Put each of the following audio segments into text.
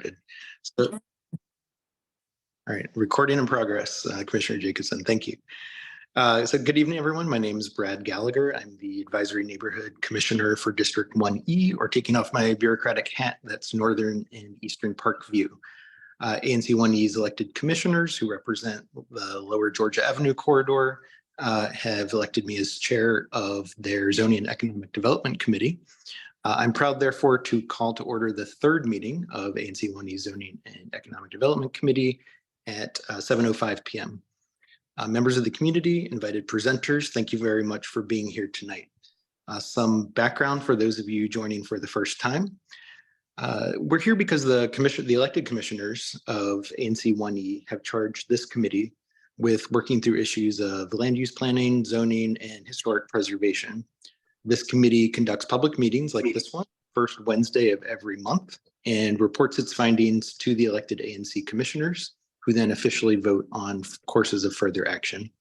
started. So, all right, recording in progress, Commissioner Jacobson, thank you. So good evening, everyone. My name is Brad Gallagher. I'm the Advisory Neighborhood Commissioner for District 1E, or taking off my bureaucratic hat, that's Northern and Eastern Parkview. ANC 1E's elected commissioners who represent the Lower Georgia Avenue corridor have elected me as chair of their Zoning and Economic Development Committee. I'm proud, therefore, to call to order the third meeting of ANC 1E Zoning and Economic Development Committee at 7:05 p.m. Members of the community, invited presenters, thank you very much for being here tonight. Some background for those of you joining for the first time. We're here because the elected commissioners of ANC 1E have charged this committee with working through issues of land use planning, zoning, and historic preservation. This committee conducts public meetings like this one, first Wednesday of every month, and reports its findings to the elected ANC commissioners, who then officially vote on courses of further action.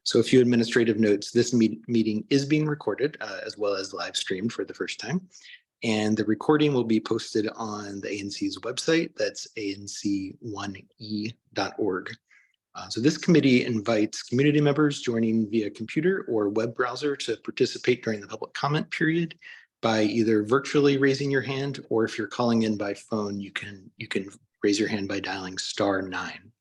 So a few administrative notes: this meeting is being recorded as well as live streamed for the first time. And the recording will be posted on the ANC's website, that's anc1e.org. So this committee invites community members joining via computer or web browser to participate during the public comment period by either virtually raising your hand, or if you're calling in by phone, you can raise your hand by dialing *9.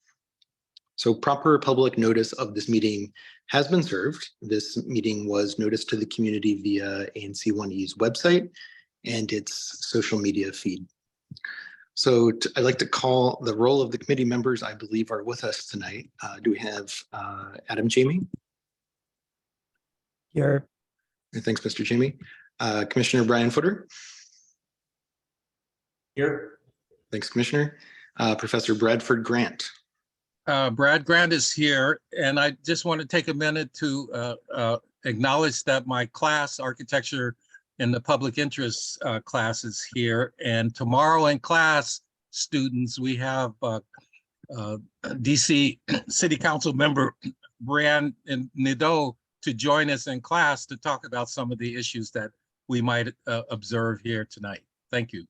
So proper public notice of this meeting has been served. This meeting was noticed to the community via ANC 1E's website and its social media feed. So I'd like to call the roll of the committee members I believe are with us tonight. Do we have Adam Jamie? Here. Thanks, Mr. Jamie. Commissioner Brian Footer? Here. Thanks, Commissioner. Professor Bradford Grant? Brad Grant is here, and I just want to take a minute to acknowledge that my class, Architecture in the Public Interest class, is here. And tomorrow in class, students, we have DC City Council member Brian Nadeau to join us in class to talk about some of the issues that we might observe here tonight. Thank you.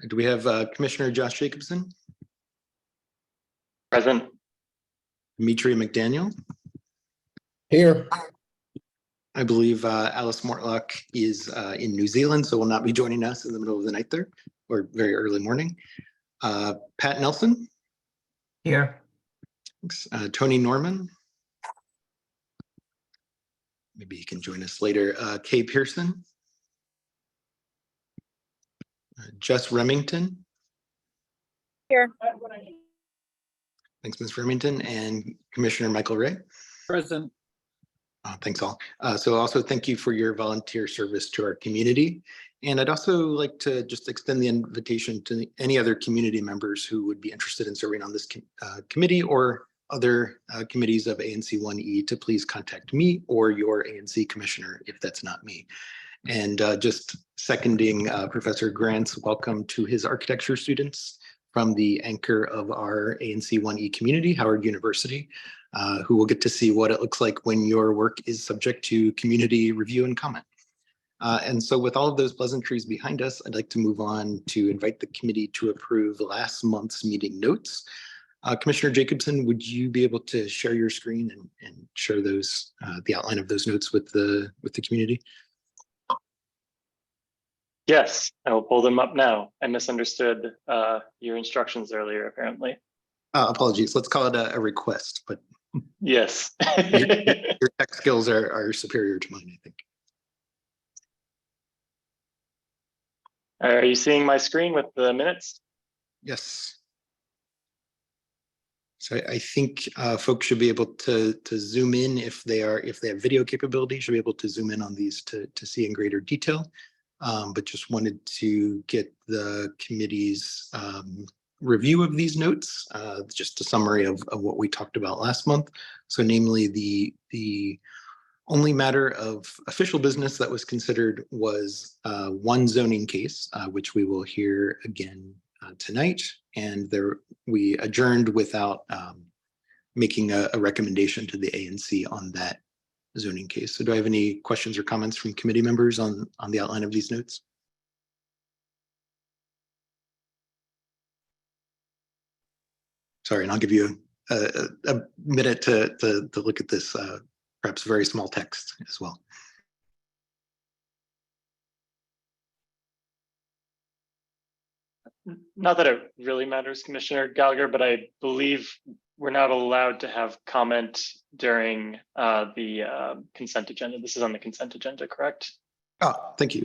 Do we have Commissioner Josh Jacobson? Present. Dimitri McDaniel? Here. I believe Alice Mortlock is in New Zealand, so will not be joining us in the middle of the night there, or very early morning. Pat Nelson? Here. Thanks. Tony Norman? Maybe he can join us later. Kay Pearson? Jess Remington? Here. Thanks, Ms. Remington. And Commissioner Michael Ray? Present. Thanks all. So also thank you for your volunteer service to our community. And I'd also like to just extend the invitation to any other community members who would be interested in serving on this committee or other committees of ANC 1E to please contact me or your ANC commissioner if that's not me. And just seconding Professor Grant's welcome to his architecture students from the anchor of our ANC 1E community, Howard University, who will get to see what it looks like when your work is subject to community review and comment. And so with all of those pleasantries behind us, I'd like to move on to invite the committee to approve last month's meeting notes. Commissioner Jacobson, would you be able to share your screen and share those the outline of those notes with the community? Yes, I will pull them up now. I misunderstood your instructions earlier, apparently. Apologies. Let's call it a request, but yes. your tech skills are superior to mine, I think. Are you seeing my screen with the minutes? Yes. So I think folks should be able to zoom in if they have video capability, should be able to zoom in on these to see in greater detail. But just wanted to get the committee's review of these notes, just a summary of what we talked about last month. So namely the only matter of official business that was considered was one zoning case, which we will hear again tonight. And we adjourned without making a recommendation to the ANC on that zoning case. So do I have any questions or comments from committee members on the outline of these notes? Sorry, and I'll give you a minute to look at this perhaps very small text as well. Not that it really matters, Commissioner Gallagher, but I believe we're not allowed to have comment during the consent agenda. This is on the consent agenda, correct? Oh, thank you.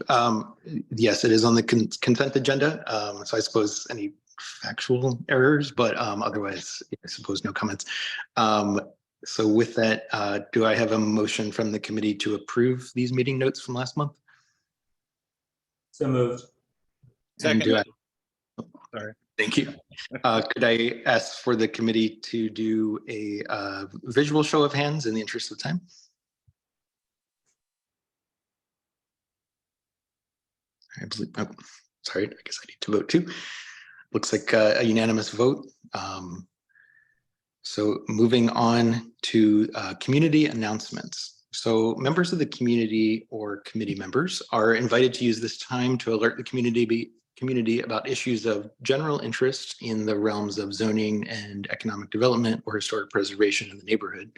Yes, it is on the consent agenda. So I suppose any factual errors, but otherwise, I suppose no comments. So with that, do I have a motion from the committee to approve these meeting notes from last month? So moved. And do I? Sorry. Thank you. Could I ask for the committee to do a visual show of hands in the interest of time? I believe, oh, sorry, I guess I need to vote too. Looks like a unanimous vote. So moving on to community announcements. So members of the community or committee members are invited to use this time to alert the community about issues of general interest in the realms of zoning and economic development or historic preservation in the neighborhood.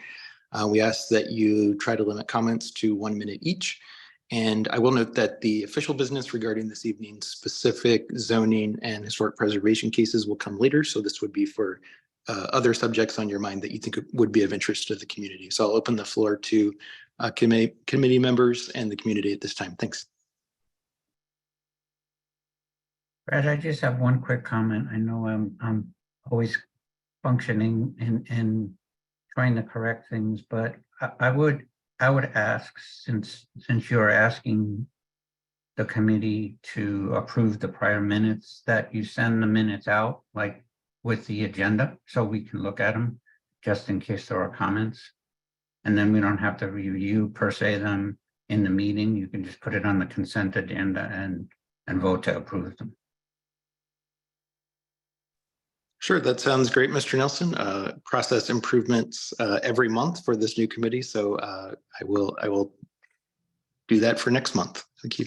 We ask that you try to limit comments to 1 minute each. And I will note that the official business regarding this evening's specific zoning and historic preservation cases will come later. So this would be for other subjects on your mind that you think would be of interest to the community. So I'll open the floor to committee members and the community at this time. Thanks. Brad, I just have one quick comment. I know I'm always functioning and trying to correct things, but I would ask, since you're asking the committee to approve the prior minutes, that you send the minutes out like with the agenda so we can look at them just in case there are comments. And then we don't have to review per se them in the meeting. You can just put it on the consent agenda and vote to approve them. Sure, that sounds great, Mr. Nelson. Process improvements every month for this new committee. So I will do that for next month. Thank you.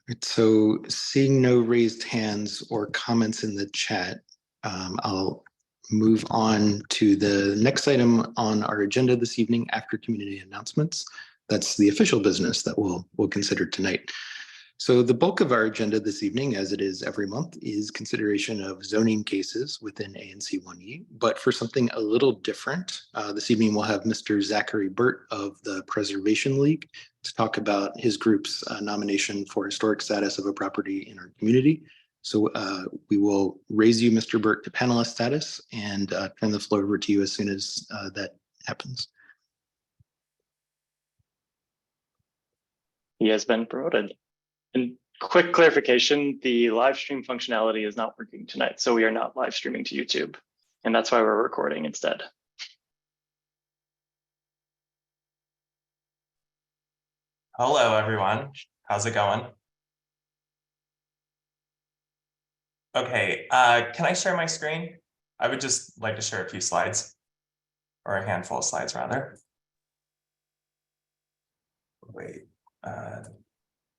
Right, so seeing no raised hands or comments in the chat, I'll move on to the next item on our agenda this evening after community announcements. That's the official business that we'll consider tonight. So the bulk of our agenda this evening, as it is every month, is consideration of zoning cases within ANC 1E. But for something a little different, this evening we'll have Mr. Zachary Burt of the Preservation League to talk about his group's nomination for historic status of a property in our community. So we will raise you, Mr. Burt, to panelist status and turn the floor over to you as soon as that happens. He has been promoted. And quick clarification, the live stream functionality is not working tonight, so we are not live streaming to YouTube, and that's why we're recording instead. Hello, everyone. How's it going? Okay, can I share my screen? I would just like to share a few slides, or a handful of slides rather. Wait,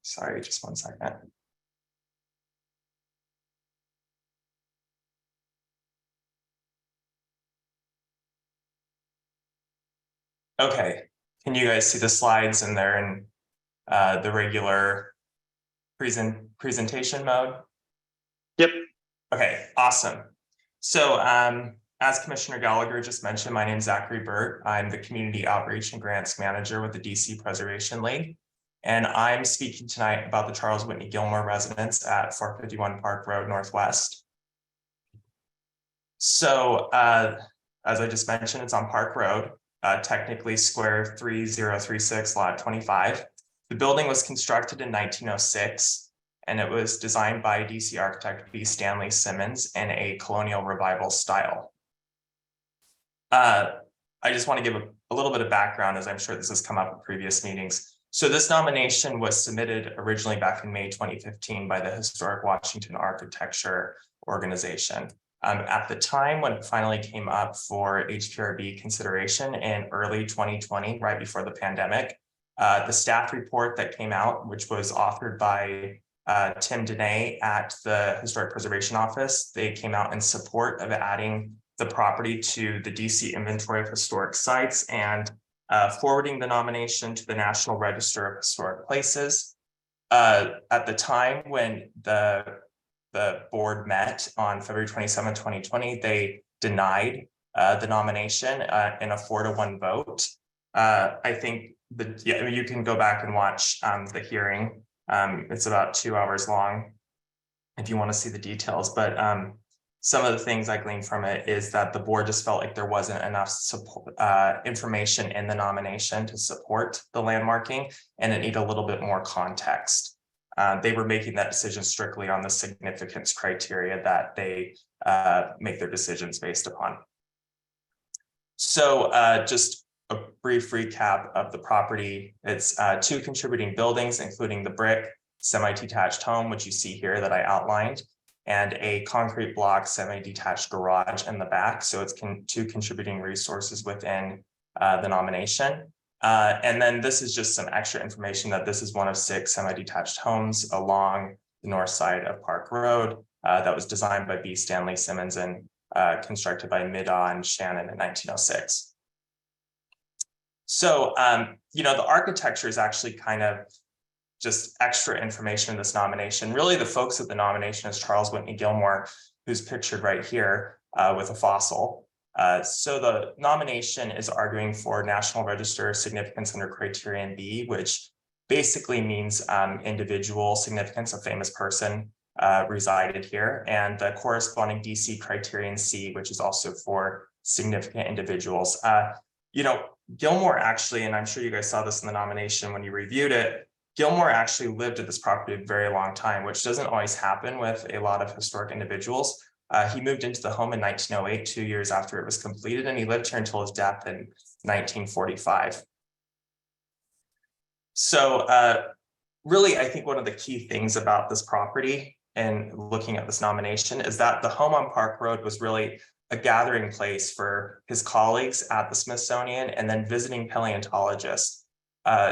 sorry, just 1 second. Okay, can you guys see the slides and they're in the regular presentation mode? Yep. Okay, awesome. So as Commissioner Gallagher just mentioned, my name is Zachary Burt. I'm the Community Outreach and Grants Manager with the DC Preservation League. And I'm speaking tonight about the Charles Whitney Gilmore residence at 451 Park Road Northwest. So as I just mentioned, it's on Park Road, technically square 3036 lot 25. The building was constructed in 1906, and it was designed by DC architect B. Stanley Simmons in a colonial revival style. I just want to give a little bit of background, as I'm sure this has come up in previous meetings. So this nomination was submitted originally back in May 2015 by the Historic Washington Architecture Organization. At the time when it finally came up for HPRB consideration in early 2020, right before the pandemic, the staff report that came out, which was authored by Tim Dene at the Historic Preservation Office, they came out in support of adding the property to the DC Inventory of Historic Sites and forwarding the nomination to the National Register of Historic Places. At the time when the board met on February 27, 2020, they denied the nomination in a 4-1 vote. I think you can go back and watch the hearing. It's about 2 hours long if you want to see the details, but some of the things I gleaned from it is that the board just felt like there wasn't enough support, information in the nomination to support the landmarking, and it needed a little bit more context. They were making that decision strictly on the significance criteria that they make their decisions based upon. So just a brief recap of the property. It's 2 contributing buildings, including the brick semi-detached home, which you see here that I outlined, and a concrete block semi-detached garage in the back. So it's 2 contributing resources within the nomination. And then this is just some extra information that this is one of 6 semi-detached homes along the north side of Park Road that was designed by B. Stanley Simmons and constructed by Middaugh and Shannon in 1906. So, the architecture is actually kind of just extra information in this nomination. Really, the focus of the nomination is Charles Whitney Gilmore, who's pictured right here with a fossil. So the nomination is arguing for National Register significance under Criterion B, which basically means individual significance, a famous person resided here, and the corresponding DC Criterion C, which is also for significant individuals. Gilmore actually, and I'm sure you guys saw this in the nomination when you reviewed it, Gilmore actually lived at this property a very long time, which doesn't always happen with a lot of historic individuals. He moved into the home in 1908, 2 years after it was completed, and he lived here until his death in 1945. So really, I think one of the key things about this property and looking at this nomination is that the home on Park Road was really a gathering place for his colleagues at the Smithsonian and then visiting paleontologists.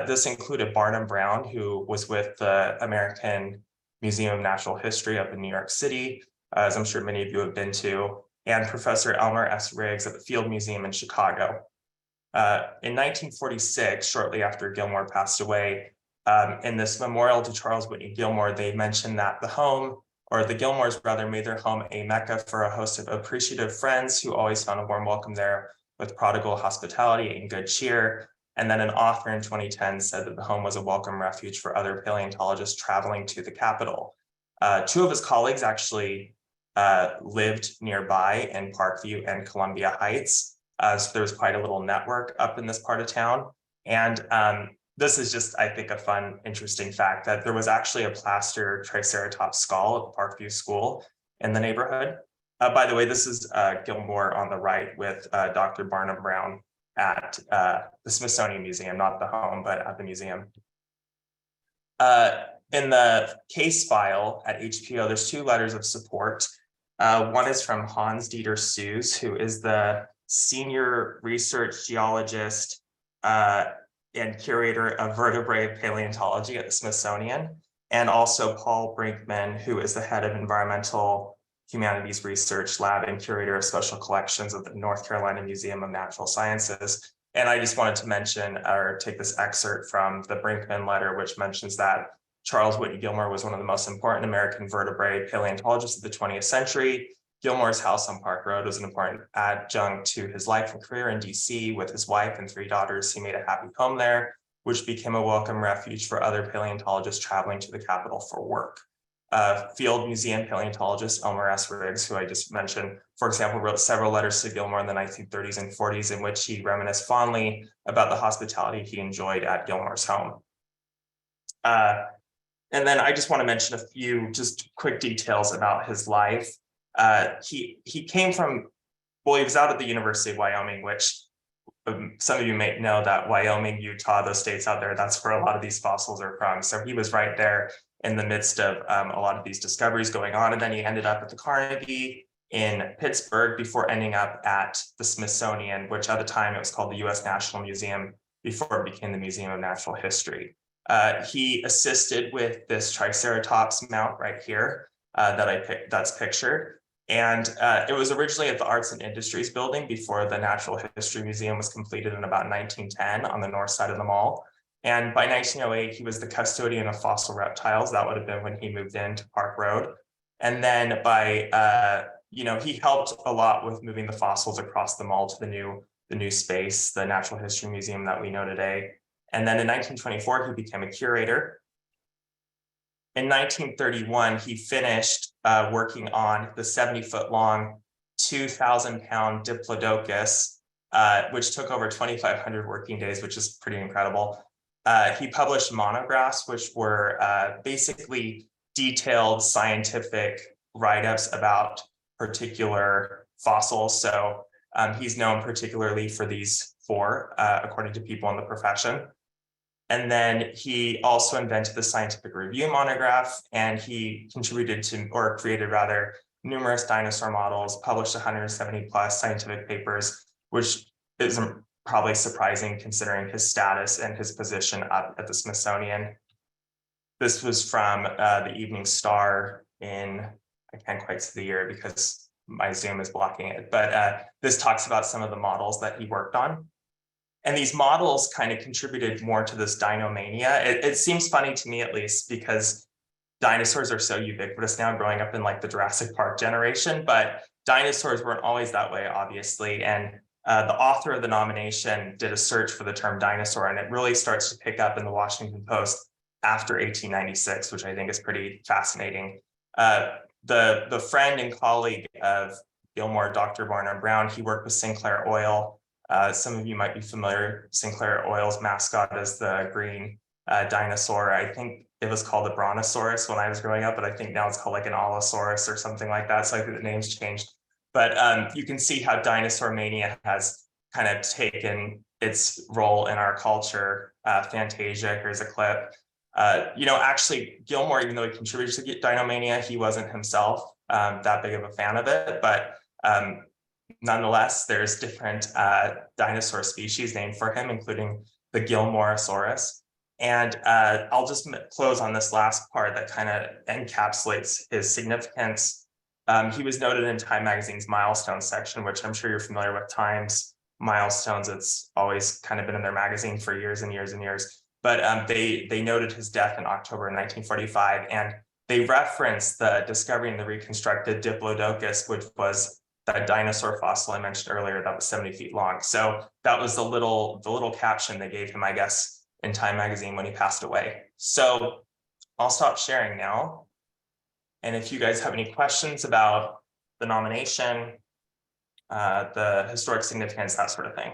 This included Barnum Brown, who was with the American Museum of Natural History up in New York City, as I'm sure many of you have been to, and Professor Elmer S. Riggs at the Field Museum in Chicago. In 1946, shortly after Gilmore passed away, in this memorial to Charles Whitney Gilmore, they mentioned that the Gilmores rather made their home a mecca for a host of appreciative friends who always found a warm welcome there with prodigal hospitality and good cheer. And then an author in 2010 said that the home was a welcome refuge for other paleontologists traveling to the capital. 2 of his colleagues actually lived nearby in Parkview and Columbia Heights. So there was quite a little network up in this part of town. And this is just, I think, a fun, interesting fact that there was actually a plaster Triceratops skull at the Parkview School in the neighborhood. By the way, this is Gilmore on the right with Dr. Barnum Brown at the Smithsonian Museum, not the home, but at the museum. In the case file at HPO, there's 2 letters of support. One is from Hans Dieter Sues, who is the senior research geologist and curator of vertebrate paleontology at the Smithsonian, and also Paul Brinkman, who is the head of environmental humanities research lab and curator of special collections of the North Carolina Museum of Natural Sciences. And I just wanted to mention or take this excerpt from the Brinkman letter, which mentions that Charles Whitney Gilmore was one of the most important American vertebrate paleontologists of the 20th century. Gilmore's house on Park Road was an important adjunct to his life and career in DC. With his wife and 3 daughters, he made a happy home there, which became a welcome refuge for other paleontologists traveling to the capital for work. Field Museum paleontologist Elmer S. Riggs, who I just mentioned, for example, wrote several letters to Gilmore in the 1930s and 40s in which he reminisced fondly about the hospitality he enjoyed at Gilmore's home. And then I just want to mention a few just quick details about his life. He came from, well, he was out at the University of Wyoming, which some of you may know that Wyoming, Utah, those states out there, that's where a lot of these fossils are from. So he was right there in the midst of a lot of these discoveries going on. And then he ended up at the Carnegie in Pittsburgh before ending up at the Smithsonian, which at the time it was called the U.S. National Museum before it became the Museum of Natural History. He assisted with this Triceratops mount right here that's pictured. And it was originally at the Arts and Industries building before the Natural History Museum was completed in about 1910 on the north side of the mall. And by 1908, he was the custodian of fossil reptiles. That would have been when he moved into Park Road. And then by, he helped a lot with moving the fossils across the mall to the new space, the Natural History Museum that we know today. And then in 1924, he became a curator. In 1931, he finished working on the 70-foot long, 2,000-pound Diplodocus, which took over 2,500 working days, which is pretty incredible. He published monographs, which were basically detailed scientific write-ups about particular fossils. So he's known particularly for these four, according to people in the profession. And then he also invented the scientific review monograph, and he contributed to, or created rather, numerous dinosaur models, published 170 plus scientific papers, which isn't probably surprising considering his status and his position up at the Smithsonian. This was from the Evening Star in, I can't quite see the year because my Zoom is blocking it, but this talks about some of the models that he worked on. And these models kind of contributed more to this dinomania. It seems funny to me, at least, because dinosaurs are so ubiquitous now, growing up in like the Jurassic Park generation, but dinosaurs weren't always that way, obviously. And the author of the nomination did a search for the term dinosaur, and it really starts to pick up in the Washington Post after 1896, which I think is pretty fascinating. The friend and colleague of Gilmore, Dr. Barnum Brown, he worked with Sinclair Oil. Some of you might be familiar. Sinclair Oil's mascot is the green dinosaur. I think it was called the Brontosaurus when I was growing up, but I think now it's called like an Allosaurus or something like that. So I think the name's changed. But you can see how dinosaur mania has kind of taken its role in our culture. Fantasia, here's a clip. Actually, Gilmore, even though he contributed to Dinomania, he wasn't himself that big of a fan of it. But nonetheless, there's different dinosaur species named for him, including the Gilmoresaurus. And I'll just close on this last part that kind of encapsulates his significance. He was noted in Time Magazine's Milestones section, which I'm sure you're familiar with Time's Milestones. It's always kind of been in their magazine for years and years and years. But they noted his death in October 1945, and they referenced the discovery and the reconstructed Diplodocus, which was that dinosaur fossil I mentioned earlier that was 70 feet long. So that was the little caption they gave him, I guess, in Time Magazine when he passed away. So I'll stop sharing now. And if you guys have any questions about the nomination, the historic significance, that sort of thing.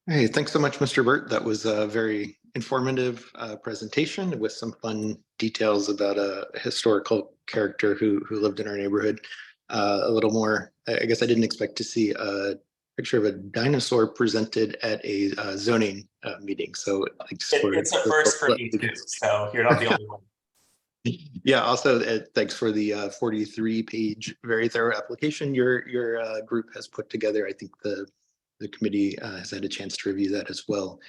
Hey, thanks so much, Mr. Burt. That was a very informative presentation with some fun details about a historical character who lived in our neighborhood. A little more, I guess I didn't expect to see a picture of a dinosaur presented at a zoning meeting. So it's a first for me too, so you're not the only one. Yeah, also thanks for the 43-page, very thorough application your group has put together. I think the committee has had a chance to review that as well.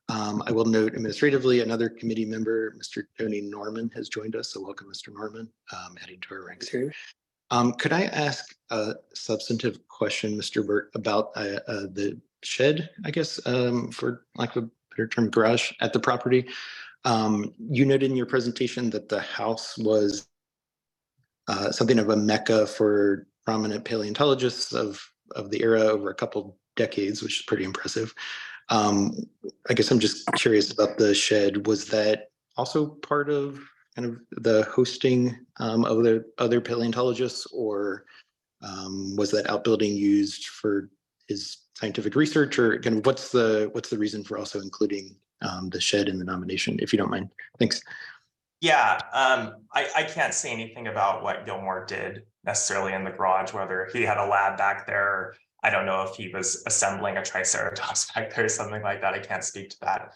I will note administratively, another committee member, Mr. Tony Norman, has joined us. So welcome, Mr. Norman, adding to our ranks here. Could I ask a substantive question, Mr. Burt, about the shed, I guess, for lack of a better term, garage at the property? You noted in your presentation that the house was something of a mecca for prominent paleontologists of the era over a couple decades, which is pretty impressive. I guess I'm just curious about the shed. Was that also part of kind of the hosting of the other paleontologists, or was that outbuilding used for his scientific research, or kind of what's the reason for also including the shed in the nomination, if you don't mind? Thanks. Yeah, I can't say anything about what Gilmore did necessarily in the garage, whether he had a lab back there. I don't know if he was assembling a Triceratops back there or something like that. I can't speak to that.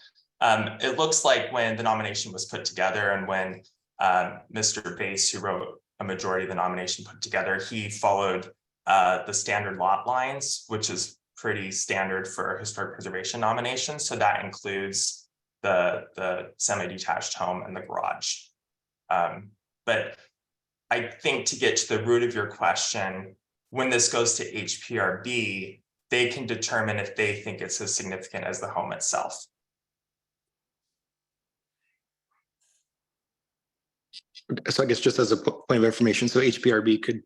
It looks like when the nomination was put together and when Mr. Bass, who wrote a majority of the nomination, put together, he followed the standard lot lines, which is pretty standard for historic preservation nominations. So that includes the semi-detached home and the garage. But I think to get to the root of your question, when this goes to HPRB, they can determine if they think it's as significant as the home itself. So I guess just as a point of information, so HPRB could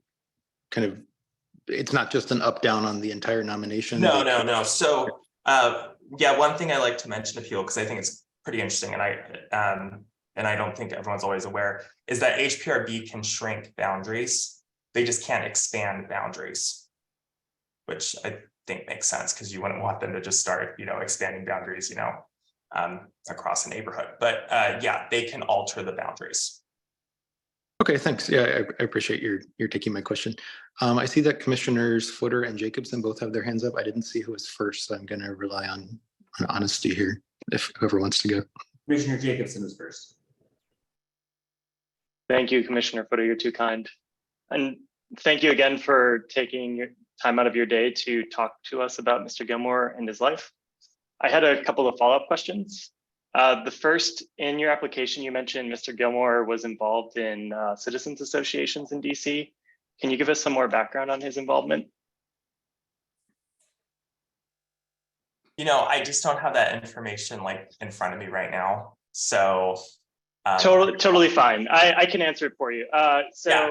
kind of, it's not just an up down on the entire nomination. No. So yeah, one thing I like to mention to people, because I think it's pretty interesting, and I don't think everyone's always aware, is that HPRB can shrink boundaries. They just can't expand boundaries, which I think makes sense because you wouldn't want them to just start, expanding boundaries, across a neighborhood. But yeah, they can alter the boundaries. Okay, thanks. Yeah, I appreciate your taking my question. I see that Commissioners Footer and Jacobson both have their hands up. I didn't see who was first, so I'm going to rely on honesty here, if whoever wants to go. Commissioner Jacobson is first. Thank you, Commissioner Footer. You're too kind. And thank you again for taking your time out of your day to talk to us about Mr. Gilmore and his life. I had a couple of follow-up questions. The first, in your application, you mentioned Mr. Gilmore was involved in citizens associations in DC. Can you give us some more background on his involvement? I just don't have that information in front of me right now. So totally fine. I can answer it for you. Yeah.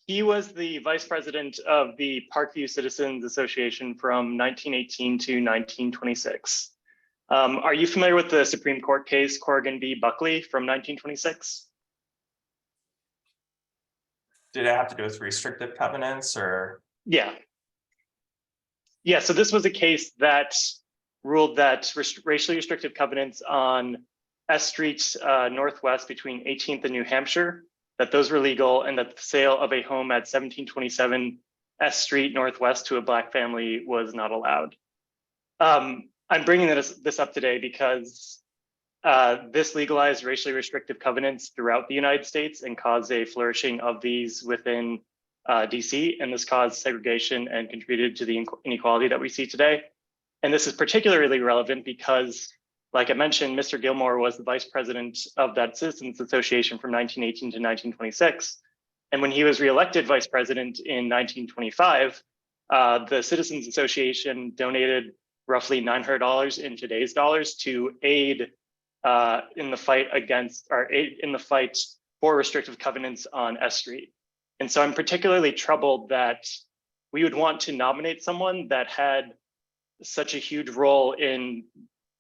He was the vice president of the Parkview Citizens Association from 1918 to 1926. Are you familiar with the Supreme Court case Corrigan v. Buckley from 1926? Did it have to do with restrictive covenants or? Yeah, so this was a case that ruled that racially restrictive covenants on S Street Northwest between 18th and New Hampshire, that those were legal, and that the sale of a home at 1727 S Street Northwest to a Black family was not allowed. I'm bringing this up today because this legalized racially restrictive covenants throughout the United States and caused a flourishing of these within DC, and this caused segregation and contributed to the inequality that we see today. And this is particularly relevant because, like I mentioned, Mr. Gilmore was the vice president of that Citizens Association from 1918 to 1926. And when he was reelected vice president in 1925, the Citizens Association donated roughly $900 in today's dollars to aid in the fight for restrictive covenants on S Street. And so I'm particularly troubled that we would want to nominate someone that had such a huge role in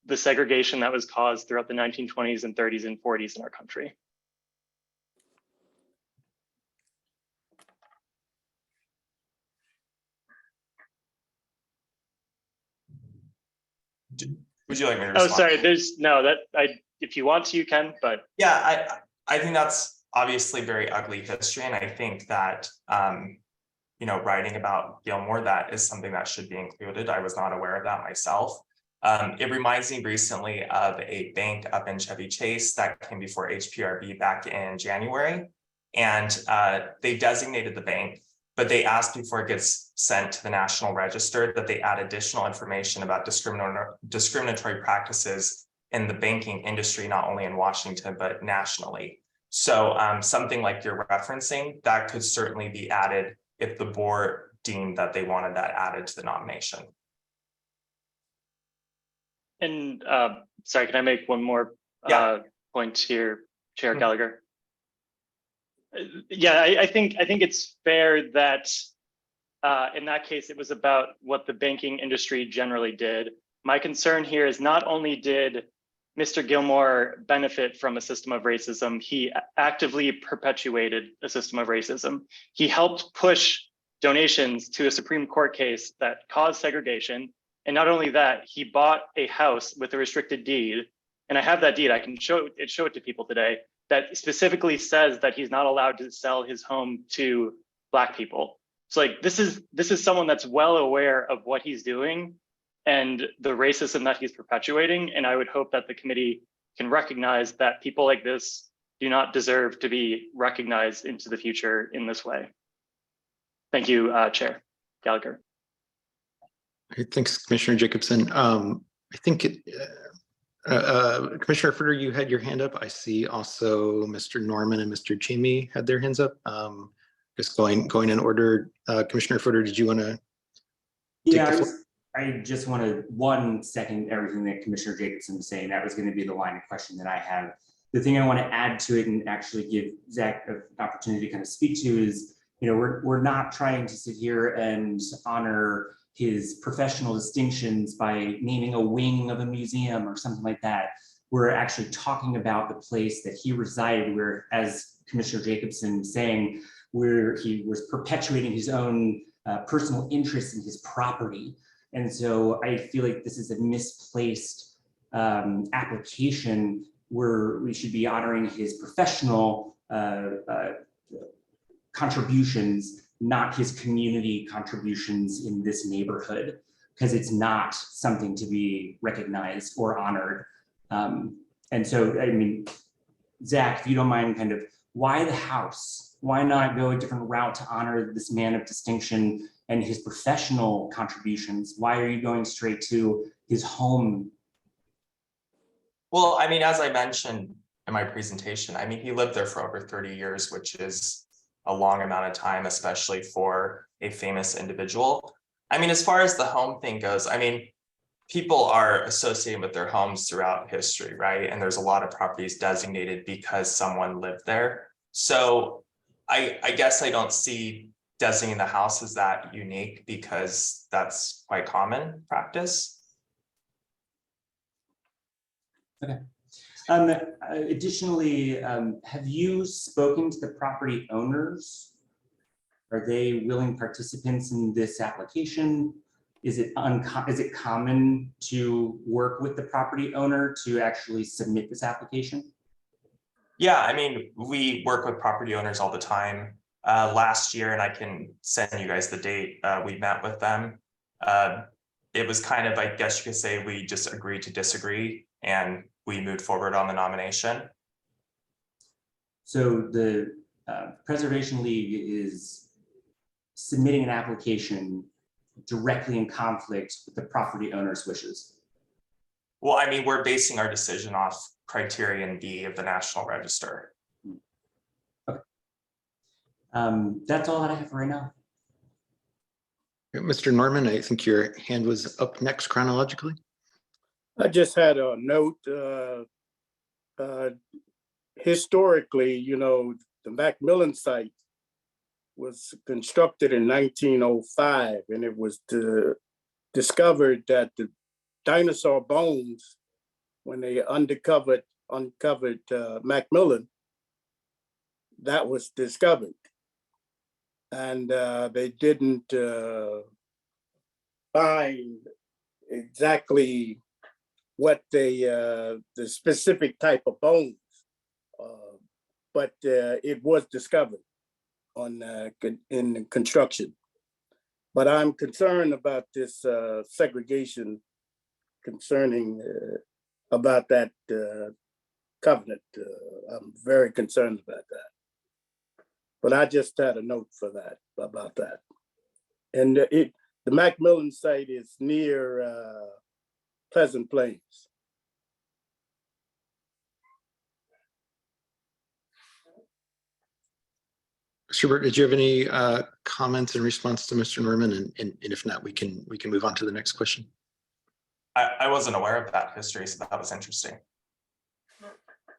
the segregation that was caused throughout the 1920s and 30s and 40s in our country. Would you like me to respond? Oh, sorry. If you want to, you can. But yeah, I think that's obviously very ugly history, and I think that writing about Gilmore, that is something that should be included. I was not aware of that myself. It reminds me recently of a bank up in Chevy Chase that came before HPRB back in January, and they designated the bank, but they asked before it gets sent to the National Register that they add additional information about discriminatory practices in the banking industry, not only in Washington, but nationally. So something like you're referencing, that could certainly be added if the board deemed that they wanted that added to the nomination. And sorry, can I make one more point here, Chair Gallagher? Yeah, I think it's fair that in that case, it was about what the banking industry generally did. My concern here is not only did Mr. Gilmore benefit from a system of racism, he actively perpetuated a system of racism. He helped push donations to a Supreme Court case that caused segregation. And not only that, he bought a house with a restricted deed. And I have that deed, I can show it to people today, that specifically says that he's not allowed to sell his home to Black people. So like this is someone that's well aware of what he's doing and the racism that he's perpetuating. And I would hope that the committee can recognize that people like this do not deserve to be recognized into the future in this way. Thank you, Chair Gallagher. Thanks, Commissioner Jacobson. I think Commissioner Footer, you had your hand up. I see also Mr. Norman and Mr. Chamey had their hands up. Just going in order. Commissioner Footer, did you want to? Yeah, I just want to second everything that Commissioner Jacobson was saying. That was going to be the line of question that I have. The thing I want to add to it and actually give Zach an opportunity to kind of speak to is, you know, we're not trying to sit here and honor his professional distinctions by naming a wing of a museum or something like that. We're actually talking about the place that he resided, where, as Commissioner Jacobson was saying, where he was perpetuating his own personal interest in his property. And so I feel like this is a misplaced application where we should be honoring his professional contributions, not his community contributions in this neighborhood, because it's not something to be recognized or honored. And so, I mean, Zach, if you don't mind, kind of, why the house? Why not go a different route to honor this man of distinction and his professional contributions? Why are you going straight to his home? Well, I mean, as I mentioned in my presentation, I mean, he lived there for over 30 years, which is a long amount of time, especially for a famous individual. I mean, as far as the home thing goes, I mean, people are associated with their homes throughout history, right? And there's a lot of properties designated because someone lived there. So I guess I don't see designating the house as that unique, because that's quite common practice. Okay. Additionally, have you spoken to the property owners? Are they willing participants in this application? Is it common to work with the property owner to actually submit this application? Yeah, I mean, we work with property owners all the time. Last year, and I can send you guys the date, we met with them. It was kind of, I guess you could say, we just agreed to disagree, and we moved forward on the nomination. So the Preservation League is submitting an application directly in conflict with the property owner's wishes. Well, I mean, we're basing our decision off criterion B of the National Register. Okay. That's all that I have for right now. Mr. Norman, I think your hand was up next chronologically. I just had a note. Historically, you know, the Macmillan site was constructed in 1905, and it was discovered that the dinosaur bones, when they uncovered Macmillan, that was discovered. And they didn't find exactly what the specific type of bones, but it was discovered in construction. But I'm concerned about this segregation concerning about that covenant. I'm very concerned about that. But I just had a note for that, about that. And the Macmillan site is near Pleasant Plains. Mr. did you have any comments in response to Mr. Norman? And if not, we can move on to the next question. I wasn't aware of that history, so that was interesting.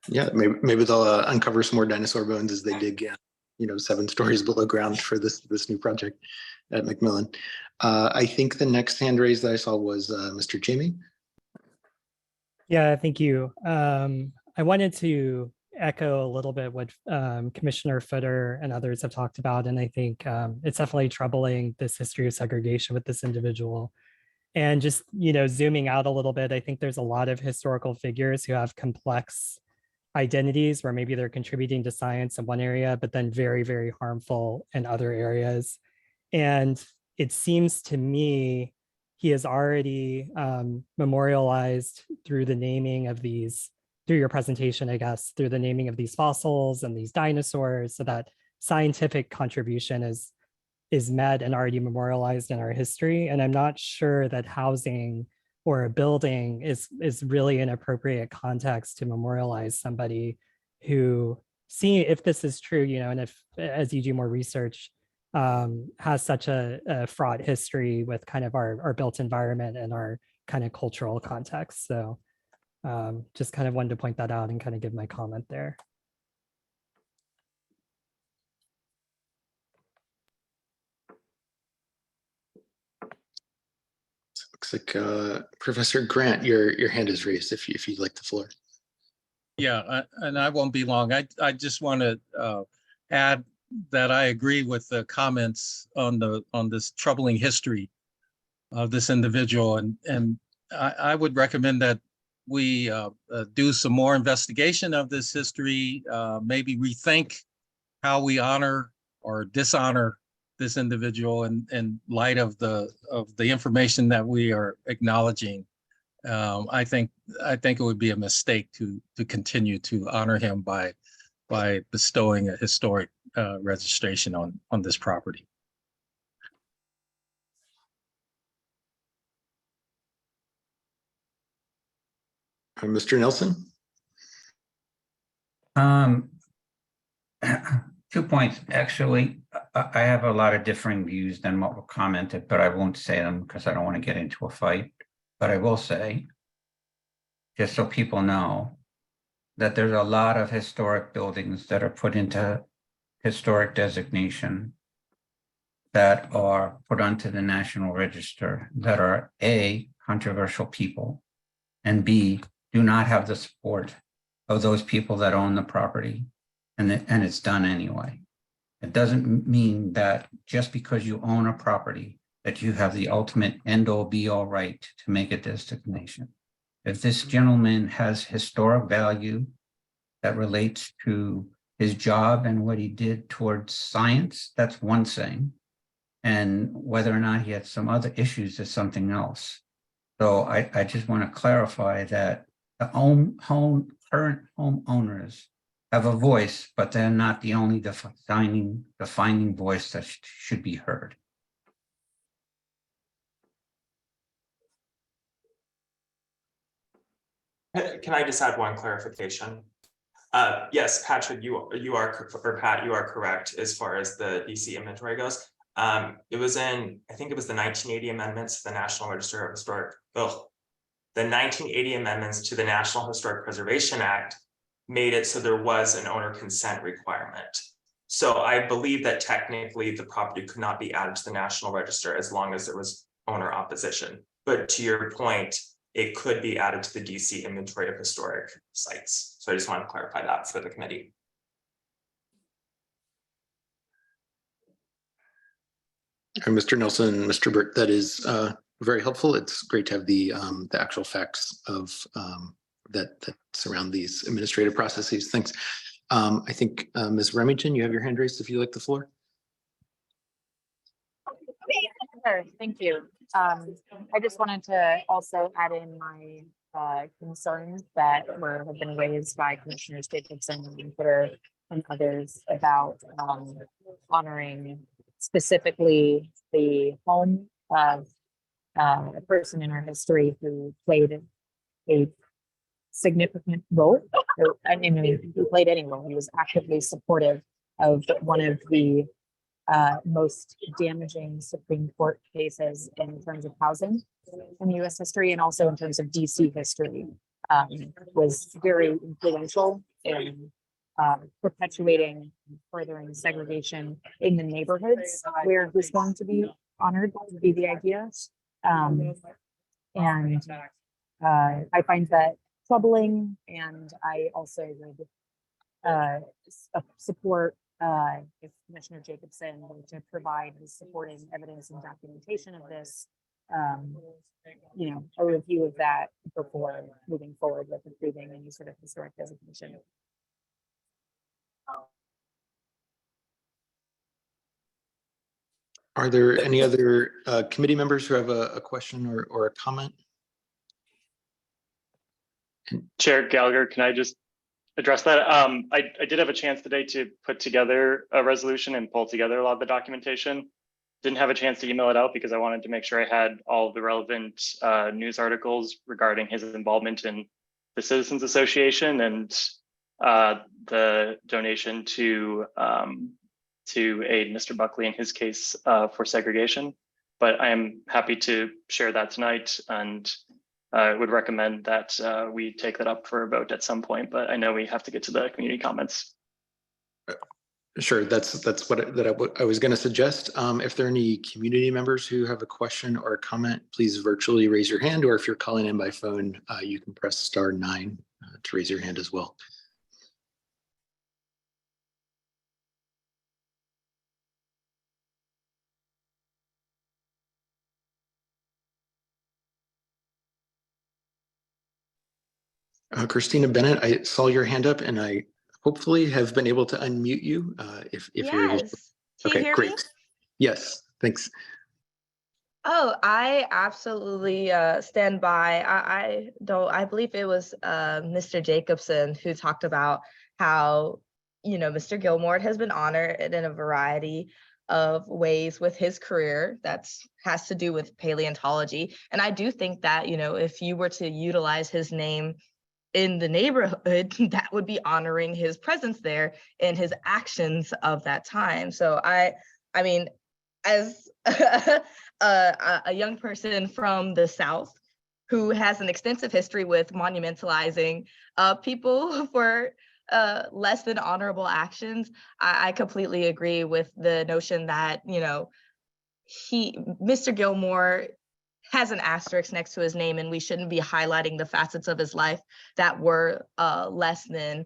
Yeah, maybe they'll uncover some more dinosaur bones as they dig, 7 stories below ground for this new project at Macmillan. I think the next hand raised that I saw was Mr. Chamey. Yeah, thank you. I wanted to echo a little bit what Commissioner Footer and others have talked about, and I think it's definitely troubling, this history of segregation with this individual. And just, zooming out a little bit, I think there's a lot of historical figures who have complex identities where maybe they're contributing to science in one area, but then very, very harmful in other areas. And it seems to me he has already memorialized through the naming of these, through your presentation, I guess, through the naming of these fossils and these dinosaurs, so that scientific contribution is met and already memorialized in our history. And I'm not sure that housing or a building is really an appropriate context to memorialize somebody who, see if this is true, you know, and if as you do more research, has such a fraught history with kind of our built environment and our kind of cultural context. So just kind of wanted to point that out and kind of give my comment there. Looks like Professor Grant, your hand is raised if you'd like the floor. Yeah, and I won't be long. I just want to add that I agree with the comments on this troubling history of this individual, and I would recommend that we do some more investigation of this history, maybe rethink how we honor or dishonor this individual in light of the information that we are acknowledging. I think it would be a mistake to continue to honor him by bestowing a historic registration on this property. Mr. Nelson? 2 points. Actually, I have a lot of differing views than what were commented, but I won't say them because I don't want to get into a fight. But I will say, just so people know, that there's a lot of historic buildings that are put into historic designation that are put onto the National Register that are A, controversial people, and B, do not have the support of those people that own the property, and it's done anyway. It doesn't mean that just because you own a property that you have the ultimate end-all be-all right to make a designation. If this gentleman has historic value that relates to his job and what he did towards science, that's one thing. And whether or not he had some other issues is something else. So I just want to clarify that the current homeowners have a voice, but they're not the only defining voice that should be heard. Can I just add one clarification? Yes, Patrick, you are correct as far as the DC inventory goes. It was I think it was the 1980 amendments to the National Register of Historic. The 1980 amendments to the National Historic Preservation Act made it so there was an owner consent requirement. So I believe that technically the property could not be added to the National Register as long as there was owner opposition. But to your point, it could be added to the DC inventory of historic sites. So I just want to clarify that for the committee. Mr. Nelson, Mr. Burt, that is very helpful. It's great to have the actual facts of that surround these administrative processes. Thanks. I think Ms. Remington, you have your hand raised if you like the floor. Sure, thank you. I just wanted to also add in my concerns that have been raised by Commissioners Jacobson and Footer and others about honoring specifically the home of a person in our history who played a significant role. I mean, he played any role. He was actively supportive of one of the most damaging Supreme Court cases in terms of housing in US history and also in terms of DC history. Was very influential in perpetuating and furthering segregation in the neighborhoods where he's going to be honored, would be the idea. And I find that troubling, and I also would support if Commissioner Jacobson were to provide his supporting evidence and documentation of this a review of that before moving forward with approving any sort of historic designation. Are there any other committee members who have a question or a comment? Chair Gallagher, can I just address that? I did have a chance today to put together a resolution and pull together a lot of the documentation. Didn't have a chance to email it out because I wanted to make sure I had all the relevant news articles regarding his involvement in the Citizens Association and the donation to aid Mr. Buckley in his case for segregation. But I am happy to share that tonight, and I would recommend that we take that up for a vote at some point. But I know we have to get to the community comments. Sure, that's what I was going to suggest. If there are any community members who have a question or a comment, please virtually raise your hand, or if you're calling in by phone, you can press *9 to raise your hand as well. Christina Bennett, I saw your hand up, and I hopefully have been able to unmute you. If you're able. Yes. Can you Okay, hear great. me? Yes, thanks. Oh, I absolutely stand by. I believe it was Mr. Jacobson who talked about how, Mr. Gilmore has been honored in a variety of ways with his career has to do with paleontology. And I do think that, if you were to utilize his name in the neighborhood, that would be honoring his presence there and his actions of that time. So I mean, as a young person from the South who has an extensive history with monumentalizing people for less than honorable actions, I completely agree with the notion that, Mr. Gilmore has an asterisk next to his name, and we shouldn't be highlighting the facets of his life that were less than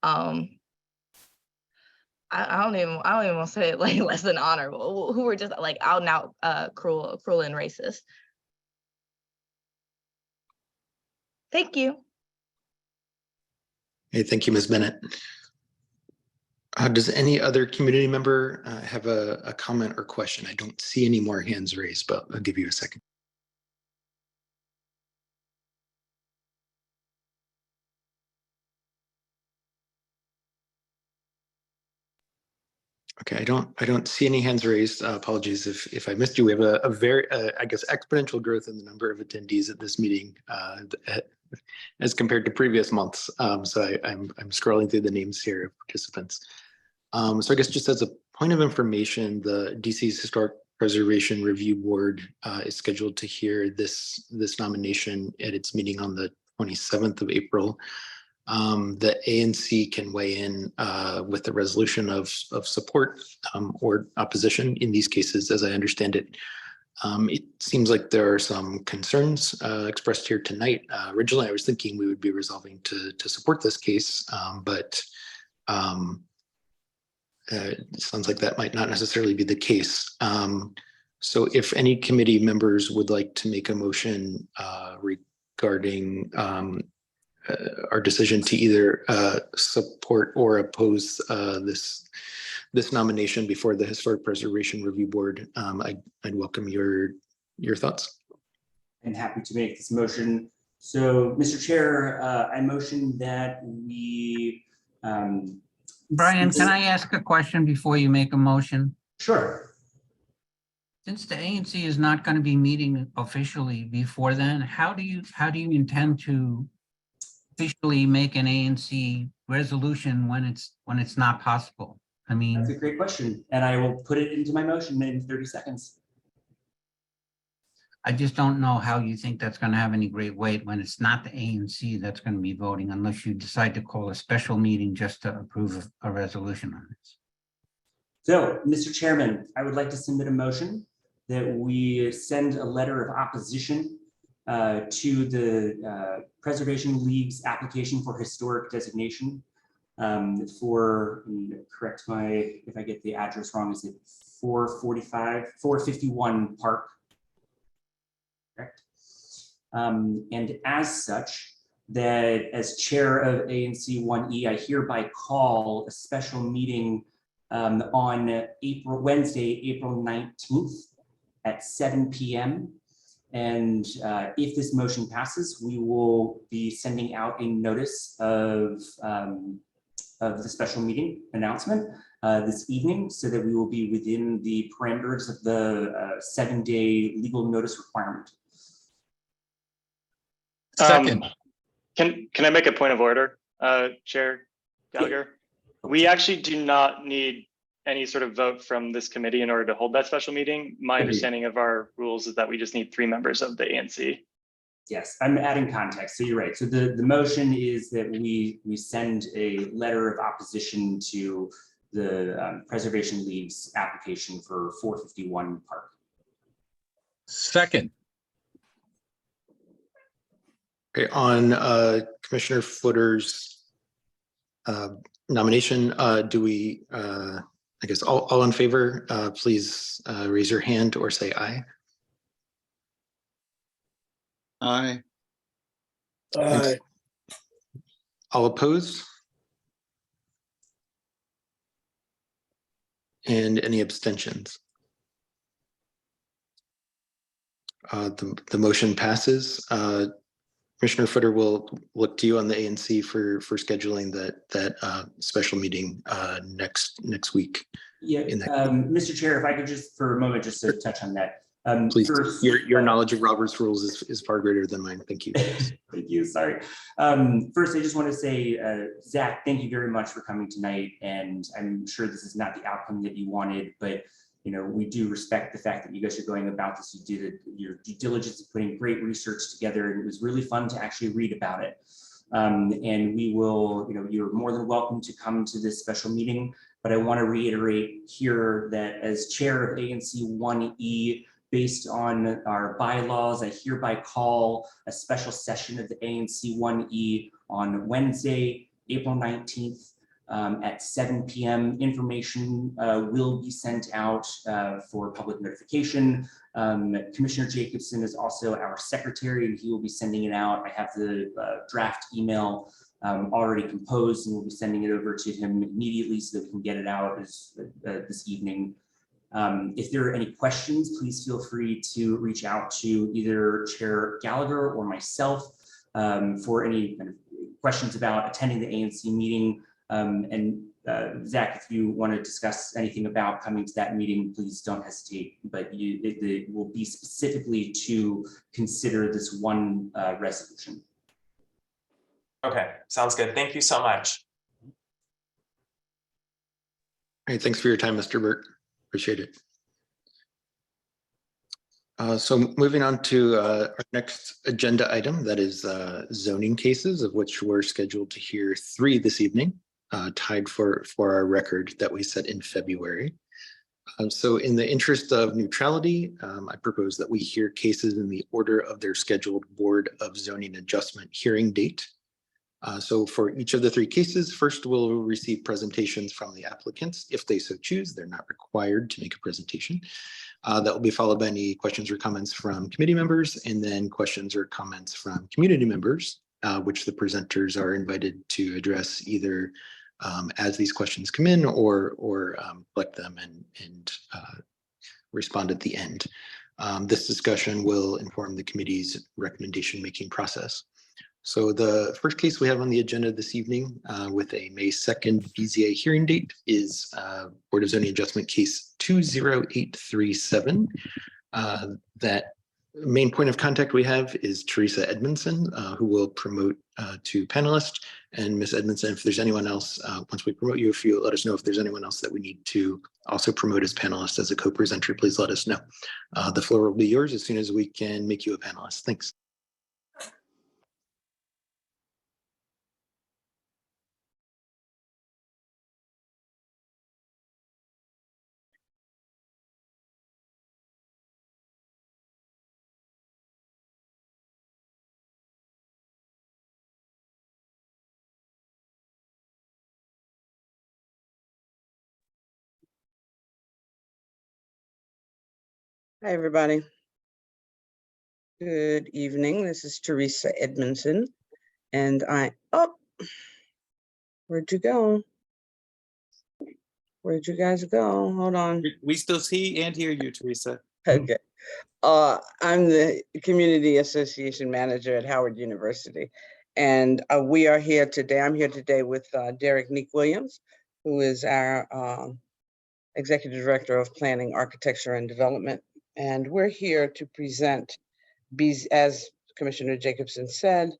I don't even want to say it like less than honorable, who were just like out and out cruel and racist. Thank you. Hey, thank you, Ms. Bennett. Does any other community member have a comment or question? I don't see any more hands raised, but I'll give you a second. Okay, I don't see any hands raised. Apologies if I missed you. We have a very, I guess, exponential growth in the number of attendees at this meeting as compared to previous months. So I'm scrolling through the names here of participants. So I guess just as a point of information, the DC's Historic Preservation Review Board is scheduled to hear this nomination at its meeting on the 27th of April. The ANC can weigh in with the resolution of support or opposition in these cases, as I understand it. It seems like there are some concerns expressed here tonight. Originally, I was thinking we would be resolving to support this case, but it sounds like that might not necessarily be the case. So if any committee members would like to make a motion regarding our decision to either support or oppose this nomination before the Historic Preservation Review Board, I'd welcome your thoughts. I'm happy to make this motion. So, Mr. Chair, I motion that we. Brian, can I ask a question before you make a motion? Sure. Since the ANC is not going to be meeting officially before then, how do you intend to officially make an ANC resolution when it's not possible? I mean, that's a great question, and I will put it into my motion in 30 seconds. I just don't know how you think that's going to have any great weight when it's not the ANC that's going to be voting, unless you decide to call a special meeting just to approve a resolution on this. So, Mr. Chairman, I would like to submit a motion that we send a letter of opposition to the Preservation League's application for historic designation for, correct my, if I get the address wrong, is it 451 Park? And as such, that as chair of ANC 1E, I hereby call a special meeting on Wednesday, April 19th at 7 p.m. And if this motion passes, we will be sending out a notice of the special meeting announcement this evening, so that we will be within the parameters of the 7-day legal notice requirement. Second. Can I make a point of order, Chair Gallagher? We actually do not need any sort of vote from this committee in order to hold that special meeting. My understanding of our rules is that we just need 3 members of the ANC. Yes, I'm adding context, so you're right. So the motion is that we send a letter of opposition to the Preservation League's application for 451 Park. Second. Okay, on Commissioner Footer's nomination, do we, I guess, all in favor, please raise your hand or say aye. Aye. Aye. All opposed? And any abstentions? The motion passes. Commissioner Footer will look to you on the ANC for scheduling that special meeting next week. Yeah, Mr. Chair, if I could just for a moment just to touch on that. Please, first, your knowledge of Robert's rules is far greater than mine. Thank you. Thank you. Sorry. First, I just want to say, Zach, thank you very much for coming tonight. And I'm sure this is not the outcome that you wanted, but you know, we do respect the fact that you guys are going about this. You did your due diligence of putting great research together, and it was really fun to actually read about it. And we will, you know, you're more than welcome to come to this special meeting. But I want to reiterate here that as chair of ANC 1E, based on our bylaws, I hereby call a special session of the ANC 1E on Wednesday, April 19th at 7 p.m. Information will be sent out for public notification. Commissioner Jacobson is also our secretary, and he will be sending it out. I have the draft email already composed, and we'll be sending it over to him immediately so that we can get it out this evening. If there are any questions, please feel free to reach out to either Chair Gallagher or myself for any kind of questions about attending the ANC meeting. Zach, if you want to discuss anything about coming to that meeting, please don't hesitate, but it will be specifically to consider this one resolution. Okay, sounds good. Thank you so much. All right, thanks for your time, Mr. Burt. Appreciate it. So moving on to our next agenda item, that is zoning cases, of which we're scheduled to hear 3 this evening, tied for our record that we set in February. So in the interest of neutrality, I propose that we hear cases in the order of their scheduled Board of Zoning Adjustment hearing date. So for each of the 3 cases, first we'll receive presentations from the applicants if they so choose. They're not required to make a presentation. That will be followed by any questions or comments from committee members, and then questions or comments from community members, which the presenters are invited to address either as these questions come in or collect them and respond at the end. This discussion will inform the committee's recommendation making process. So the first case we have on the agenda this evening with a May 2nd BZA hearing date is Board of Zoning Adjustment case 20837. That main point of contact we have is Teresa Edmondson, who will promote to panelist. And Ms. Edmondson, if there's anyone else, once we promote you, if you let us know if there's anyone else that we need to also promote as panelist as a co-presenter, please let us know. The floor will be yours as soon as we can make you a panelist. Thanks. Hi, everybody. Good evening. This is Teresa Edmondson, and where'd you go? Where'd you guys go? Hold on. We still see and hear you, Teresa. Okay. I'm the Community Association Manager at Howard University, and we are here today. I'm here today with Derek Neek Williams, who is our Executive Director of Planning, Architecture, and Development. And we're here to present, as Commissioner Jacobson said,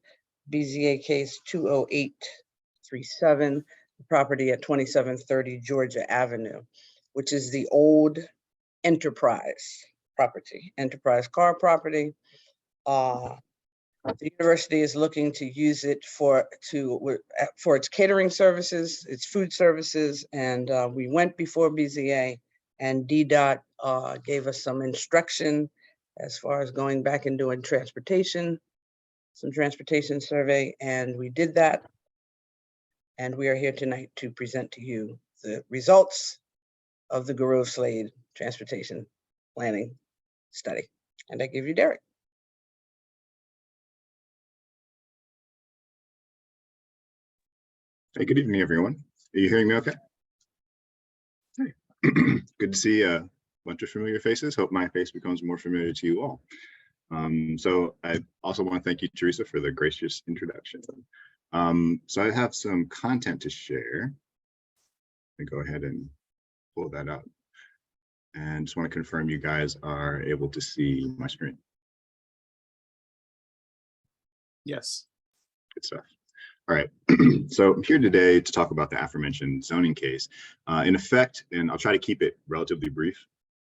BZA case 20837, the property at 2730 Georgia Avenue, which is the old Enterprise property, Enterprise car property. The university is looking to use it for its catering services, its food services, and we went before BZA, and DDOT gave us some instruction as far as going back and doing some transportation survey, and we did that. And we are here tonight to present to you the results of the Grove-Slade Transportation Planning Study. And I give you Derek. Hey, good evening, everyone. Are you hearing me okay? Hey. Good to see a bunch of familiar faces. Hope my face becomes more familiar to you all. So I also want to thank you, Teresa, for the gracious introduction. So I have some content to share. Let me go ahead and pull that up. And just want to confirm you guys are able to see my screen. Yes. Good stuff. All right, so I'm here today to talk about the aforementioned zoning case. In effect, and I'll try to keep it relatively brief,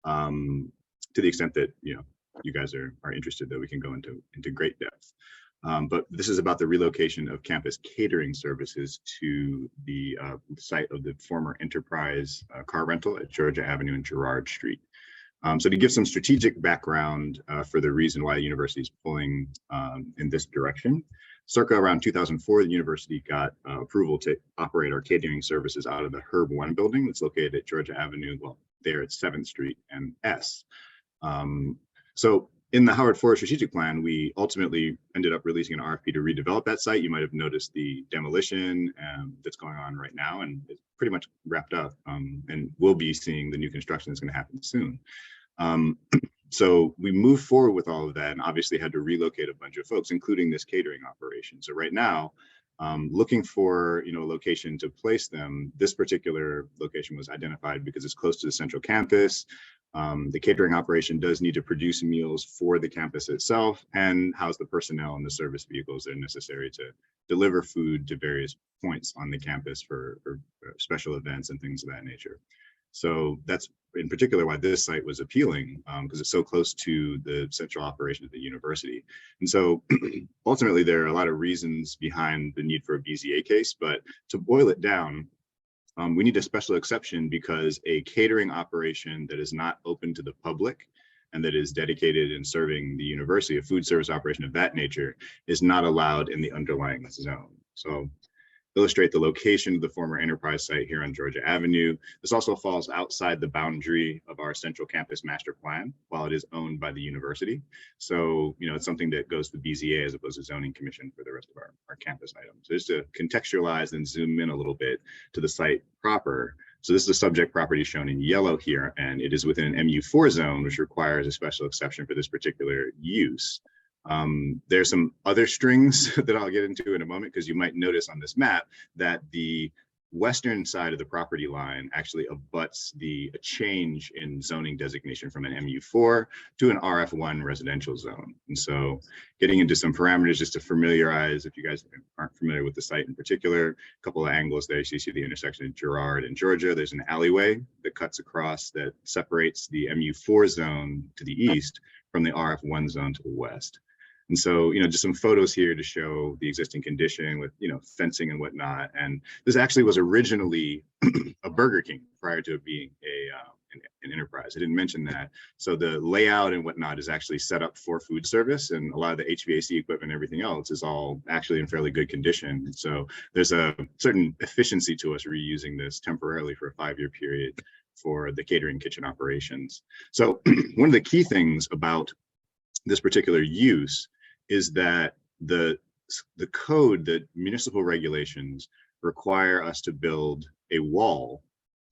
to the extent that you guys are interested, that we can go into great depth. But this is about the relocation of campus catering services to the site of the former Enterprise car rental at Georgia Avenue and Girard Street. So to give some strategic background for the reason why the university is pulling in this direction, circa around 2004, the university got approval to operate our catering services out of the Herb 1 building that's located at Georgia Avenue, well, there at 7th Street and S. So in the Howard Forest Strategic Plan, we ultimately ended up releasing an RFP to redevelop that site. You might have noticed the demolition that's going on right now, and it's pretty much wrapped up, and we'll be seeing the new construction that's going to happen soon. So we moved forward with all of that and obviously had to relocate a bunch of folks, including this catering operation. So right now, looking for a location to place them, this particular location was identified because it's close to the central campus. The catering operation does need to produce meals for the campus itself and house the personnel and the service vehicles that are necessary to deliver food to various points on the campus for special events and things of that nature. So that's in particular why this site was appealing, because it's so close to the central operation of the university. And so ultimately, there are a lot of reasons behind the need for a BZA case, but to boil it down, we need a special exception because a catering operation that is not open to the public and that is dedicated in serving the university, a food service operation of that nature, is not allowed in the underlying zone. So illustrate the location of the former Enterprise site here on Georgia Avenue. This also falls outside the boundary of our central campus master plan, while it is owned by the university. So, it's something that goes to the BZA as opposed to zoning commission for the rest of our campus items. So just to contextualize and zoom in a little bit to the site proper. So this is the subject property shown in yellow here, and it is within an MU4 zone, which requires a special exception for this particular use. There's some other strings that I'll get into in a moment, because you might notice on this map that the western side of the property line actually abuts a change in zoning designation from an MU4 to an RF1 residential zone. And so getting into some parameters just to familiarize, if you guys aren't familiar with the site in particular, a couple of angles there. So you see the intersection of Girard and Georgia. There's an alleyway that cuts across that separates the MU4 zone to the east from the RF1 zone to the west. And so, just some photos here to show the existing condition with, fencing and whatnot. And this actually was originally a Burger King prior to it being an Enterprise. I didn't mention that. So the layout and whatnot is actually set up for food service, and a lot of the HVAC equipment and everything else is all actually in fairly good condition. So there's a certain efficiency to us reusing this temporarily for a 5-year period for the catering kitchen operations. So one of the key things about this particular use is that the code, the municipal regulations require us to build a wall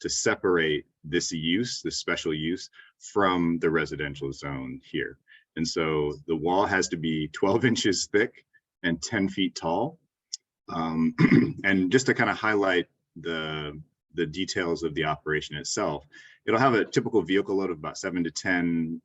to separate this use, this special use, from the residential zone here. And so the wall has to be 12 inches thick and 10 feet tall. And just to kind of highlight the details of the operation itself, it'll have a typical vehicle load of about 7 to 10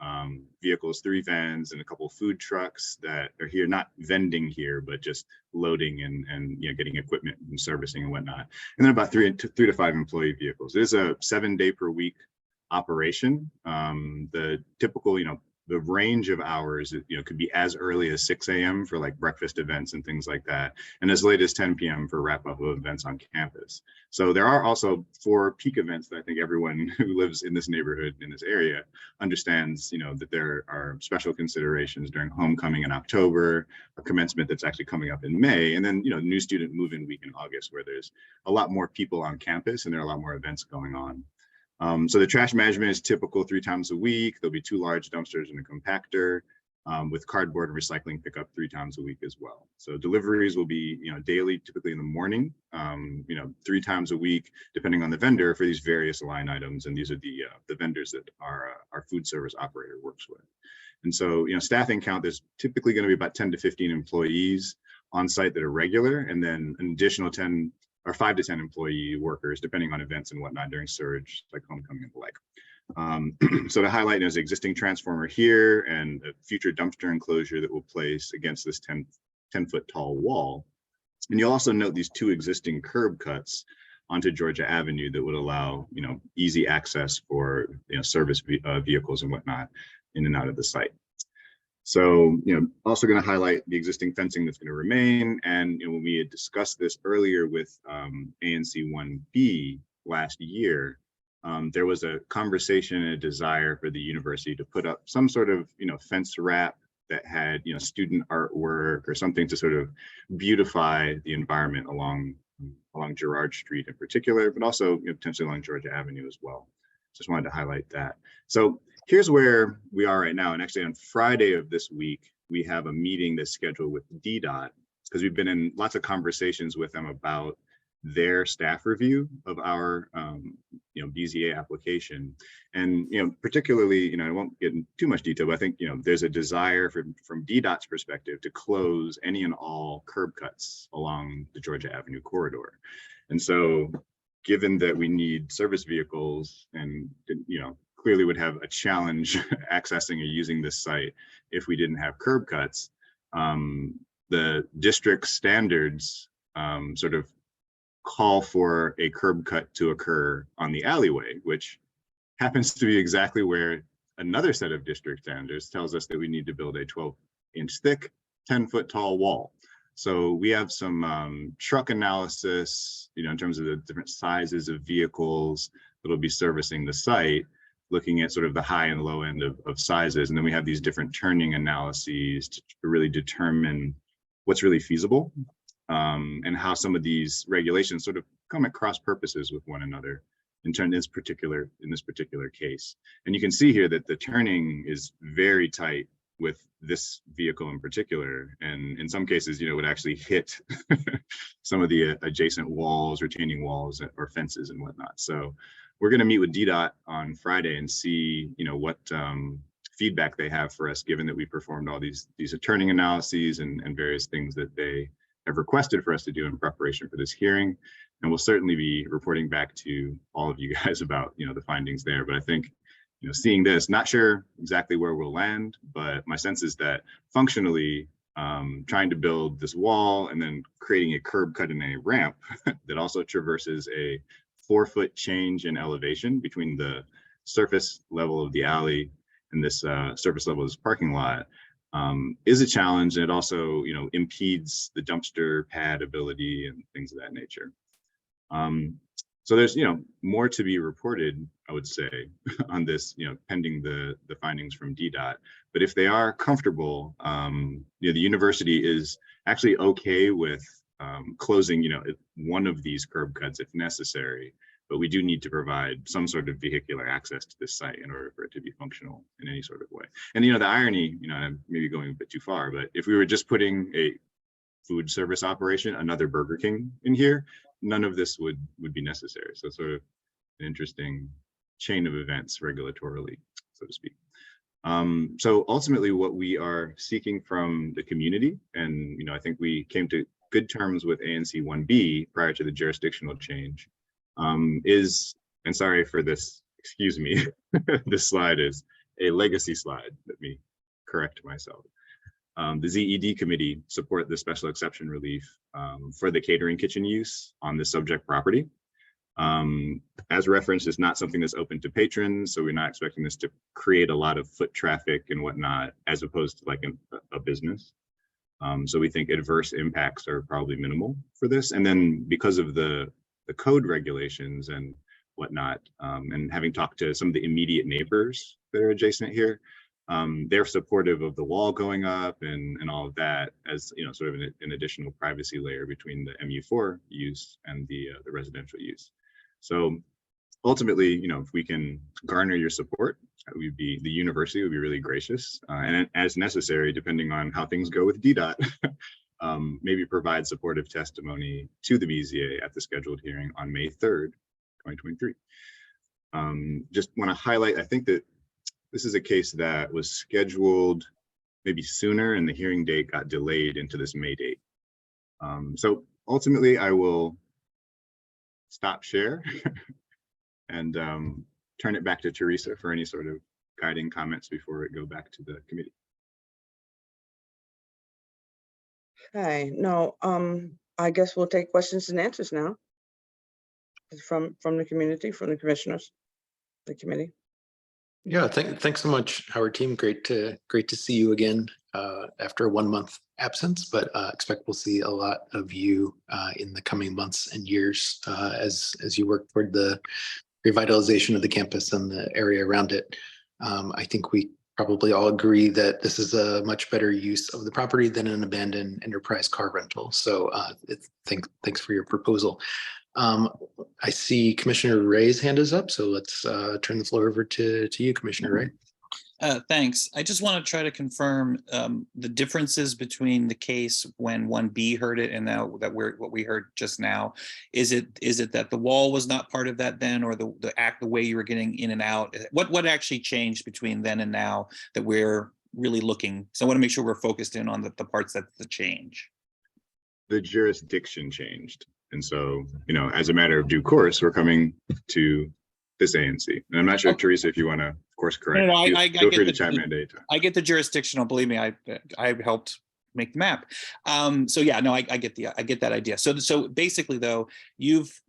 vehicles, 3 vans, and a couple of food trucks that are here, not vending here, but just loading and getting equipment and servicing and whatnot. And then about 3 to 5 employee vehicles. It is a 7-day per week operation. The typical, the range of hours, could be as early as 6 a.m. for like breakfast events and things like that, and as late as 10 p.m. for wrap up of events on campus. So there are also 4 peak events that I think everyone who lives in this neighborhood, in this area, understands, that there are special considerations during homecoming in October, a commencement that's actually coming up in May, and then, new student move-in week in August, where there's a lot more people on campus and there are a lot more events going on. So the trash management is typical 3 times a week. There'll be 2 large dumpsters and a compactor, with cardboard and recycling pickup 3 times a week as well. So deliveries will be, daily, typically in the morning, 3 times a week, depending on the vendor for these various line items. And these are the vendors that our food service operator works with. And so, staffing count, there's typically going to be about 10 to 15 employees on site that are regular, and then an additional 5 to 10 employee workers, depending on events and whatnot during surge, like homecoming and the like. So to highlight is existing transformer here and a future dumpster enclosure that will place against this 10-foot tall wall. And you'll also note these 2 existing curb cuts onto Georgia Avenue that would allow, easy access for, service vehicles and whatnot in and out of the site. So, also going to highlight the existing fencing that's going to remain. And when we had discussed this earlier with ANC 1B last year, there was a conversation and a desire for the university to put up some sort of, fence wrap that had, student artwork or something to sort of beautify the environment along Girard Street in particular, but also potentially along Georgia Avenue as well. Just wanted to highlight that. So here's where we are right now. And actually on Friday of this week, we have a meeting that's scheduled with DDOT, because we've been in lots of conversations with them about their staff review of our BZA application. And particularly, I won't get into too much detail, but I think there's a desire from DDOT's perspective to close any and all curb cuts along the Georgia Avenue corridor. And so given that we need service vehicles and clearly would have a challenge accessing or using this site if we didn't have curb cuts, the district standards sort of call for a curb cut to occur on the alleyway, which happens to be exactly where another set of district standards tells us that we need to build a 12-inch thick, 10-foot tall wall. So we have some truck analysis, in terms of the different sizes of vehicles that'll be servicing the site, looking at sort of the high and low end of sizes. And then we have these different turning analyses to really determine what's really feasible, and how some of these regulations sort of come at cross purposes with one another in this particular case. And you can see here that the turning is very tight with this vehicle in particular, and in some cases, would actually hit some of the adjacent walls, retaining walls, or fences and whatnot. So we're going to meet with DDOT on Friday and see, what feedback they have for us, given that we performed all these turning analyses and various things that they have requested for us to do in preparation for this hearing. And we'll certainly be reporting back to all of you guys about, the findings there. But I think, seeing this, not sure exactly where we'll land, but my sense is that functionally, trying to build this wall and then creating a curb cut and a ramp that also traverses a 4-foot change in elevation between the surface level of the alley and this surface level of this parking lot is a challenge. And it also, impedes the dumpster pad ability and things of that nature. So there's, more to be reported, I would say, on this, pending the findings from DDOT. But if they are comfortable, the university is actually okay with closing, one of these curb cuts if necessary, but we do need to provide some sort of vehicular access to this site in order for it to be functional in any sort of way. And, the irony, I'm maybe going a bit too far, but if we were just putting a food service operation, another Burger King in here, none of this would be necessary. So sort of an interesting chain of events regulatorily, so to speak. So ultimately what we are seeking from the community, and I think we came to good terms with ANC 1B prior to the jurisdictional change, is, and sorry for this, excuse me, this slide is a legacy slide. Let me correct myself. The ZED committee support the special exception relief for the catering kitchen use on the subject property. As referenced, it's not something that's open to patrons, so we're not expecting this to create a lot of foot traffic and whatnot, as opposed to like a business. So we think adverse impacts are probably minimal for this. And then because of the code regulations and whatnot, and having talked to some of the immediate neighbors that are adjacent here, they're supportive of the wall going up and all of that as sort of an additional privacy layer between the MU4 use and the residential use. So ultimately, if we can garner your support, the university would be really gracious, and as necessary, depending on how things go with DDOT, maybe provide supportive testimony to the BZA at the scheduled hearing on May 3rd, 2023. Just want to highlight, I think that this is a case that was scheduled maybe sooner and the hearing date got delayed into this May date. So ultimately I will stop share and turn it back to Teresa for any sort of guiding comments before we go back to the committee. Okay, no, I guess we'll take questions and answers now from the community, from the commissioners, the committee. Yeah, thanks so much, Howard team. Great to see you again after a 1 month absence, but expect we'll see a lot of you in the coming months and years as you work toward the revitalization of the campus and the area around it. I think we probably all agree that this is a much better use of the property than an abandoned enterprise car rental. So thanks for your proposal. I see Commissioner Ray's hand is up, so let's turn the floor over to you, Commissioner Ray. Thanks. I just want to try to confirm the differences between the case when 1B heard it and now that what we heard just now. Is it that the wall was not part of that then, or the way you were getting in and out? What actually changed between then and now that we're really looking? So I want to make sure we're focused in on the parts that's the change. The jurisdiction changed. And so, as a matter of due course, we're coming to this ANC. And I'm not sure, Teresa, if you want to, of course, correct. No, feel free to chime in at any time. I get the jurisdictional. Believe me, I helped make the map. So yeah, no, I get that idea. So basically, though,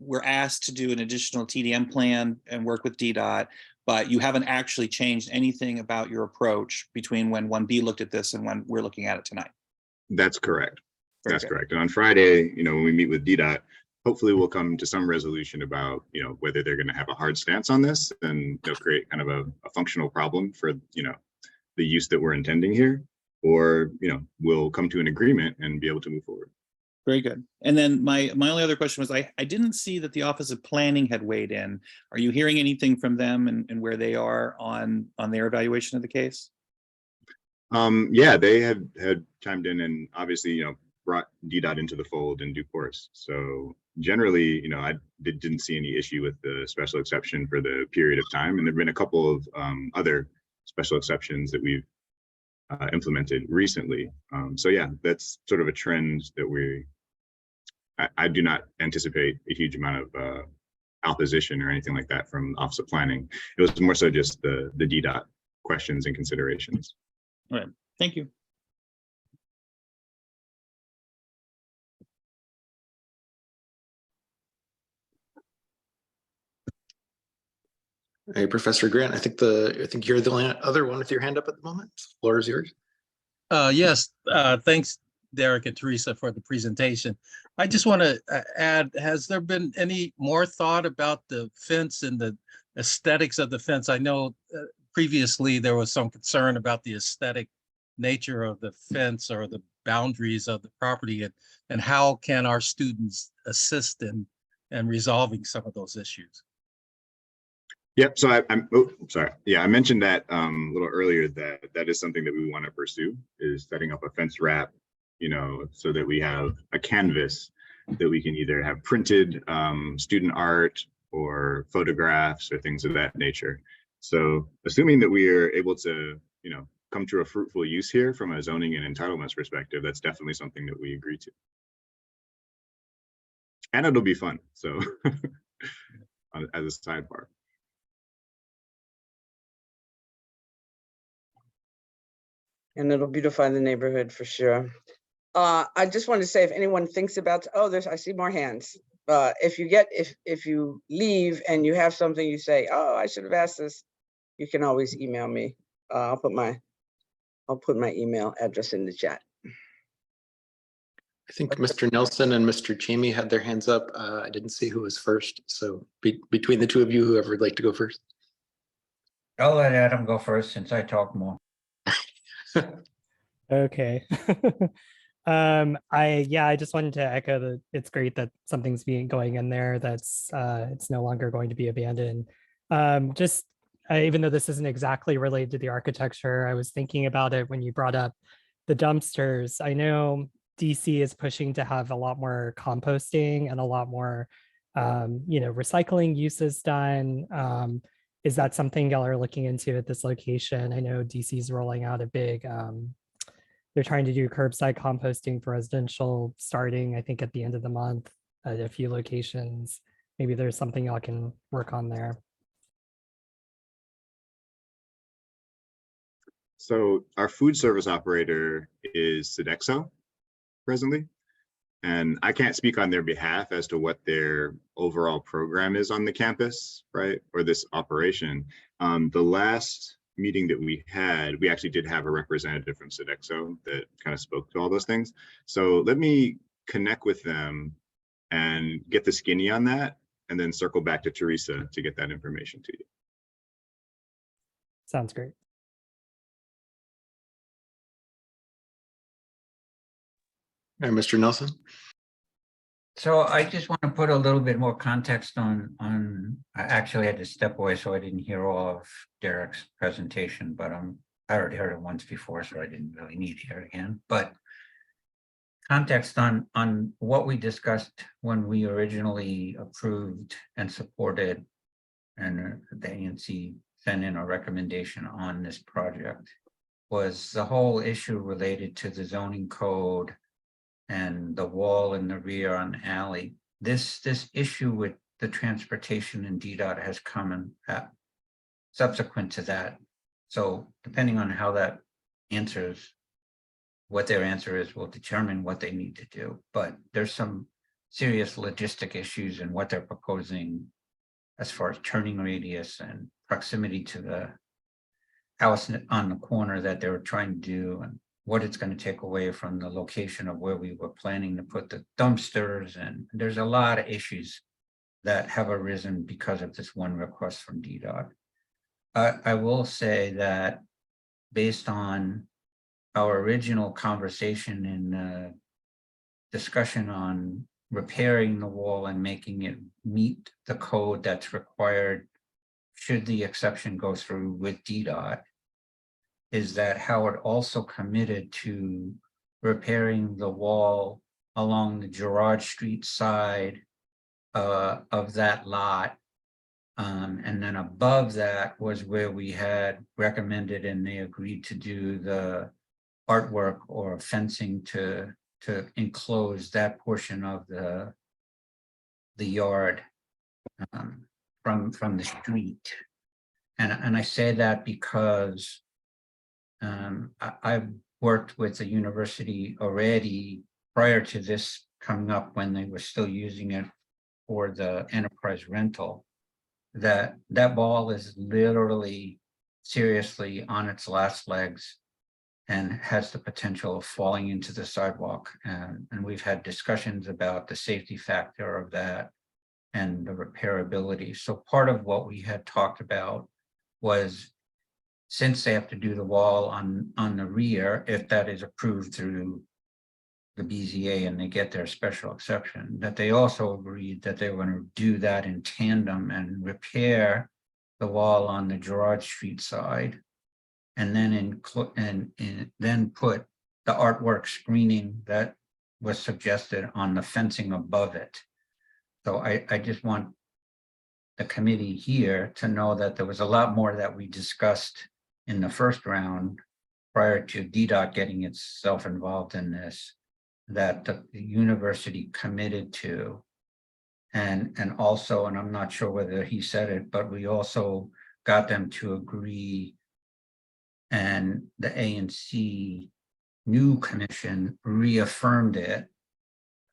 we're asked to do an additional TDM plan and work with DDOT, but you haven't actually changed anything about your approach between when 1B looked at this and when we're looking at it tonight. That's correct. That's Okay. correct. And on Friday, when we meet with DDOT, hopefully we'll come to some resolution about, whether they're going to have a hard stance on this and create kind of a functional problem for, the use that we're intending here, or, we'll come to an agreement and be able to move forward. Very good. And then my only other question was, I didn't see that the Office of Planning had weighed in. Are you hearing anything from them and where they are on their evaluation of the case? Yeah, they had chimed in and obviously, brought DDOT into the fold in due course. So generally, I didn't see any issue with the special exception for the period of time. And there've been a couple of other special exceptions that we've implemented recently. So yeah, that's sort of a trend that I do not anticipate a huge amount of opposition or anything like that from Office of Planning. It was more so just the DDOT questions and considerations. All right, thank you. Hey, Professor Grant, I think you're the only other one with your hand up at the moment. The floor is yours. Yes, thanks, Derek and Teresa, for the presentation. I just want to add, has there been any more thought about the fence and the aesthetics of the fence? I know previously there was some concern about the aesthetic nature of the fence or the boundaries of the property, and how can our students assist in resolving some of those issues? Yep. So I'm oh, sorry. Yeah, I mentioned that a little earlier that that is something that we want to pursue, is setting up a fence wrap, you know, so that we have a canvas that we can either have printed student art or photographs or things of that nature. So assuming that we are able to, you know, come to a fruitful use here from a zoning and entitlements perspective, that's definitely something that we agree to. And it'll be fun. So as a sidebar. And it'll beautify the neighborhood for sure. I just want to say, if anyone thinks about, oh, I see more hands. If you leave and you have something you say, oh, I should have asked this, you can always email me. I'll put my email address in the chat. I think Mr. Nelson and Mr. Chamey had their hands up. I didn't see who was first. So between the two of you, whoever would like to go first. I'll let Adam go first since I talk more. Okay. I just wanted to echo that it's great that something's going in there that's it's no longer going to be abandoned. Even though this isn't exactly related to the architecture, I was thinking about it when you brought up the dumpsters. I know DC is pushing to have a lot more composting and a lot more recycling uses done. Is that something y'all are looking into at this location? I know DC is rolling out a big they're trying to do curbside composting for residential starting, I think, at the end of the month at a few locations. Maybe there's something y'all can work on there. So our food service operator is Sodexo presently, and I can't speak on their behalf as to what their overall program is on the campus, right, or this operation. The last meeting that we had, we actually did have a representative from Sodexo that kind of spoke to all those things. So let me connect with them and get the skinny on that, and then circle back to Teresa to get that information to you. Sounds great. All right, Mr. Nelson. So I just want to put a little bit more context on I actually had to step away, so I didn't hear all of Derek's presentation, but I already heard it once before, so I didn't really need to hear it again. But context on what we discussed when we originally approved and supported, and the ANC sent in a recommendation on this project, was the whole issue related to the zoning code and the wall in the rear on the alley. This issue with the transportation and DDOT has come subsequent to that. So depending on how that answers, what their answer is will determine what they need to do. But there's some serious logistic issues in what they're proposing as far as turning radius and proximity to the house on the corner that they were trying to do, and what it's going to take away from the location of where we were planning to put the dumpsters. And there's a lot of issues that have arisen because of this one request from DDOT. I will say that based on our original conversation and discussion on repairing the wall and making it meet the code that's required should the exception go through with DDOT, is that Howard also committed to repairing the wall along the Girard Street side of that lot. And then above that was where we had recommended and they agreed to do the artwork or fencing to enclose that portion of the yard from the street. And I say that because I've worked with the university already prior to this coming up when they were still using it for the enterprise rental. That ball is literally seriously on its last legs and has the potential of falling into the sidewalk. And we've had discussions about the safety factor of that and the repairability. So part of what we had talked about was, since they have to do the wall on the rear, if that is approved through the BZA and they get their special exception, that they also agreed that they were going to do that in tandem and repair the wall on the Gerard Street side, and then then put the artwork screening that was suggested on the fencing above it. So I just want the committee here to know that there was a lot more that we discussed in the first round prior to DDOT getting itself involved in this, that the university committed to. And also, and I'm not sure whether he said it, but we also got them to agree, and the ANC new commission reaffirmed it,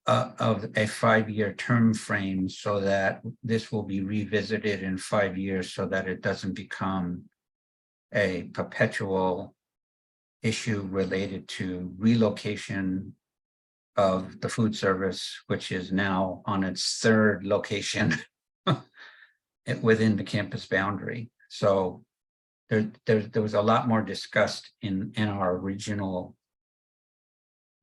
of a 5-year term frame, so that this will be revisited in 5 years, so that it doesn't become a perpetual issue related to relocation of the food service, which is now on its 3rd location within the campus boundary. So there was a lot more discussed in our original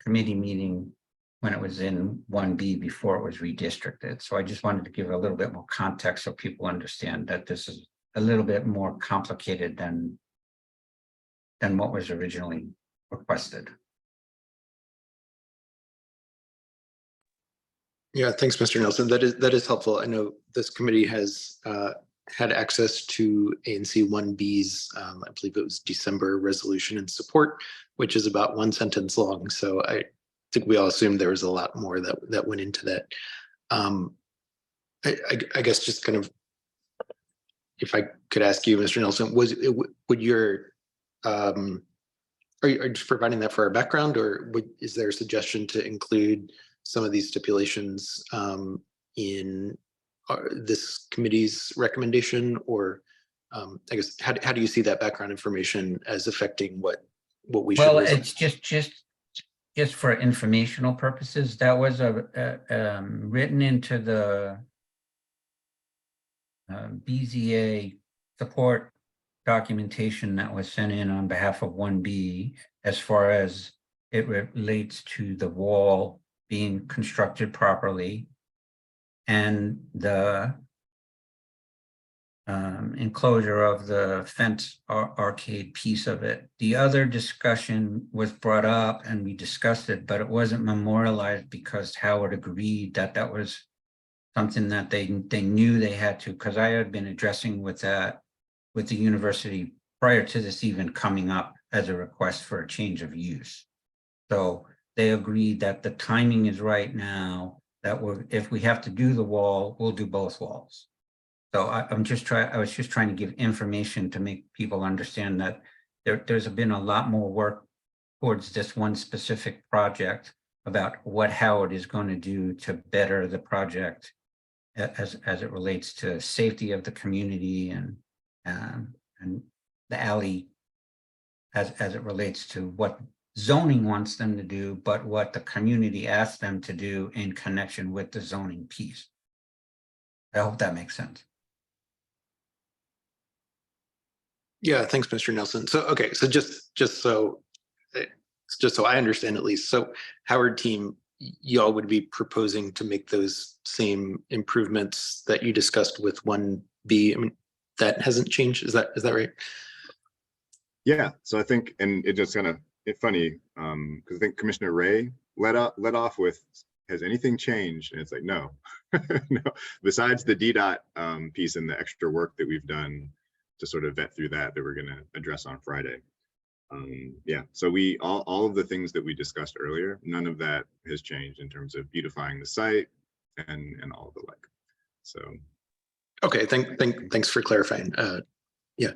committee meeting when it was in 1B before it was redistricted. So I just wanted to give a little bit more context so people understand that this is a little bit more complicated than what was originally requested. Yeah, thanks, Mr. Nelson. That is helpful. I know this committee has had access to ANC 1B's, I believe it was December resolution in support, which is about 1 sentence long. So I think we all assumed there was a lot more that went into that. I guess just kind of, if I could ask you, Mr. Nelson, would your are you just providing that for our background, or is there a suggestion to include some of these stipulations in this committee's recommendation, or I guess how do you see that background information as affecting what we should? Well, it's just for informational purposes. That was written into the BZA support documentation that was sent in on behalf of 1B, as far as it relates to the wall being constructed properly and the enclosure of the fence arcade piece of it. The other discussion was brought up and we discussed it, but it wasn't memorialized because Howard agreed that that was something that they knew they had to, because I had been addressing with the university prior to this even coming up as a request for a change of use. So they agreed that the timing is right now, that if we have to do the wall, we'll do both walls. So I was just trying to give information to make people understand that there's been a lot more work towards this one specific project about what Howard is going to do to better the project as it relates to safety of the community and the alley as it relates to what zoning wants them to do, but what the community asked them to do in connection with the zoning piece. I hope that makes sense. Yeah, thanks, Mr. Nelson. So, okay, so just so I understand at least, so Howard team, y'all would be proposing to make those same improvements that you discussed with 1B. I mean, that hasn't changed. Is that right? Yeah. So I think, and it just kind of funny because I think Commissioner Ray led off with, has anything changed? And it's like, no, no. Besides the DDOT piece and the extra work that we've done to sort of vet through that we're going to address on Friday. Yeah, so all of the things that we discussed earlier, none of that has changed in terms of beautifying the site and all of the like. So okay, thanks for clarifying. Yeah,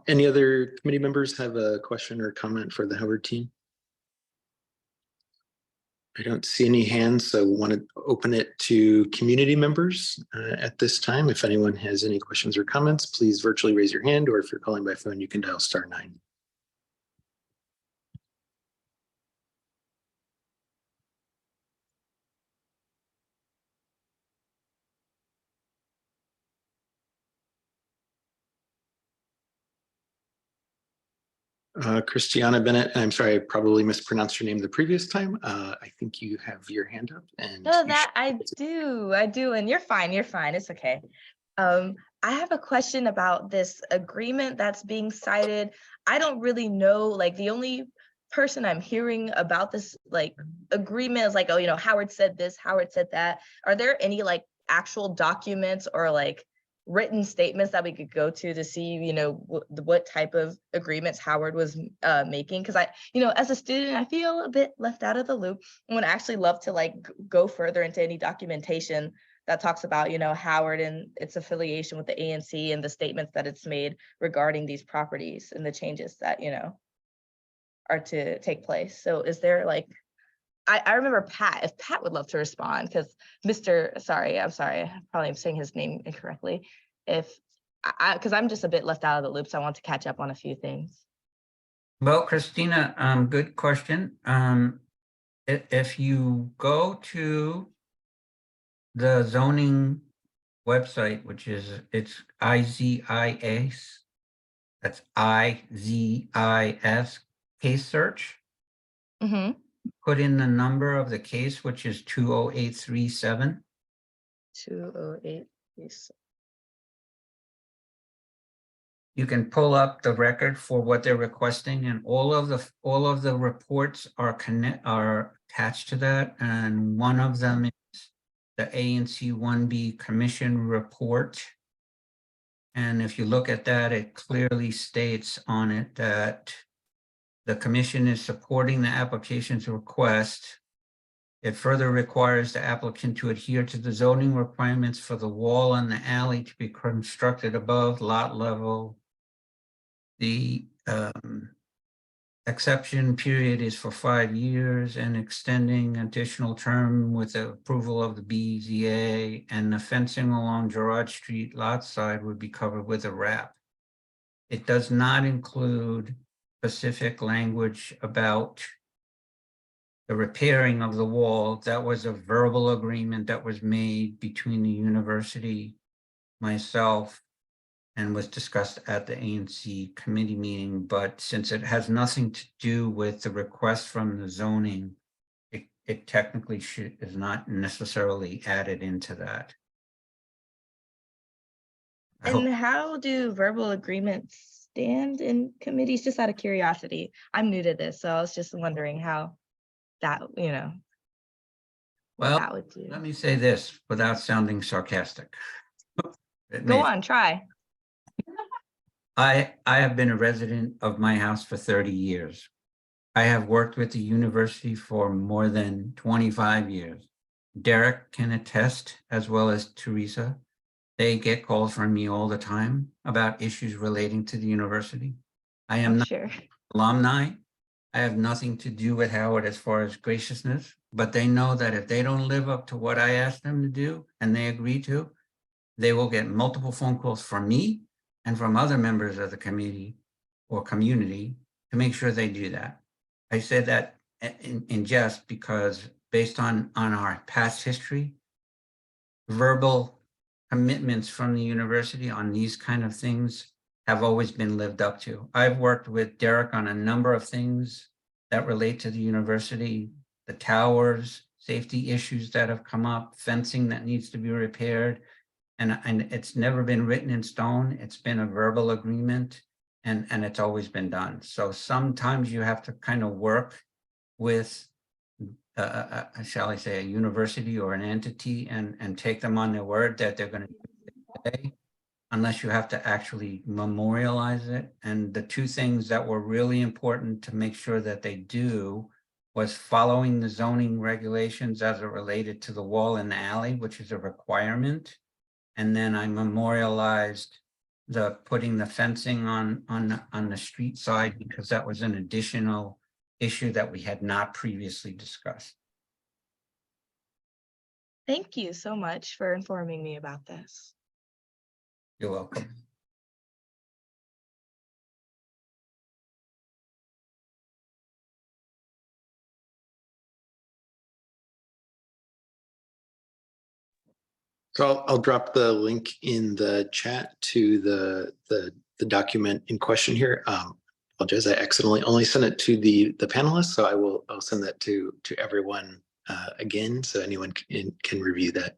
any other committee members have a question or comment for the Howard team? I don't see any hands, so want to open it to community members at this time. If anyone has any questions or comments, please virtually raise your hand, or if you're calling by phone, you can dial *9. Christiana Bennett, I'm sorry, I probably mispronounced your name the previous time. I think you have your hand up. And no, that I do, and you're fine, it's okay. I have a question about this agreement that's being cited. I don't really know, like the only person I'm hearing about this like agreement is like, oh, you know, Howard said this, Howard said that. Are there any like actual documents or like written statements that we could go to see, you know, what type of agreements Howard was making? Because I, you know, as a student, I feel a bit left out of the loop and would actually love to like go further into any documentation that talks about, you know, Howard and its affiliation with the ANC and the statements that it's made regarding these properties and the changes that, you know, are to take place. So is there like, I remember Pat, if Pat would love to respond, because I'm sorry, probably I'm saying his name incorrectly. Because I'm just a bit left out of the loop, so I want to catch up on a few things. Well, Christina, good question. If you go to the zoning website, which is, it's IZIS, that's IZIS case search. Mm-hmm. Put in the number of the case, which is 20837. 20837. You can pull up the record for what they're requesting, and all of the reports are attached to that. And one of them is the ANC 1B Commission report. And if you look at that, it clearly states on it that the commission is supporting the application's request. It further requires the applicant to adhere to the zoning requirements for the wall and the alley to be constructed above lot level. The exception period is for 5 years and extending additional term with the approval of the BZA, and the fencing along Gerard Street lot side would be covered with a wrap. It does not include specific language about the repairing of the wall. That was a verbal agreement that was made between the university, myself, and was discussed at the ANC committee meeting. But since it has nothing to do with the request from the zoning, it technically is not necessarily added into that. And how do verbal agreements stand in committees? Just out of curiosity. I'm new to this, so I was just wondering how that, you know, what that would do. Let me say this without sounding sarcastic. Go on, try. I have been a resident of my house for 30 years. I have worked with the university for more than 25 years. Derek can attest, as well as Teresa. They get calls from me all the time about issues relating to the university. I am not alumni. I have nothing to do with Howard as far as graciousness, but they know that if they don't live up to what I asked them to do and they agree to, they will get multiple phone calls from me and from other members of the committee or community to make sure they do that. I said that in jest because based on our past history, verbal commitments from the university on these kind of things have always been lived up to. I've worked with Derek on a number of things that relate to the university, the towers, safety issues that have come up, fencing that needs to be repaired. And it's never been written in stone. It's been a verbal agreement, and it's always been done. So sometimes you have to kind of work with, shall I say, a university or an entity and take them on their word that they're going to do it, unless you have to actually memorialize it. And the two things that were really important to make sure that they do was following the zoning regulations as it related to the wall in the alley, which is a requirement. And then I memorialized the putting the fencing on the street side because that was an additional issue that we had not previously discussed. Thank you so much for informing me about this. You're welcome. So I'll drop the link in the chat to the document in question here. Apologize, I accidentally only sent it to the panelists, so I'll send that to everyone again, so anyone can review that.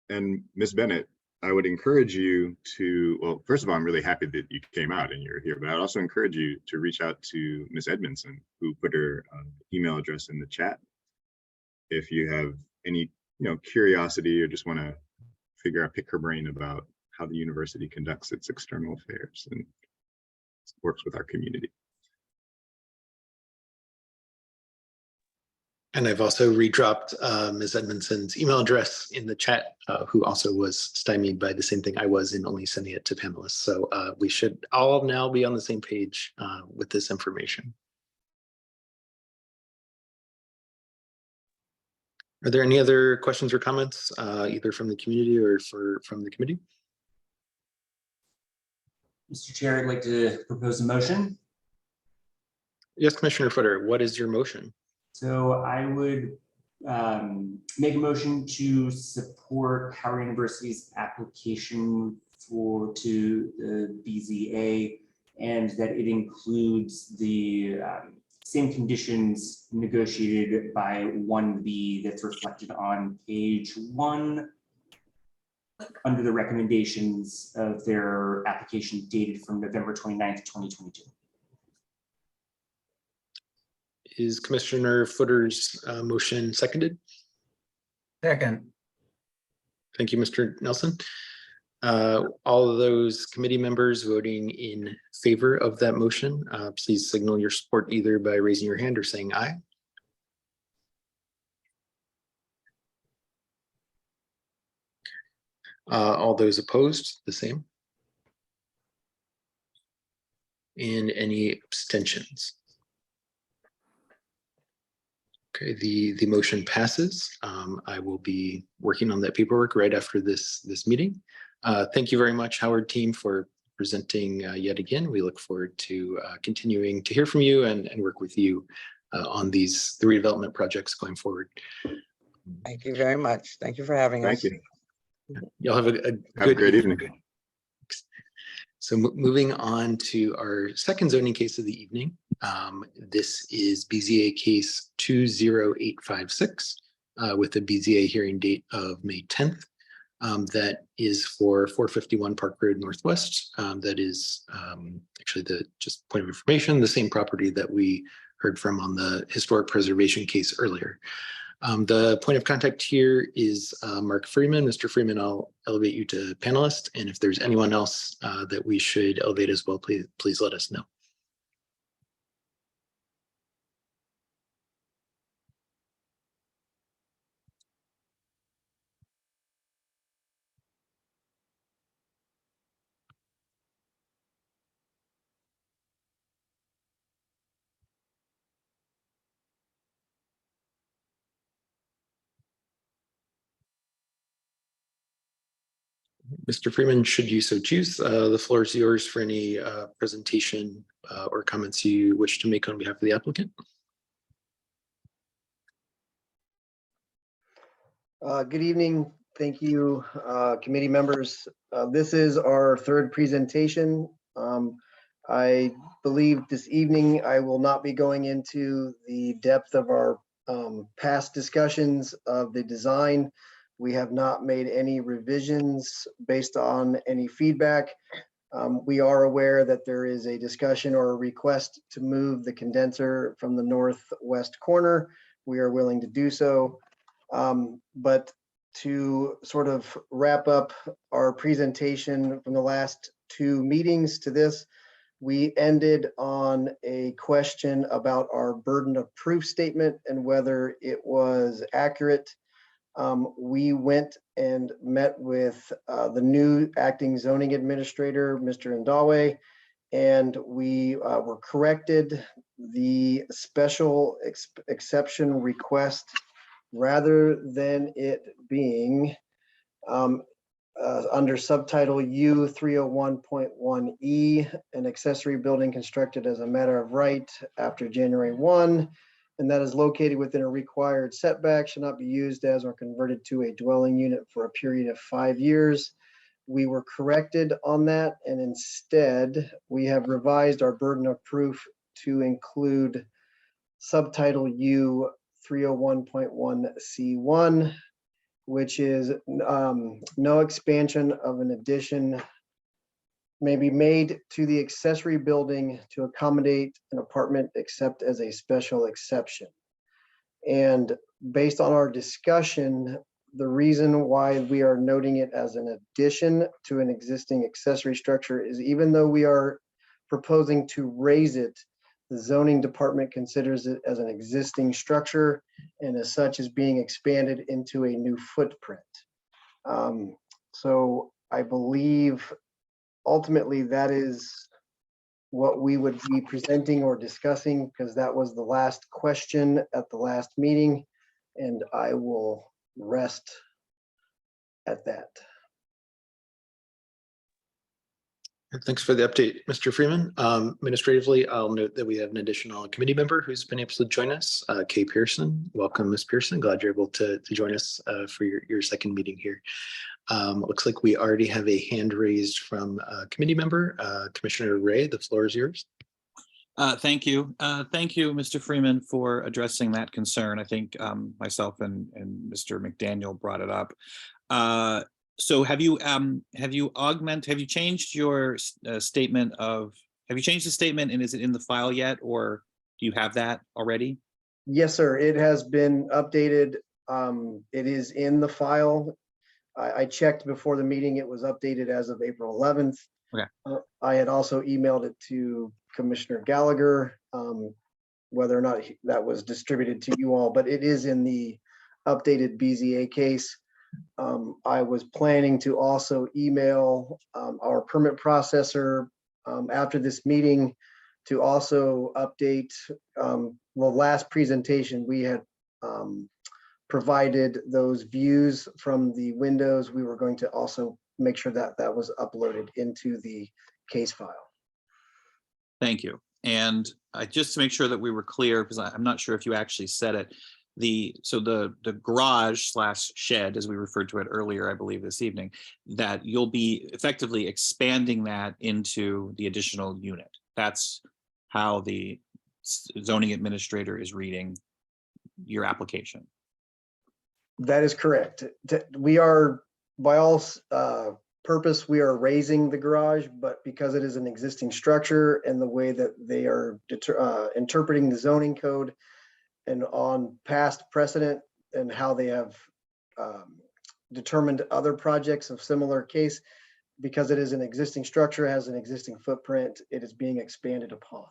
And Ms. Bennett, I would encourage you to, well, first of all, I'm really happy that you came out and you're here, but I'd also encourage you to reach out to Ms. Edmondson, who put her email address in the chat. If you have any, curiosity or just want to pick her brain about how the university conducts its external affairs and works with our community. And I've also redropped Ms. Edmondson's email address in the chat, who also was stymied by the same thing I was in only sending it to panelists. So we should all now be on the same page with this information. Are there any other questions or comments, either from the community or from the committee? Mr. Chair, I'd like to propose a motion. Yes, Commissioner Footer, what is your motion? So I would make a motion to support Howard University's application to the BZA, and that it includes the same conditions negotiated by 1B that's reflected on page 1 under the recommendations of their application dated from November 29th, 2022. Is Commissioner Footer's motion seconded? Second. Thank you, Mr. Nelson. All of those committee members voting in favor of that motion, please signal your support either by raising your hand or saying aye. All those opposed, the same. And any abstentions? Okay, the motion passes. I will be working on that paperwork right after this meeting. Thank you very much, Howard team, for presenting yet again. We look forward to continuing to hear from you and work with you on the redevelopment projects going forward. Thank you very much. Thank you for having us. Thank you. Y'all have a great evening. So moving on to our second zoning case of the evening. This is BZA case 20856 with a BZA hearing date of May 10th. That is for 451 Park Road Northwest. That is actually just point of information, the same property that we heard from on the historic preservation case earlier. The point of contact here is Mark Freeman. Mr. Freeman, I'll elevate you to panelist. And if there's anyone else that we should elevate as well, please let us know. Mr. Freeman, should you so choose, the floor is yours for any presentation or comments you wish to make on behalf of the applicant. Good evening. Thank you, committee members. This is our third presentation. I believe this evening I will not be going into the depth of our past discussions of the design. We have not made any revisions based on any feedback. We are aware that there is a discussion or a request to move the condenser from the northwest corner. We are willing to do so. But to sort of wrap up our presentation from the last two meetings to this, we ended on a question about our burden of proof statement and whether it was accurate. We went and met with the new acting zoning administrator, Mr. Ndawe, and we were corrected. The special exception request, rather than it being under subtitle U 301.1E, an accessory building constructed as a matter of right after January 1, and that is located within a required setback, should not be used as or converted to a dwelling unit for a period of 5 years. We were corrected on that, and instead we have revised our burden of proof to include subtitle U 301.1C1, which is no expansion of an addition may be made to the accessory building to accommodate an apartment except as a special exception. And based on our discussion, the reason why we are noting it as an addition to an existing accessory structure is even though we are proposing to raise it, the zoning department considers it as an existing structure and as such is being expanded into a new footprint. So I believe ultimately that is what we would be presenting or discussing, because that was the last question at the last meeting, and I will rest at that. Thanks for the update, Mr. Freeman. Administratively, I'll note that we have an additional committee member who's been able to join us, Kay Pearson. Welcome, Ms. Pearson. Glad you're able to join us for your second meeting here. Looks like we already have a hand raised from a committee member. Commissioner Ray, the floor is yours. Thank you. Thank you, Mr. Freeman, for addressing that concern. I think myself and Mr. McDaniel brought it up. So have you changed your statement have you changed the statement, and is it in the file yet, or do you have that already? Yes, sir. It has been updated. It is in the file. I checked before the meeting. It was updated as of April 11th. Okay. I had also emailed it to Commissioner Gallagher, whether or not that was distributed to you all, but it is in the updated BZA case. I was planning to also email our permit processor after this meeting to also update the last presentation we had provided those views from the windows. We were going to also make sure that that was uploaded into the case file. Thank you. And just to make sure that we were clear, because I'm not sure if you actually said it, so the garage / shed, as we referred to it earlier, I believe this evening, that you'll be effectively expanding that into the additional unit. That's how the zoning administrator is reading your application. That is correct. We are, by all purpose, we are raising the garage, but because it is an existing structure and the way that they are interpreting the zoning code and on past precedent and how they have determined other projects of similar case, because it is an existing structure, has an existing footprint, it is being expanded upon.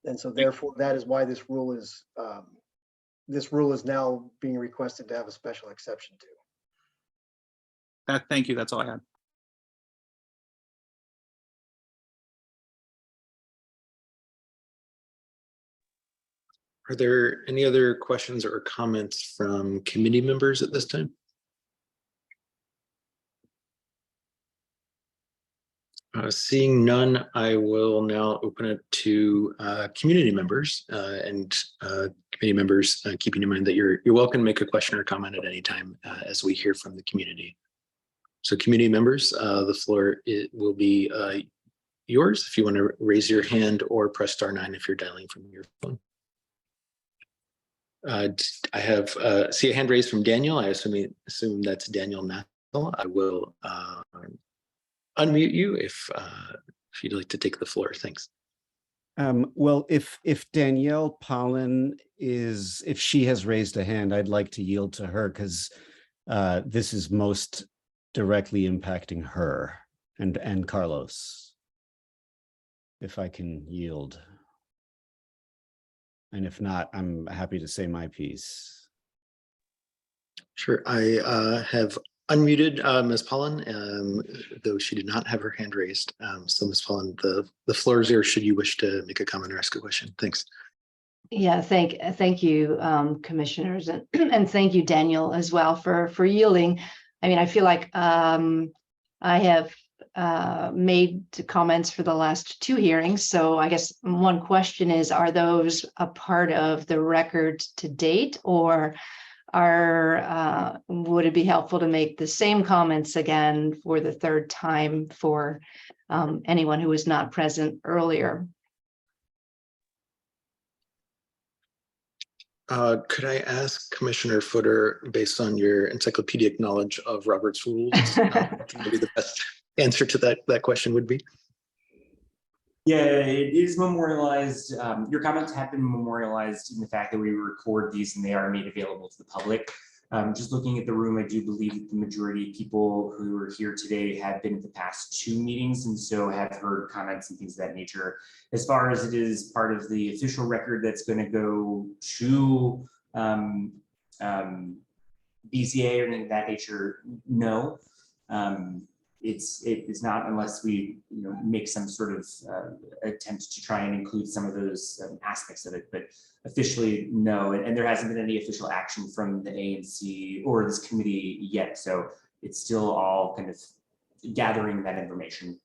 And so therefore, that is why this rule is now being requested to have a special exception to. Thank you. That's all I had. Are there any other questions or comments from committee members at this time? Seeing none, I will now open it to community members and committee members, keeping in mind that you're welcome to make a question or comment at any time as we hear from the community. So community members, the floor will be yours if you want to raise your hand or press *9 if you're dialing from your phone. I have see a hand raised from Daniel. I assume that's Daniel Nathel. I will unmute you if you'd like to take the floor. Thanks. Well, if Danielle Pollen if she has raised a hand, I'd like to yield to her because this is most directly impacting her and Carlos. If I can yield. And if not, I'm happy to say my piece. Sure. I have unmuted Ms. Pollen, though she did not have her hand raised. So Ms. Pollen, the floor is yours should you wish to make a comment or ask a question. Thanks. Yeah, thank you, commissioners, and thank you, Daniel, as well for yielding. I mean, I feel like I have made comments for the last 2 hearings. So I guess one question is, are those a part of the record to date, or would it be helpful to make the same comments again for the 3rd time for anyone who was not present earlier? Could I ask Commissioner Footer, based on your encyclopedic knowledge of Robert's rules, maybe the best answer to that question would be? Yeah, it is memorialized. Your comments have been memorialized in the fact that we record these and they are made available to the public. Just looking at the room, I do believe that the majority of people who are here today have been at the past 2 meetings and so have heard comments and things of that nature. As far as it is part of the official record that's going to go to BZA or anything of that nature, no. It's not unless we make some sort of attempt to try and include some of those aspects of it, but officially no, and there hasn't been any official action from the ANC or this committee yet, so it's still all kind of gathering that information.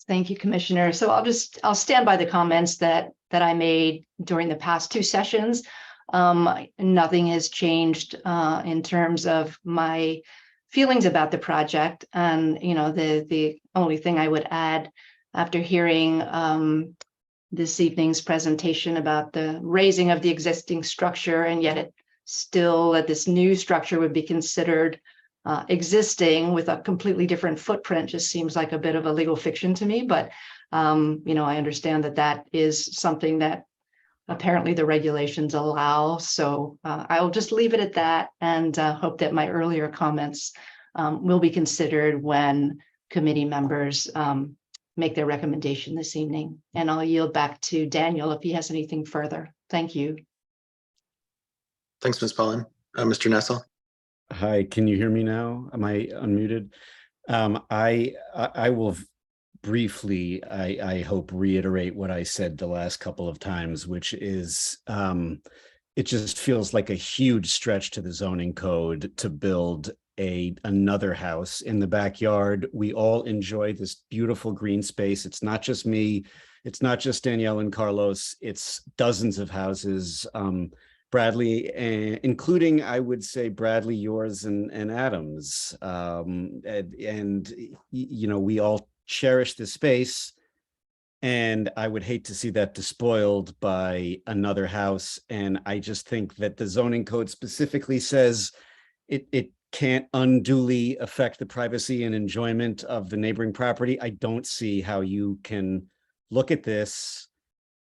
Thank you, Commissioner. So I'll stand by the comments that I made during the past 2 sessions. Nothing has changed in terms of my feelings about the project. And, the only thing I would add after hearing this evening's presentation about the raising of the existing structure, and yet it still that this new structure would be considered existing with a completely different footprint just seems like a bit of a legal fiction to me. But, I understand that is something that apparently the regulations allow. So I'll just leave it at that and hope that my earlier comments will be considered when committee members make their recommendation this evening. And I'll yield back to Daniel if he has anything further. Thank you. Thanks, Ms. Pollen. Mr. Nessel. Hi, can you hear me now? Am I unmuted? I will briefly, I hope, reiterate what I said the last couple of times, which is it just feels like a huge stretch to the zoning code to build another house in the backyard. We all enjoy this beautiful green space. It's not just me, it's not just Danielle and Carlos, it's dozens of houses. Bradley, including, I would say, Bradley, yours and Adam's. We all cherish the space. And I would hate to see that despoiled by another house. And I just think that the zoning code specifically says it can't unduly affect the privacy and enjoyment of the neighboring property. I don't see how you can look at this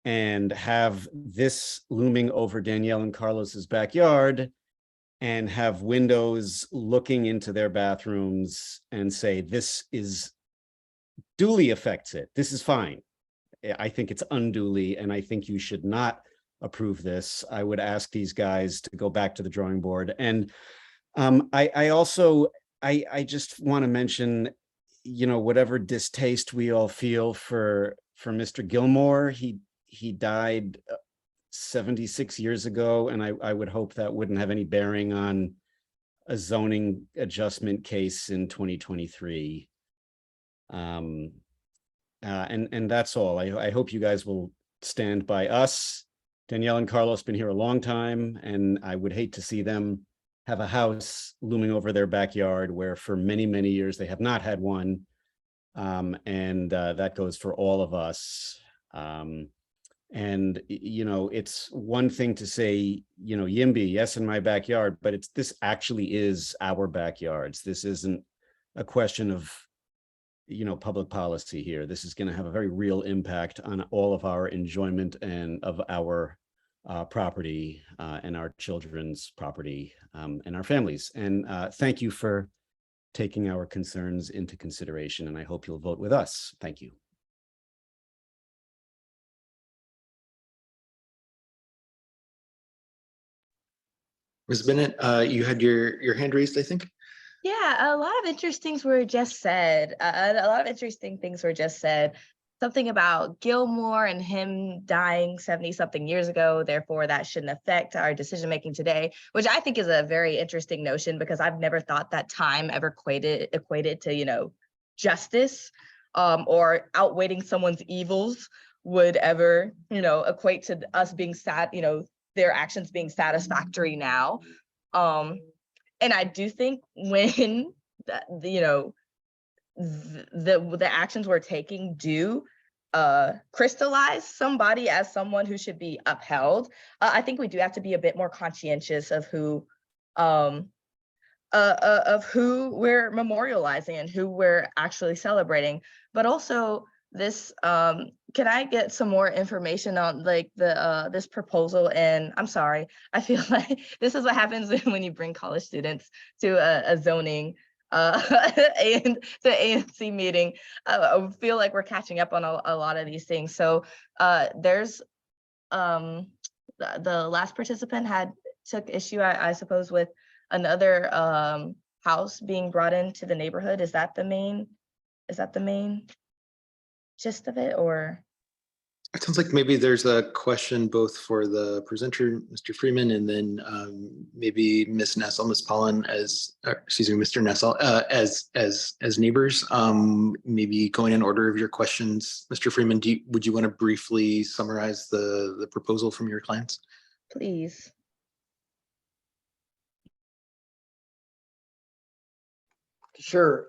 and have this looming over Danielle and Carlos's backyard and have windows looking into their bathrooms and say, this is duly affects it. This is fine. I think it's unduly, and I think you should not approve this. I would ask these guys to go back to the drawing board. And I just want to mention, whatever distaste we all feel for Mr. Gilmore, he died 76 years ago, and I would hope that wouldn't have any bearing on a zoning adjustment case in 2023. And that's all. I hope you guys will stand by us. Danielle and Carlos been here a long time, and I would hate to see them have a house looming over their backyard where for many, many years they have not had one. And that goes for all of us. And, it's one thing to say, YIMBY, yes, in my backyard, but this actually is our backyards. This isn't a question of, public policy here. This is going to have a very real impact on all of our enjoyment and of our property and our children's property and our families. And thank you for taking our concerns into consideration. And I hope you'll vote with us. Thank you. Ms. Bennett, you had your hand raised, I think. Yeah, a lot of interesting things were just said. Something about Gilmore and him dying 70-something years ago, therefore that shouldn't affect our decision making today, which I think is a very interesting notion because I've never thought that time ever equated to, justice or outweighing someone's evils would ever, equate to us being sad, their actions being satisfactory now. And I do think when the actions we're taking do crystallize somebody as someone who should be upheld. I think we do have to be a bit more conscientious of who we're memorializing and who we're actually celebrating. But also this, can I get some more information on like the this proposal? And I'm sorry, I feel like this is what happens when you bring college students to a zoning and the ANC meeting. I feel like we're catching up on a lot of these things. So there's the last participant took issue, I suppose, with another house being brought into the neighborhood. Is that the main gist of it, or? It sounds like maybe there's a question both for the presenter, Mr. Freeman, and then maybe Ms. Nessel, Ms. Pollen, excuse me, Mr. Nessel, as neighbors. Maybe going in order of your questions, Mr. Freeman, would you want to briefly summarize the proposal from your clients? Please. Sure.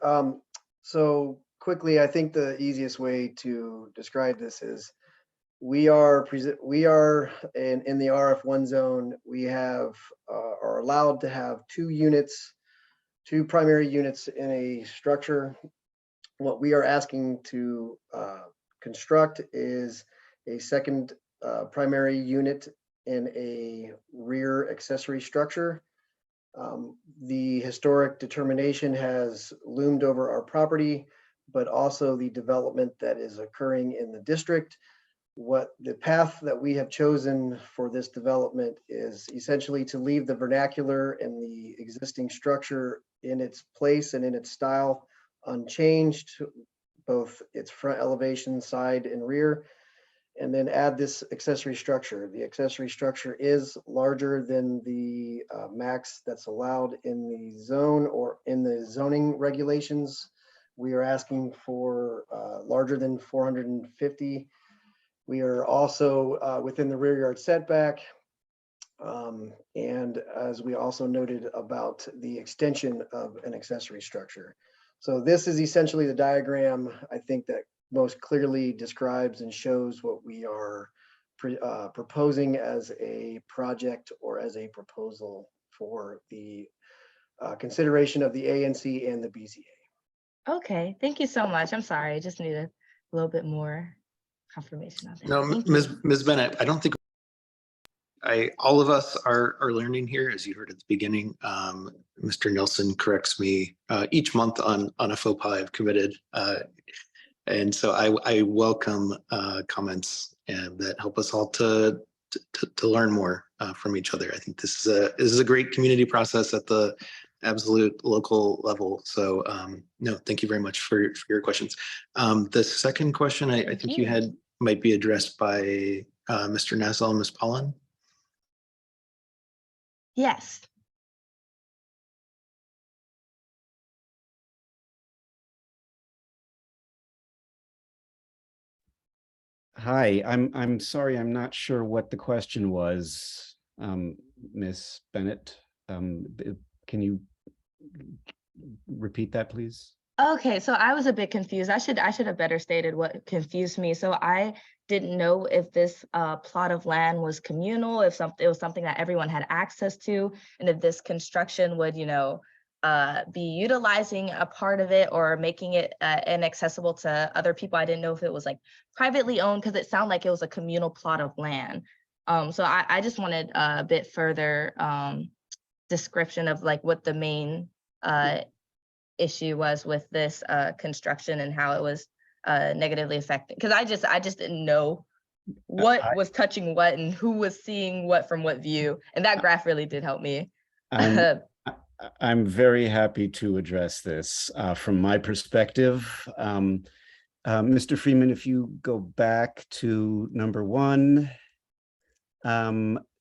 So quickly, I think the easiest way to describe this is we are in the RF1 zone. We are allowed to have two primary units in a structure. What we are asking to construct is a second primary unit in a rear accessory structure. The historic determination has loomed over our property, but also the development that is occurring in the district. What the path that we have chosen for this development is essentially to leave the vernacular and the existing structure in its place and in its style unchanged, both its front elevation, side and rear, and then add this accessory structure. The accessory structure is larger than the max that's allowed in the zone or in the zoning regulations. We are asking for larger than 450. We are also within the rear yard setback. And as we also noted about the extension of an accessory structure. So this is essentially the diagram, I think, that most clearly describes and shows what we are proposing as a project or as a proposal for the consideration of the ANC and the BZA. Okay, thank you so much. I'm sorry, I just need a little bit more confirmation on that. No, Ms. Bennett, I don't think all of us are learning here, as you heard at the beginning. Mr. Nelson corrects me each month on a faux pas I've committed. And so I welcome comments and that help us all to learn more from each other. I think this is a great community process at the absolute local level. So no, thank you very much for your questions. The second question I think you had might be addressed by Mr. Nassau and Ms. Pollen. Yes. Hi, I'm sorry, I'm not sure what the question was, Miss Bennett. Can you repeat that, please? Okay, so I was a bit confused. I should have better stated what confused me. So I didn't know if this plot of land was communal, if it was something that everyone had access to, and if this construction would, be utilizing a part of it or making it inaccessible to other people. I didn't know if it was like privately owned, because it sounded like it was a communal plot of land. So I just wanted a bit further description of like what the main issue was with this construction and how it was negatively affected, because I just didn't know what was touching what and who was seeing what from what view, and that graph really did help me. I'm very happy to address this from my perspective. Mr. Freeman, if you go back to number 1,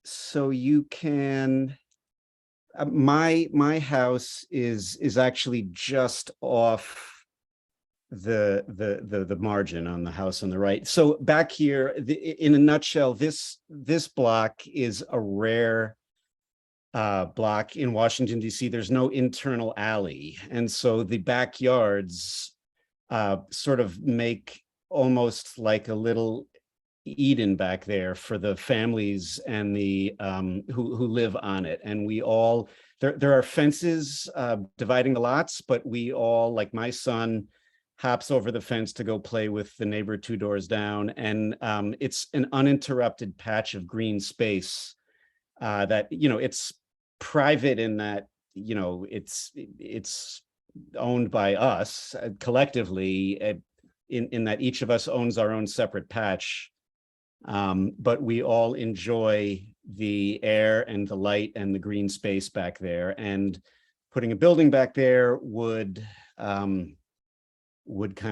so you can. My house is actually just off the margin on the house on the right. So back here, in a nutshell, this block is a rare block in Washington, D.C. There's no internal alley, and so the backyards sort of make almost like a little Eden back there for the families and the who live on it. And we all, there are fences dividing the lots, but we all, like my son hops over the fence to go play with the neighbor 2 doors down. And it's an uninterrupted patch of green space that, you know, it's private in that, you know, it's owned by us collectively in that each of us owns our own separate patch. But we all enjoy the air and the light and the green space back there, and putting a building back there would kind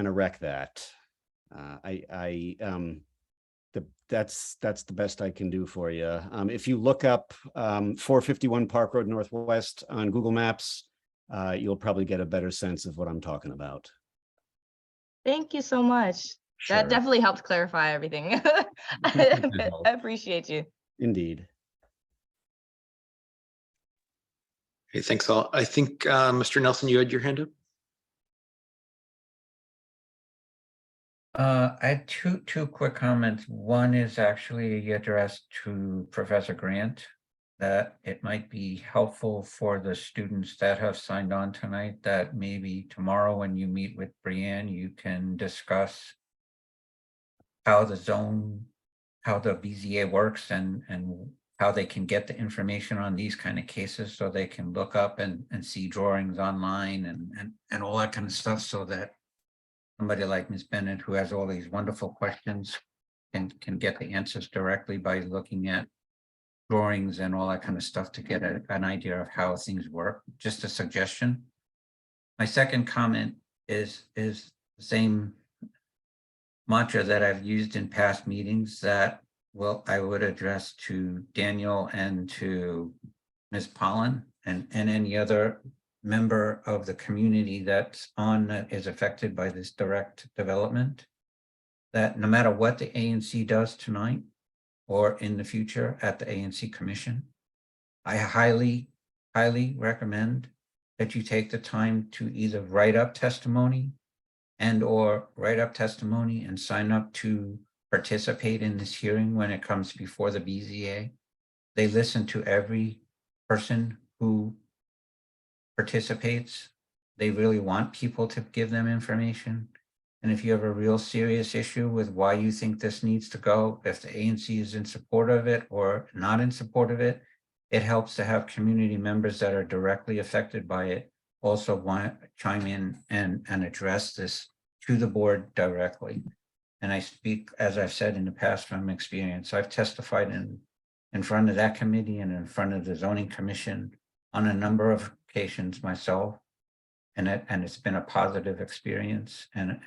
of wreck that. That's the best I can do for you. If you look up 451 Park Road Northwest on Google Maps, you'll probably get a better sense of what I'm talking about. Thank you so much. Sure. That definitely helped clarify everything. I appreciate you. Indeed. Okay, thanks all. I think Mr. Nelson, you had your hand up. I had two quick comments. One is actually addressed to Professor Grant, that it might be helpful for the students that have signed on tonight that maybe tomorrow when you meet with Brianne, you can discuss how the BZA works and how they can get the information on these kind of cases, so they can look up and see drawings online and all that kind of stuff, so that somebody like Ms. Bennett, who has all these wonderful questions, can get the answers directly by looking at drawings and all that kind of stuff to get an idea of how things work. Just a suggestion. My second comment is the same mantra that I've used in past meetings, that I would address to Daniel and to Ms. Pollen and any other member of the community that is affected by this direct development, that no matter what the ANC does tonight or in the future at the ANC Commission, I highly, highly recommend that you take the time to either write up testimony and sign up to participate in this hearing when it comes before the BZA. They listen to every person who participates. They really want people to give them information. And if you have a real serious issue with why you think this needs to go, if the ANC is in support of it or not in support of it, it helps to have community members that are directly affected by it also want to chime in and address this to the board directly. And I speak, as I've said in the past, from experience. I've testified in front of that committee and in front of the zoning commission on a number of occasions myself. And it's been a positive experience, and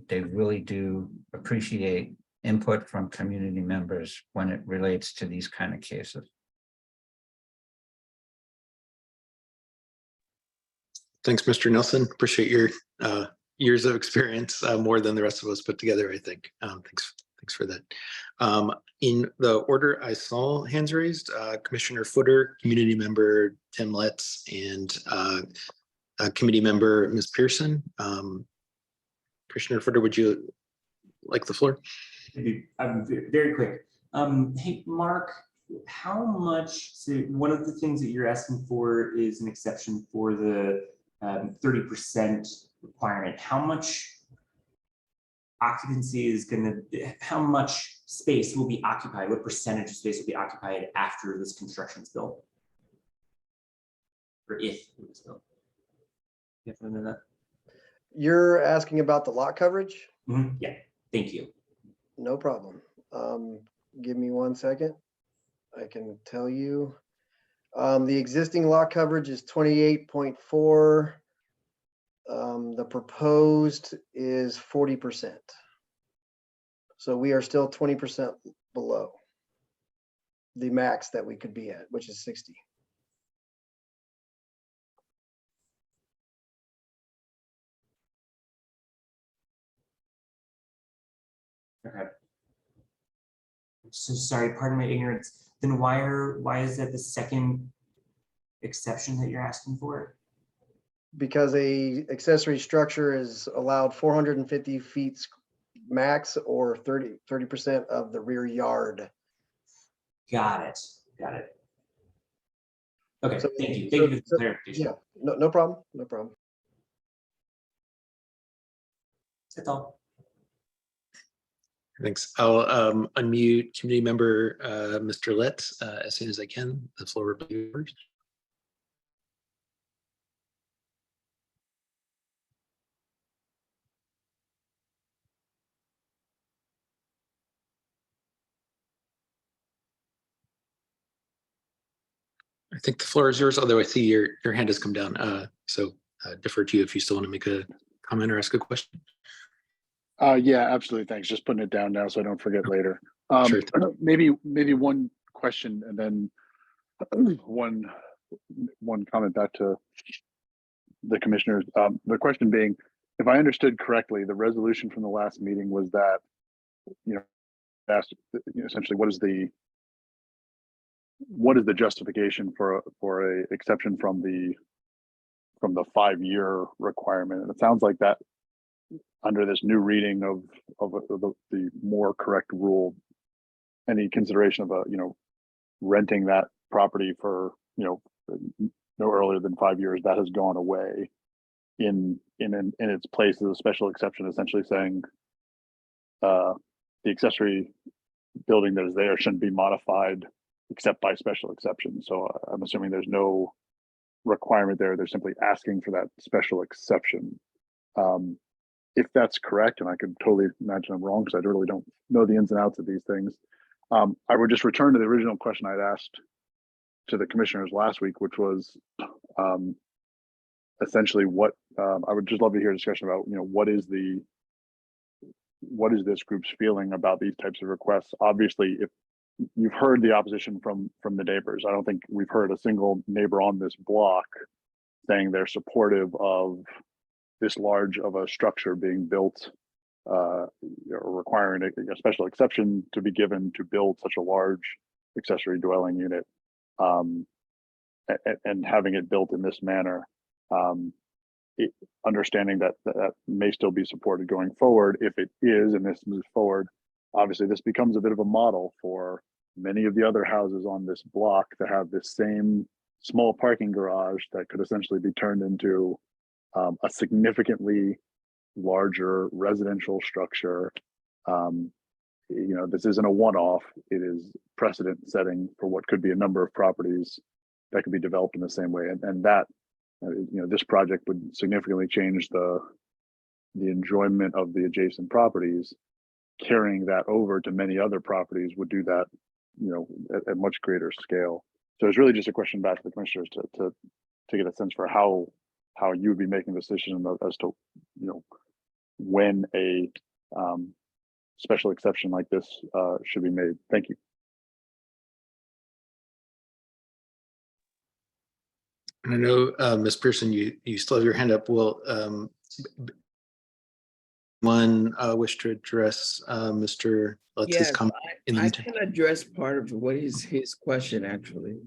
they really do appreciate input from community members when it relates to these kind of cases. Thanks, Mr. Nelson. Appreciate your years of experience, more than the rest of us put together, I think. Thanks for that. In the order I saw hands raised, Commissioner Footer, community member Tim Letts, and committee member Ms. Pearson. Commissioner Footer, would you like the floor? Very quick. Hey, Mark, how much, so one of the things that you're asking for is an exception for the 30% requirement. How much occupancy is how much space will be occupied? What percentage of space will be occupied after this construction is built? Or if it was built? You have to know that? You're asking about the lot coverage? Mm-hmm. Yeah, thank you. No problem. Give me 1 second. I can tell you. The existing lot coverage is 28.4. The proposed is 40%. So we are still 20% below the max that we could be at, which is 60. Okay. So sorry, pardon my ignorance. Then why is that the second exception that you're asking for? Because a accessory structure is allowed 450 feet max or 30% of the rear yard. Got it. Got it. Okay, So- thank you. Thank you for the so- clarification. Yeah, no problem, no problem. That's all. Thanks. I'll unmute community member Mr. Lett as soon as I can. The floor will be yours. I think the floor is yours, although I see your hand has come down. So defer to you if you still want to make a comment or ask a question. Yeah, absolutely. Thanks. Just putting it down now so I don't forget later. Sure. Maybe one question and then one comment back to the commissioners. The question being, if I understood correctly, the resolution from the last meeting was that, asked essentially what is the justification for a exception from the 5-year requirement? And it sounds like that under this new reading of the more correct rule, any consideration of renting that property for no earlier than 5 years, that has gone away. In its place is a special exception, essentially saying the accessory building that is there shouldn't be modified except by special exception. So I'm assuming there's no requirement there. They're simply asking for that special exception. If that's correct, and I could totally imagine I'm wrong because I really don't know the ins and outs of these things, I would just return to the original question I'd asked to the commissioners last week, which was essentially what I would just love to hear a discussion about. What is this group's feeling about these types of requests? Obviously, if you've heard the opposition from the neighbors, I don't think we've heard a single neighbor on this block saying they're supportive of this large of a structure being built, or requiring a special exception to be given to build such a large accessory dwelling unit, and having it built in this manner. Understanding that may still be supported going forward. If it is, and this moves forward, obviously this becomes a bit of a model for many of the other houses on this block to have this same small parking garage that could essentially be turned into a significantly larger residential structure. This isn't a one-off. It is precedent setting for what could be a number of properties that could be developed in the same way. And that, this project would significantly change the enjoyment of the adjacent properties. Carrying that over to many other properties would do that, at much greater scale. So it's really just a question back to the commissioners to get a sense for how you would be making the decision as to, when a special exception like this should be made. Thank you. And I know, Ms. Pearson, you still have your hand up. Will one wish to address Mr. Letz's Yes, comment? I can address part of what is his question, actually.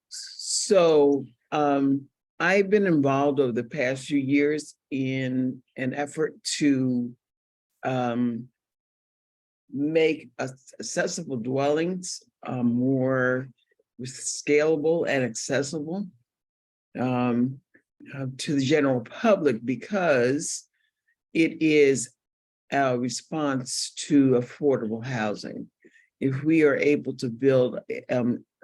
So I've been involved over the past few years in an effort to make accessible dwellings more scalable and accessible to the general public, because it is our response to affordable housing. If we are able to build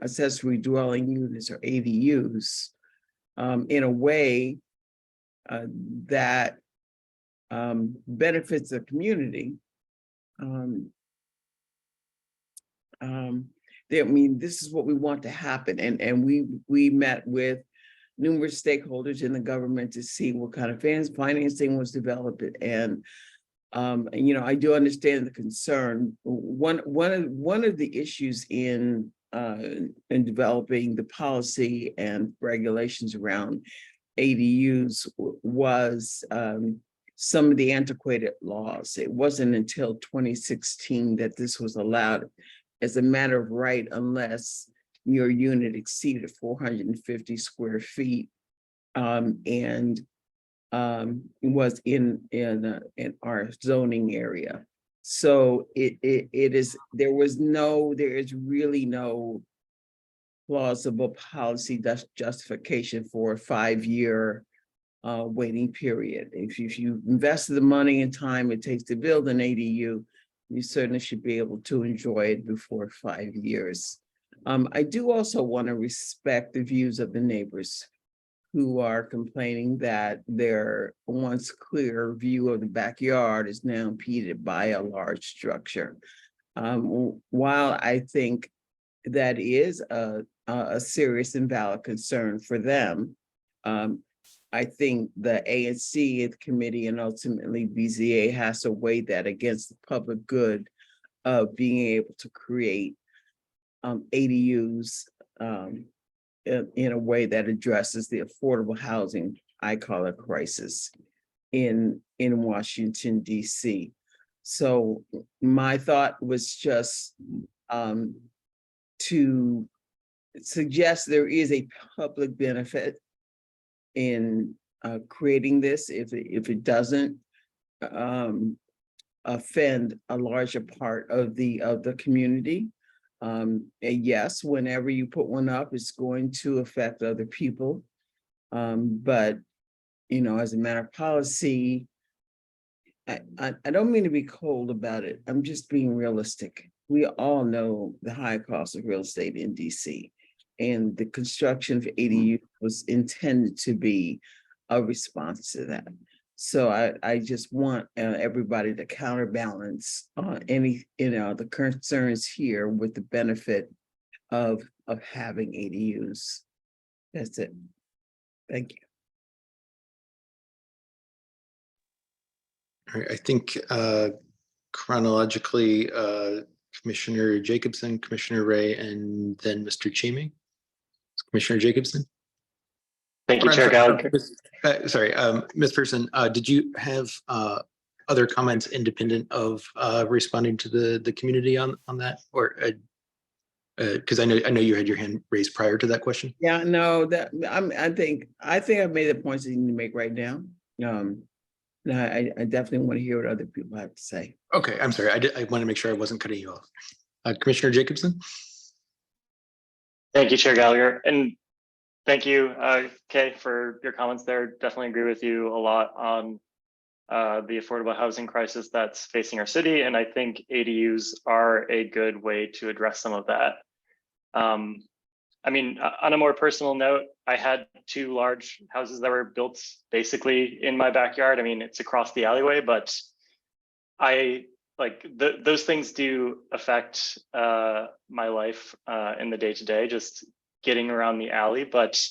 accessory dwelling units or ADUs in a way that benefits the community, this is what we want to happen. And we met with numerous stakeholders in the government to see what kind of financing was developed. And I do understand the concern. One of the issues in developing the policy and regulations around ADUs was some of the antiquated laws. It wasn't until 2016 that this was allowed as a matter of right, unless your unit exceeded 450 square feet. And was in our zoning area. So it is, there is really no plausible policy justification for a 5-year waiting period. If you invested the money and time it takes to build an ADU, you certainly should be able to enjoy it before 5 years. I do also want to respect the views of the neighbors who are complaining that their once clear view of the backyard is now impeded by a large structure. While I think that is a serious and valid concern for them, I think the ANC, the committee, and ultimately BZA has to weigh that against the public good of being able to create ADUs in a way that addresses the affordable housing, I call it, crisis in Washington, D.C. So my thought was just to suggest there is a public benefit in creating this if it doesn't offend a larger part of the community. And yes, whenever you put one up, it's going to affect other people. But you know, as a matter of policy, I don't mean to be cold about it. I'm just being realistic. We all know the high cost of real estate in DC, and the construction of ADU was intended to be a response to that. So I just want everybody to counterbalance any, the concerns here with the benefit of having ADUs. That's it. Thank you. All right, I think chronologically, Commissioner Jacobson, Commissioner Ray, and then Mr. Chaming. Commissioner Jacobson. Thank you, Chair Gallagher. Sorry, Ms. Person, did you have other comments independent of responding to the community on that, or because I know you had your hand raised prior to that question? Yeah, no, that I think I've made the points that you need to make right now. No, I definitely want to hear what other people have to say. Okay, I'm sorry. I want to make sure I wasn't cutting you off. Commissioner Jacobson. Thank you, Chair Gallagher, and thank you, Kay, for your comments there. Definitely agree with you a lot on the affordable housing crisis that's facing our city, and I think ADUs are a good way to address some of that. I mean, on a more personal note, I had 2 large houses that were built basically in my backyard. I mean, it's across the alleyway, but I like those things do affect my life in the day-to-day, just getting around the alley. But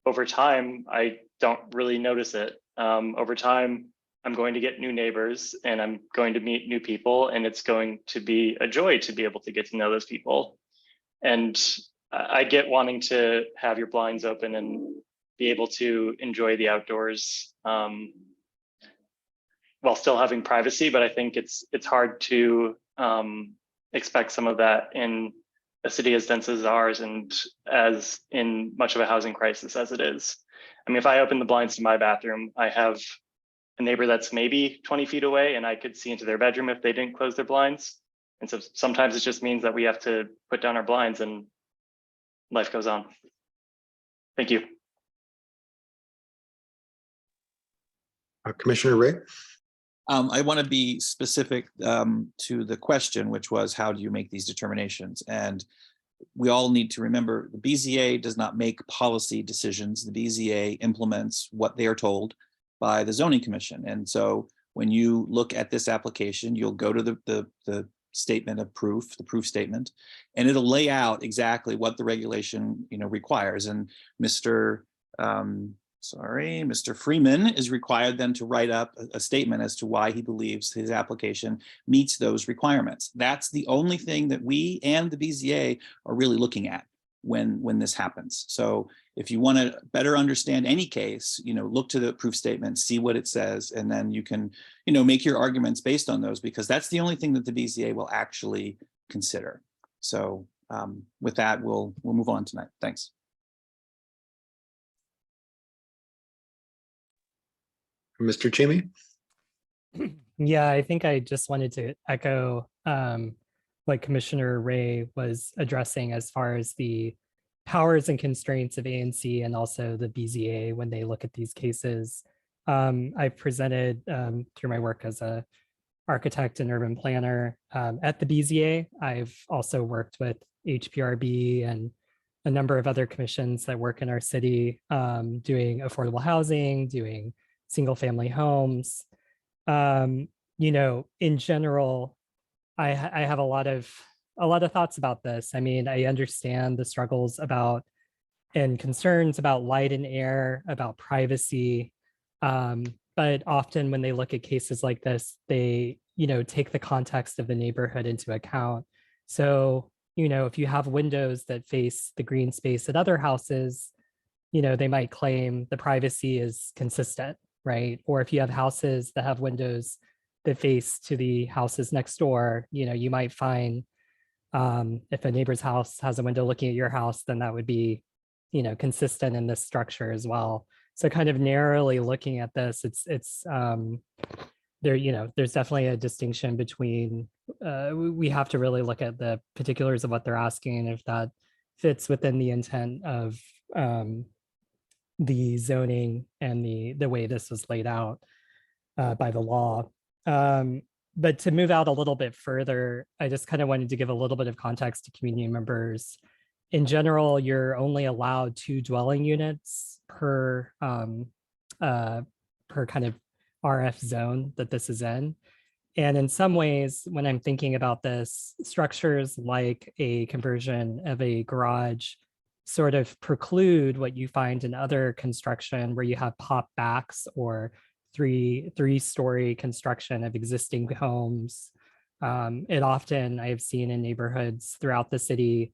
over time, I don't really notice it. Over time, I'm going to get new neighbors and I'm going to meet new people, and it's going to be a joy to be able to get to know those people. And I get wanting to have your blinds open and be able to enjoy the outdoors while still having privacy, but I think it's hard to expect some of that in a city as dense as ours and as in much of a housing crisis as it is. I mean, if I open the blinds to my bathroom, I have a neighbor that's maybe 20 feet away and I could see into their bedroom if they didn't close their blinds. And so sometimes it just means that we have to put down our blinds and life goes on. Thank you. Commissioner Ray. I want to be specific to the question, which was, how do you make these determinations? And we all need to remember the BZA does not make policy decisions. The BZA implements what they are told by the Zoning Commission. And so when you look at this application, you'll go to the statement of proof, the proof statement, and it'll lay out exactly what the regulation requires. And Mr. Freeman is required then to write up a statement as to why he believes his application meets those requirements. That's the only thing that we and the BZA are really looking at when this happens. So if you want to better understand any case, look to the proof statement, see what it says, and then you can, make your arguments based on those, because that's the only thing that the BZA will actually consider. So with that, we'll move on tonight. Thanks. Mr. Chamey? Yeah, I think I just wanted to echo what Commissioner Ray was addressing as far as the powers and constraints of ANC and also the BZA when they look at these cases. I've presented through my work as a architect and urban planner at the BZA. I've also worked with HPRB and a number of other commissions that work in our city doing affordable housing, doing single family homes. You know, in general, I have a lot of thoughts about this. I mean, I understand the struggles about and concerns about light and air, about privacy. But often when they look at cases like this, they, you know, take the context of the neighborhood into account. So, you know, if you have windows that face the green space at other houses, you know, they might claim the privacy is consistent, right? Or if you have houses that have windows that face to the houses next door, you know, you might find if a neighbor's house has a window looking at your house, then that would be, you know, consistent in this structure as well. So kind of narrowly looking at this, it's there, you know, there's definitely a distinction between, we have to really look at the particulars of what they're asking and if that fits within the intent of the zoning and the way this was laid out by the law. But to move out a little bit further, I just kind of wanted to give a little bit of context to community members. In general, you're only allowed 2 dwelling units per kind of RF zone that this is in. And in some ways, when I'm thinking about this, structures like a conversion of a garage sort of preclude what you find in other construction where you have pop backs or three-story construction of existing homes. It often, I have seen in neighborhoods throughout the city,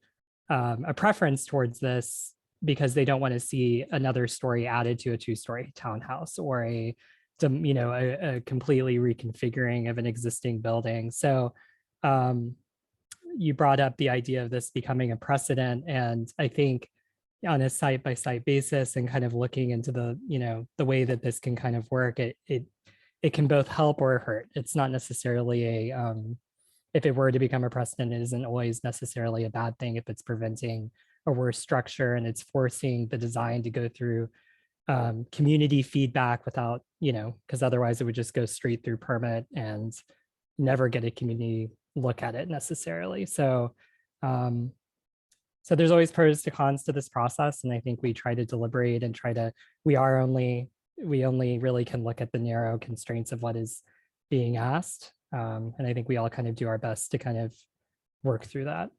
a preference towards this because they don't want to see another story added to a 2-story townhouse or a completely reconfiguring of an existing building. So you brought up the idea of this becoming a precedent, and I think on a site-by-site basis and kind of looking into the, you know, the way that this can kind of work, it can both help or hurt. It's not necessarily a if it were to become a precedent, it isn't always necessarily a bad thing if it's preventing a worse structure and it's forcing the design to go through community feedback without, you know, because otherwise it would just go straight through permit and never get a community look at it necessarily. So so there's always pros to cons to this process, and I think we try to deliberate and we only really can look at the narrow constraints of what is being asked, and I think we all kind of do our best to kind of work through that.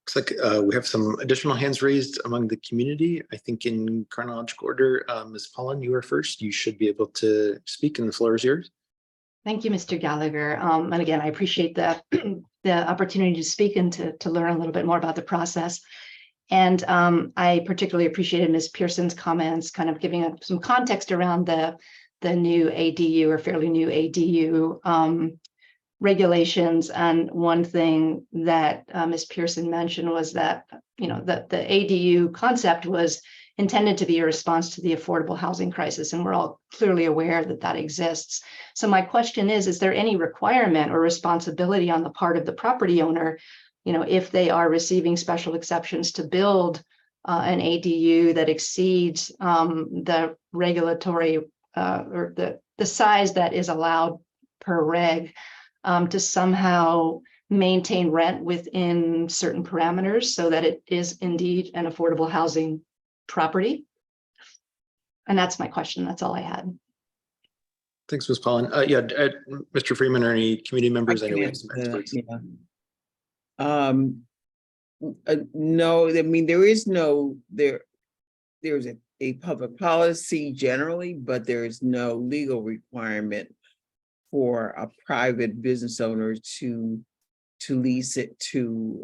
Looks like we have some additional hands raised among the community. I think in chronological order, Ms. Pollen, you are first. You should be able to speak and the floor is yours. Thank you, Mr. Gallagher. And again, I appreciate the opportunity to speak and to learn a little bit more about the process. And I particularly appreciated Ms. Pearson's comments, kind of giving some context around the new ADU or fairly new ADU regulations. And one thing that Ms. Pearson mentioned was that, you know, that the ADU concept was intended to be a response to the affordable housing crisis. And we're all clearly aware that that exists. So my question is there any requirement or responsibility on the part of the property owner, you know, if they are receiving special exceptions to build an ADU that exceeds the regulatory or the size that is allowed per reg, to somehow maintain rent within certain parameters so that it is indeed an affordable housing property? And that's my question. That's all I had. Thanks, Ms. Pollen. Yeah, Mr. Freeman or any community members? I know we have some experts. Yeah. No, I mean, there's a public policy generally, but there is no legal requirement for a private business owner to lease it to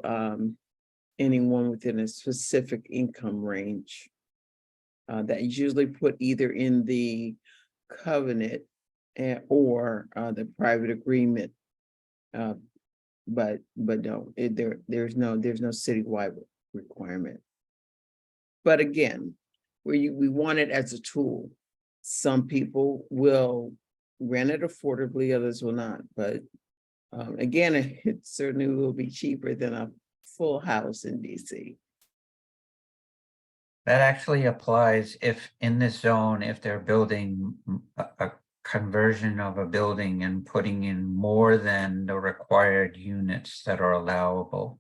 anyone within a specific income range. That is usually put either in the covenant or the private agreement. But no, there's no citywide requirement. But again, we want it as a tool. Some people will rent it affordably, others will not, but again, it certainly will be cheaper than a full house in DC. That actually applies if in this zone, if they're building a conversion of a building and putting in more than the required units that are allowable.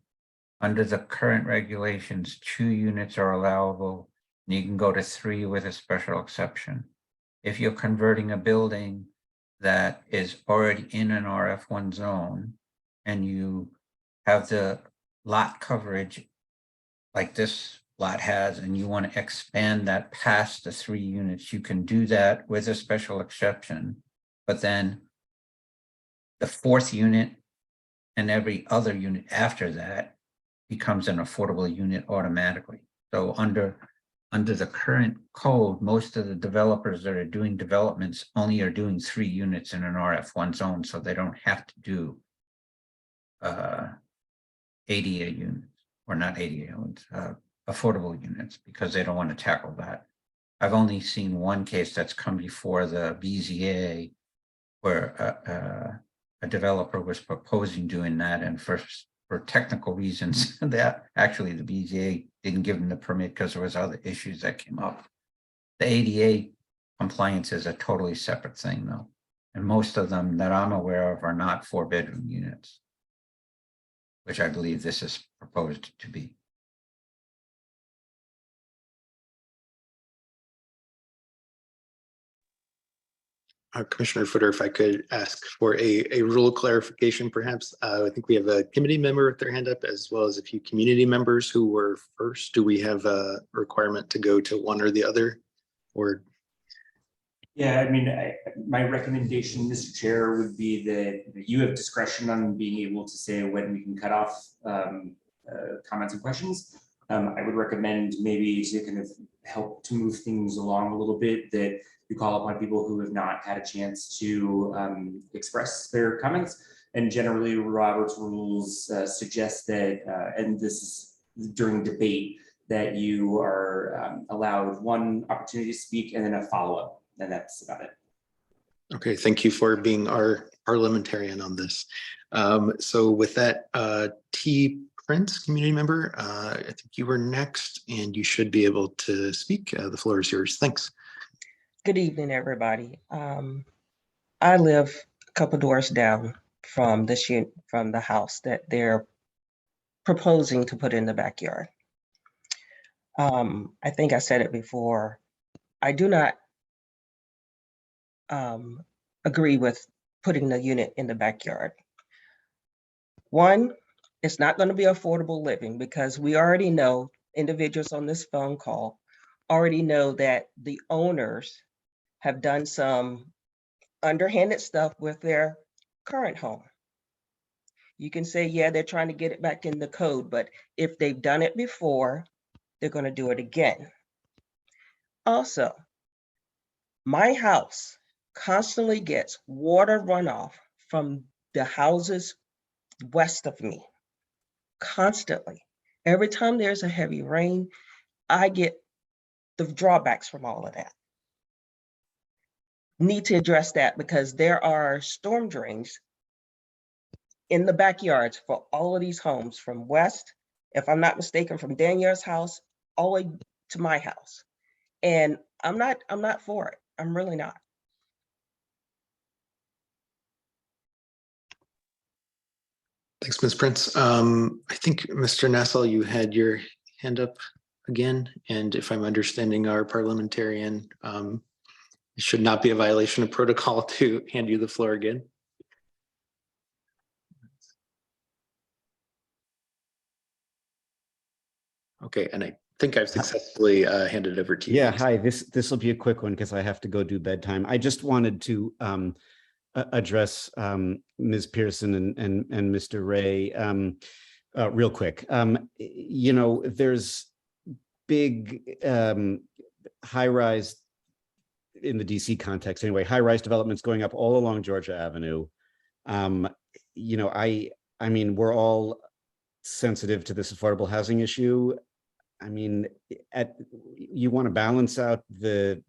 Under the current regulations, 2 units are allowable, and you can go to 3 with a special exception. If you're converting a building that is already in an RF1 zone and you have the lot coverage like this lot has, and you want to expand that past the 3 units, you can do that with a special exception. But then the 4th unit and every other unit after that becomes an affordable unit automatically. So under the current code, most of the developers that are doing developments only are doing 3 units in an RF1 zone, so they don't have to do ADA units, or not ADA units, affordable units, because they don't want to tackle that. I've only seen one case that's come before the BZA where a developer was proposing doing that, and for technical reasons that actually the BZA didn't give them the permit because there was other issues that came up. The ADA compliance is a totally separate thing though. And most of them that I'm aware of are not 4-bedroom units, which I believe this is proposed to be. Commissioner Footer, if I could ask for a rule clarification, perhaps. I think we have a committee member with their hand up, as well as a few community members who were first. Do we have a requirement to go to one or the other? Or Yeah, I mean, my recommendation, Mr. Chair, would be that you have discretion on being able to say when we can cut off comments and questions. I would recommend maybe to kind of help to move things along a little bit, that you call upon people who have not had a chance to express their comments. And generally, Robert's rules suggest that, and this is during debate, that you are allowed one opportunity to speak and then a follow-up, and that's about it. okay, thank you for being our parliamentarian on this. So with that, T. Prince, community member, I think you were next and you should be able to speak. The floor is yours. Thanks. Good evening, everybody. I live a couple doors down from from the house that they're proposing to put in the backyard. I think I said it before. I do not agree with putting the unit in the backyard. One, it's not going to be affordable living, because we already know, individuals on this phone call already know that the owners have done some underhanded stuff with their current home. You can say, yeah, they're trying to get it back in the code, but if they've done it before, they're going to do it again. Also, my house constantly gets water runoff from the houses west of me, constantly. Every time there's a heavy rain, I get the drawbacks from all of that. Need to address that, because there are storm drains in the backyards for all of these homes from west, if I'm not mistaken, from Danielle's house all the way to my house. And I'm not for it. I'm really not. Thanks, Ms. Prince. I think Mr. Nassau, you had your hand up again. And if I'm understanding our parliamentarian, it should not be a violation of protocol to hand you the floor again. Okay, and I think I've successfully handed it over to you. Yeah, hi, this will be a quick one because I have to go do bedtime. I just wanted to address Ms. Pearson and Mr. Ray real quick. You know, there's big high-rise, in the DC context anyway, high-rise developments going up all along Georgia Avenue. You know, I mean, we're all sensitive to this affordable housing issue. I mean, you want to balance out the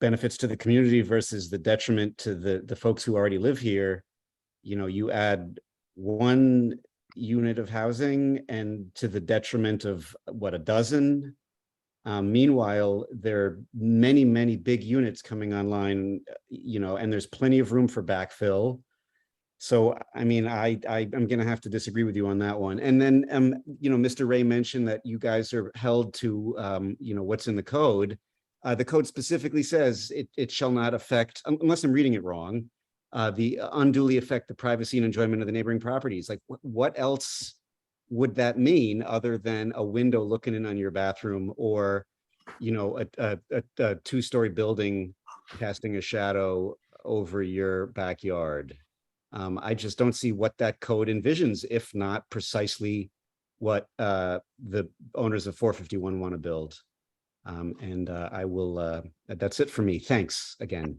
benefits to the community versus the detriment to the folks who already live here. You know, you add one unit of housing and to the detriment of what, a dozen. Meanwhile, there are many, many big units coming online, you know, and there's plenty of room for backfill. So, I mean, I'm going to have to disagree with you on that one. And then, you know, Mr. Ray mentioned that you guys are held to, you know, what's in the code. The code specifically says it shall not affect, unless I'm reading it wrong, the unduly affect the privacy and enjoyment of the neighboring properties. Like, what else would that mean other than a window looking in on your bathroom, or, you know, a two-story building casting a shadow over your backyard? I just don't see what that code envisions, if not precisely what the owners of 451 want to build. And I will, that's it for me. Thanks again.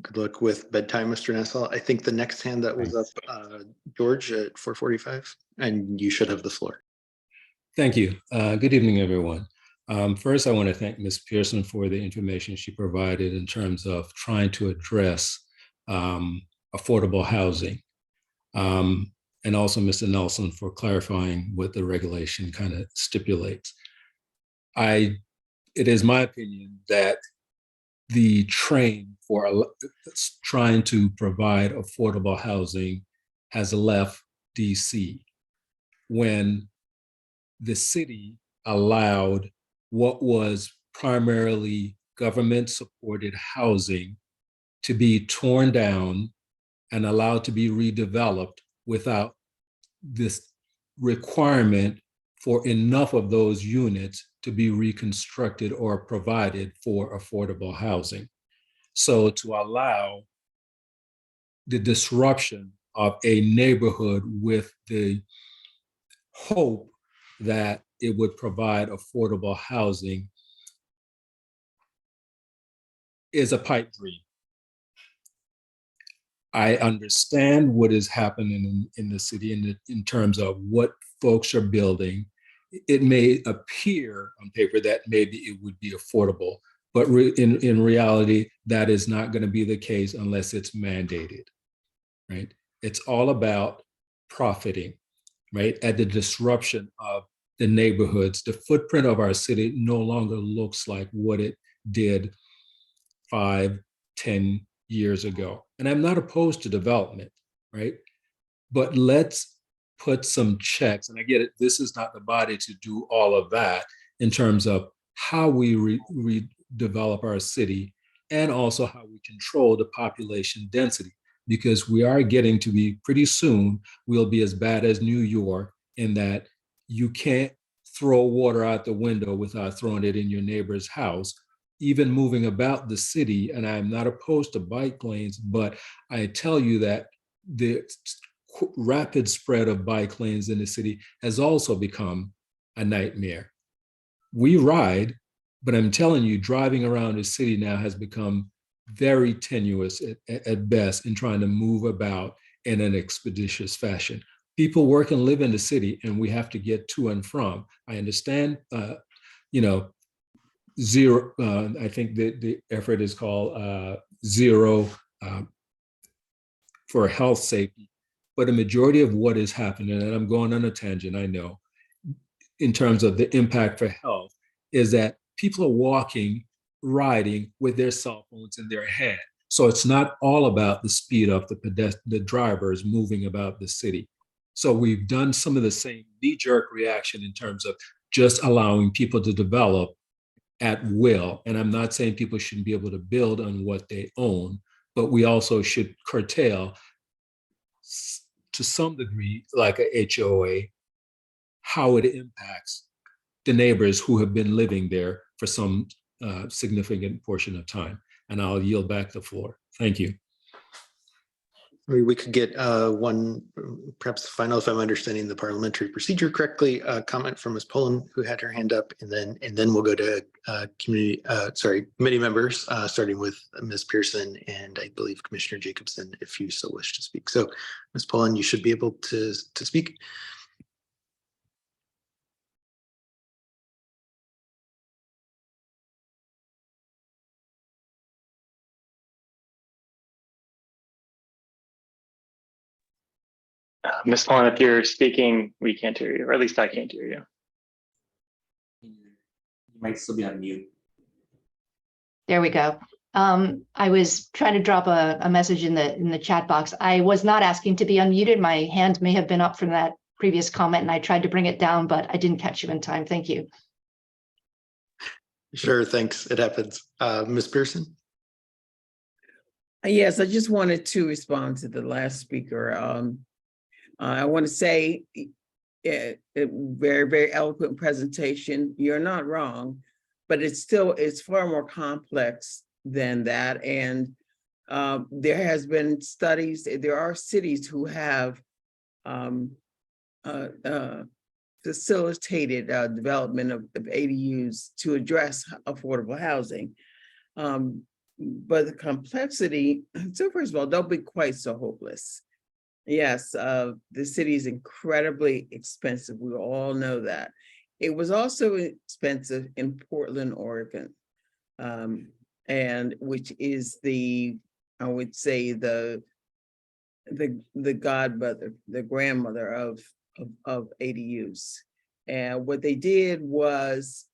Good luck with bedtime, Mr. Nessel. I think the next hand that was up, George at 4:45, and you should have the floor. Thank you. Good evening, everyone. First, I want to thank Ms. Pearson for the information she provided in terms of trying to address affordable housing. And also Mr. Nelson for clarifying what the regulation kind of stipulates. It is my opinion that the train for trying to provide affordable housing has left DC when the city allowed what was primarily government-supported housing to be torn down and allowed to be redeveloped without this requirement for enough of those units to be reconstructed or provided for affordable housing. So to allow the disruption of a neighborhood with the hope that it would provide affordable housing is a pipe dream. I understand what is happening in the city in terms of what folks are building. It may appear on paper that maybe it would be affordable, but in reality, that is not going to be the case unless it's mandated, right? It's all about profiting, right? At the disruption of the neighborhoods. The footprint of our city no longer looks like what it did 5, 10 years ago. And I'm not opposed to development, right? But let's put some checks, and I get it, this is not the body to do all of that in terms of how we redevelop our city and also how we control the population density, because we are getting to be pretty soon, we'll be as bad as New York in that you can't throw water out the window without throwing it in your neighbor's house. Even moving about the city, and I'm not opposed to bike lanes, but I tell you that the rapid spread of bike lanes in the city has also become a nightmare. We ride, but I'm telling you, driving around the city now has become very tenuous at best in trying to move about in an expeditious fashion. People work and live in the city, and we have to get to and from. I understand, you know, zero, I think the effort is called zero for health safety, but a majority of what is happening, and I'm going on a tangent, I know, in terms of the impact for health, is that people are walking, riding with their cell phones in their hand. So it's not all about the speed of the drivers moving about the city. So we've done some of the same knee-jerk reaction in terms of just allowing people to develop at will. And I'm not saying people shouldn't be able to build on what they own, but we also should curtail to some degree, like a HOA, how it impacts the neighbors who have been living there for some significant portion of time. And I'll yield back the floor. Thank you. Maybe we could get one, perhaps final, if I'm understanding the parliamentary procedure correctly, comment from Ms. Pullen, who had her hand up, and then we'll go to committee members, starting with Ms. Pearson and I believe Commissioner Jacobson, if you so wish to speak. So, Ms. Pullen, you should be able to speak. Ms. Pullen, if you're speaking, we can't hear you, or at least I can't hear you. You might still be on mute. There we go. I was trying to drop a message in the chat box. I was not asking to be unmuted. My hand may have been up from that previous comment, and I tried to bring it down, but I didn't catch you in time. Thank you. Sure, thanks. It happens. Ms. Pearson? Yes, I just wanted to respond to the last speaker. I want to say a very, very eloquent presentation. You're not wrong, but it's far more complex than that. And there has been studies, there are cities who have facilitated development of ADUs to address affordable housing. But the complexity, so first of all, don't be quite so hopeless. Yes, the city is incredibly expensive. We all know that. It was also expensive in Portland, Oregon, and which is I would say the godmother, the grandmother of ADUs. And what they did was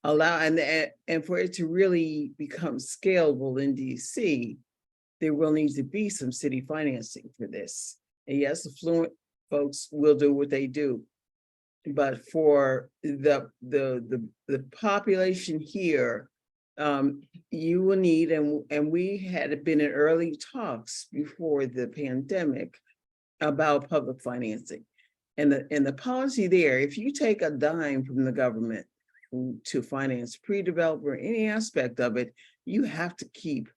allow, and for it to really become scalable in DC, there will need to be some city financing for this. And yes, affluent folks will do what they do. But for the population here, you will need, and we had been in early talks before the pandemic about public financing. And the policy there, if you take a dime from the government to finance pre-development or any aspect of it, you have to keep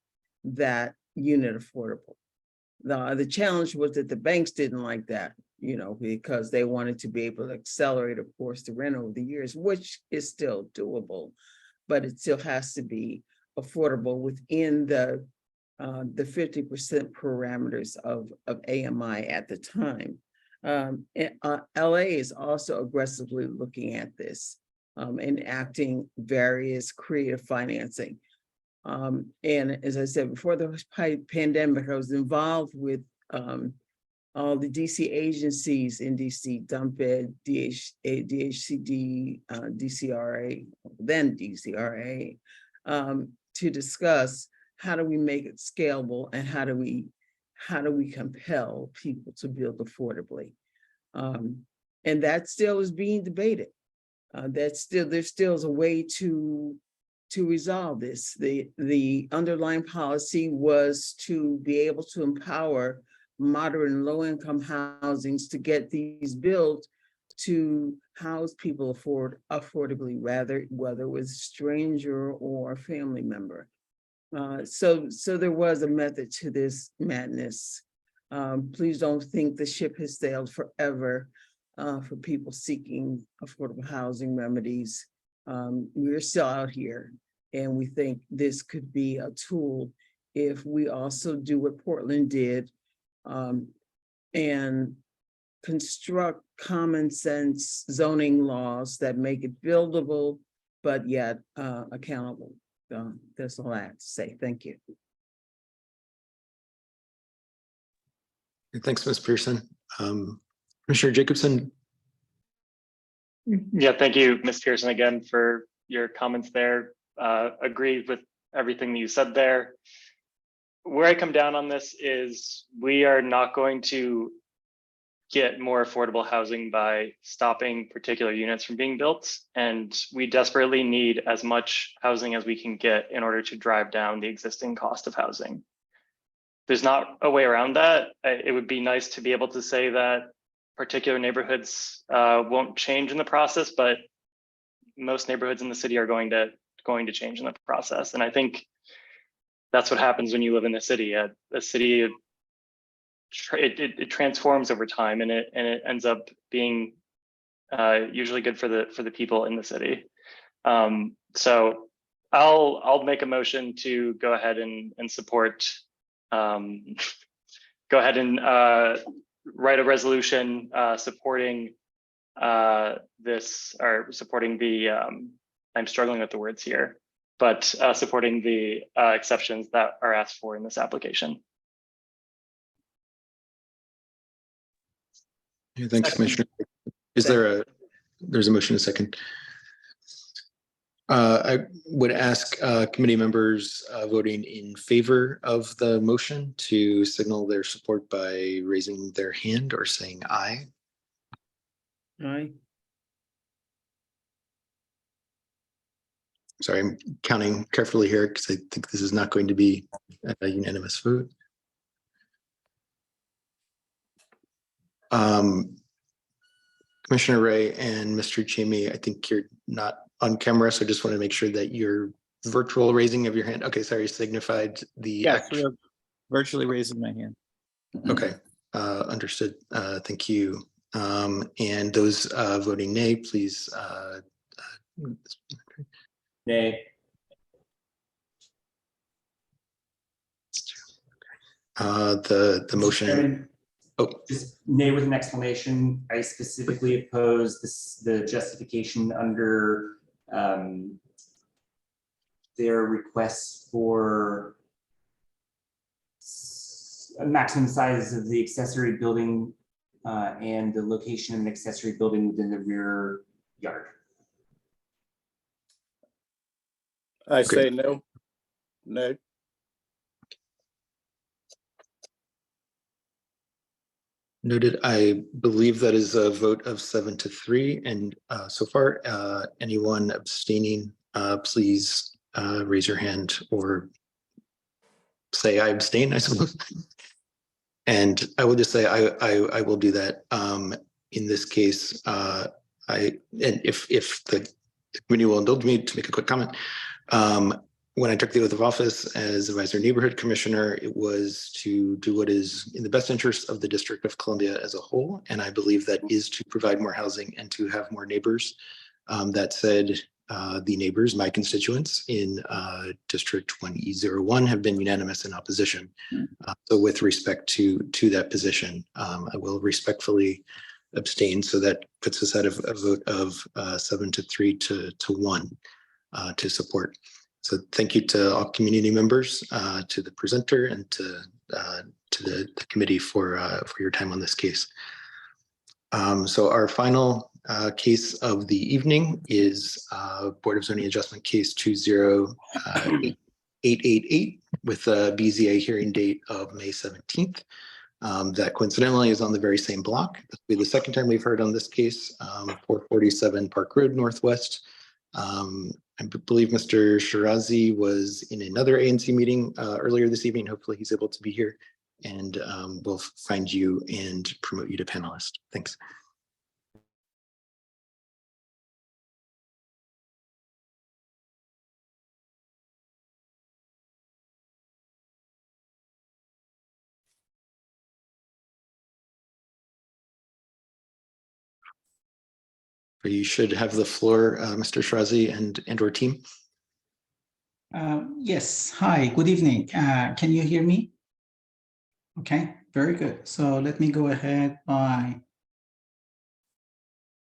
that unit affordable. The challenge was that the banks didn't like that, because they wanted to be able to accelerate, of course, the rent over the years, which is still doable, but it still has to be affordable within the 50% parameters of AMI at the time. LA is also aggressively looking at this, enacting various creative financing. And as I said, before the pandemic, I was involved with all the DC agencies in DC, DUMPED, DHCD, DCRA, then DCRA, to discuss how do we make it scalable and how do we compel people to build affordably. And that still is being debated. There still is a way to resolve this. The underlying policy was to be able to empower moderate and low income housings to get these built to house people affordably, whether it was stranger or family member. So there was a method to this madness. Please don't think the ship has sailed forever for people seeking affordable housing remedies. We're still out here, and we think this could be a tool if we also do what Portland did and construct common sense zoning laws that make it buildable, but yet accountable. That's all I have to say. Thank you. Thanks, Ms. Pearson. Commissioner Jacobson. Yeah, thank you, Ms. Pearson, again, for your comments there. Agree with everything that you said there. Where I come down on this is we are not going to get more affordable housing by stopping particular units from being built. And we desperately need as much housing as we can get in order to drive down the existing cost of housing. There's not a way around that. It would be nice to be able to say that particular neighborhoods won't change in the process, but most neighborhoods in the city are going to change in the process. And I think that's what happens when you live in the city. A city it transforms over time, and it ends up being usually good for the people in the city. So I'll make a motion to go ahead and support, go ahead and write a resolution supporting this, or supporting the, I'm struggling with the words here, but supporting the exceptions that are asked for in this application. Yeah, thanks, Commissioner. Is there's a motion, a second? I would ask committee members voting in favor of the motion to signal their support by raising their hand or saying aye. Aye. Sorry, I'm counting carefully here because I think this is not going to be a unanimous vote. Commissioner Ray and Mr. Chamey, I think you're not on camera, so I just want to make sure that your virtual raising of your hand. Okay, sorry, signified the Yes, virtually raising my hand. Okay, understood. Thank you. And those voting nay, please. Nay. The motion. Chairman, oh, just nay with an explanation. I specifically oppose the justification under their requests for a maximum size of the accessory building and the location of an accessory building within the rear yard. I say no. No. noted. I believe that is a vote of 7-3. And so far, anyone abstaining, please raise your hand or say I abstain, I suppose. And I will just say I will do that. In this case, and if the committee will indulge me to make a quick comment. When I took the oath of office as advisory neighborhood commissioner, it was to do what is in the best interest of the District of Columbia as a whole. And I believe that is to provide more housing and to have more neighbors. That said, the neighbors, my constituents in District 1E01 have been unanimous in opposition. So with respect to that position, I will respectfully abstain. So that puts us at a vote of 7-3 to 1 to support. So thank you to all community members, to the presenter, and to the committee for your time on this case. So our final case of the evening is Board of Zoning Adjustment Case 20888 with a BZA hearing date of May 17th. That coincidentally is on the very same block. This will be the second time we've heard on this case, 447 Park Road Northwest. I believe Mr. Shirazi was in another ANC meeting earlier this evening. Hopefully he's able to be here, and we'll find you and promote you to panelist. Thanks. You should have the floor, Mr. Shirazi and or team. Yes, hi, good evening. Can you hear me? Okay, very good. So let me go ahead by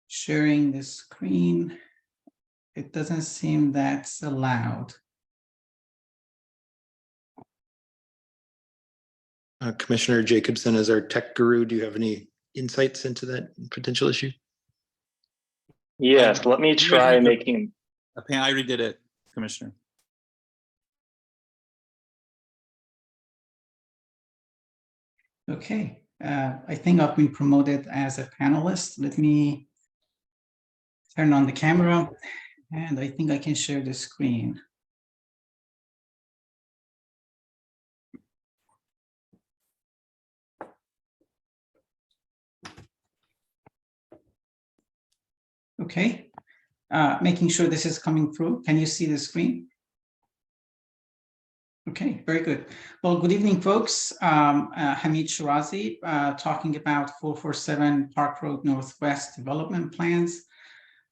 sharing the screen. It doesn't seem that's allowed. Commissioner Jacobson, as our tech guru, do you have any insights into that potential issue? Yes, let me try making. I already did it, Commissioner. Okay, I think I've been promoted as a panelist. Let me turn on the camera, and I think I can share the screen. Okay, making sure this is coming through. Can you see the screen? Okay, very good. Well, good evening, folks. Hamid Shirazi, talking about 447 Park Road Northwest development plans.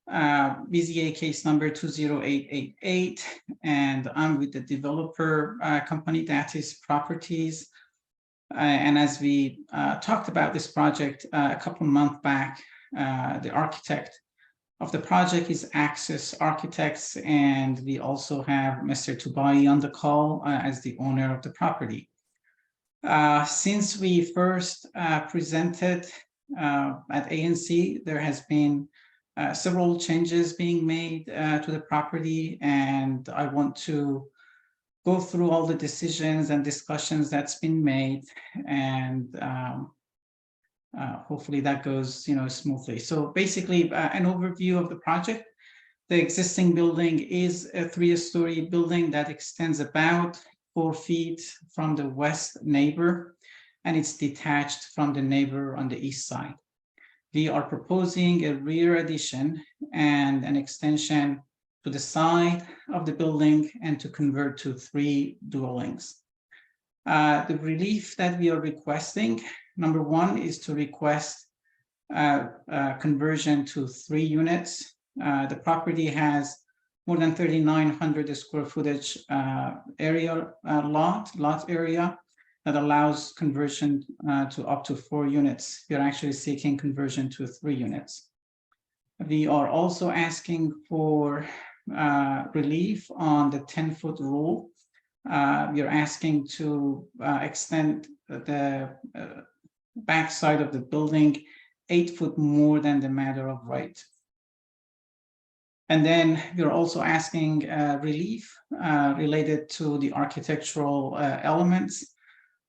BZA case number 20888, and I'm with the developer company, that is Properties. And as we talked about this project a couple of months back, the architect of the project is Access Architects, and we also have Mr. Tubai on the call as the owner of the property. Since we first presented at ANC, there has been several changes being made to the property, and I want to go through all the decisions and discussions that's been made, and hopefully that goes smoothly. So basically, an overview of the project. The existing building is a 3-story building that extends about 4 feet from the west neighbor, and it's detached from the neighbor on the east side. We are proposing a rear addition and an extension to the side of the building and to convert to 3 dwellings. The relief that we are requesting, number 1, is to request conversion to 3 units. The property has more than 3,900 square footage area lot area that allows conversion to up to 4 units. We are actually seeking conversion to 3 units. We are also asking for relief on the 10-foot rule. We are asking to extend the backside of the building 8 foot more than the matter of right. And then we're also asking relief related to the architectural elements.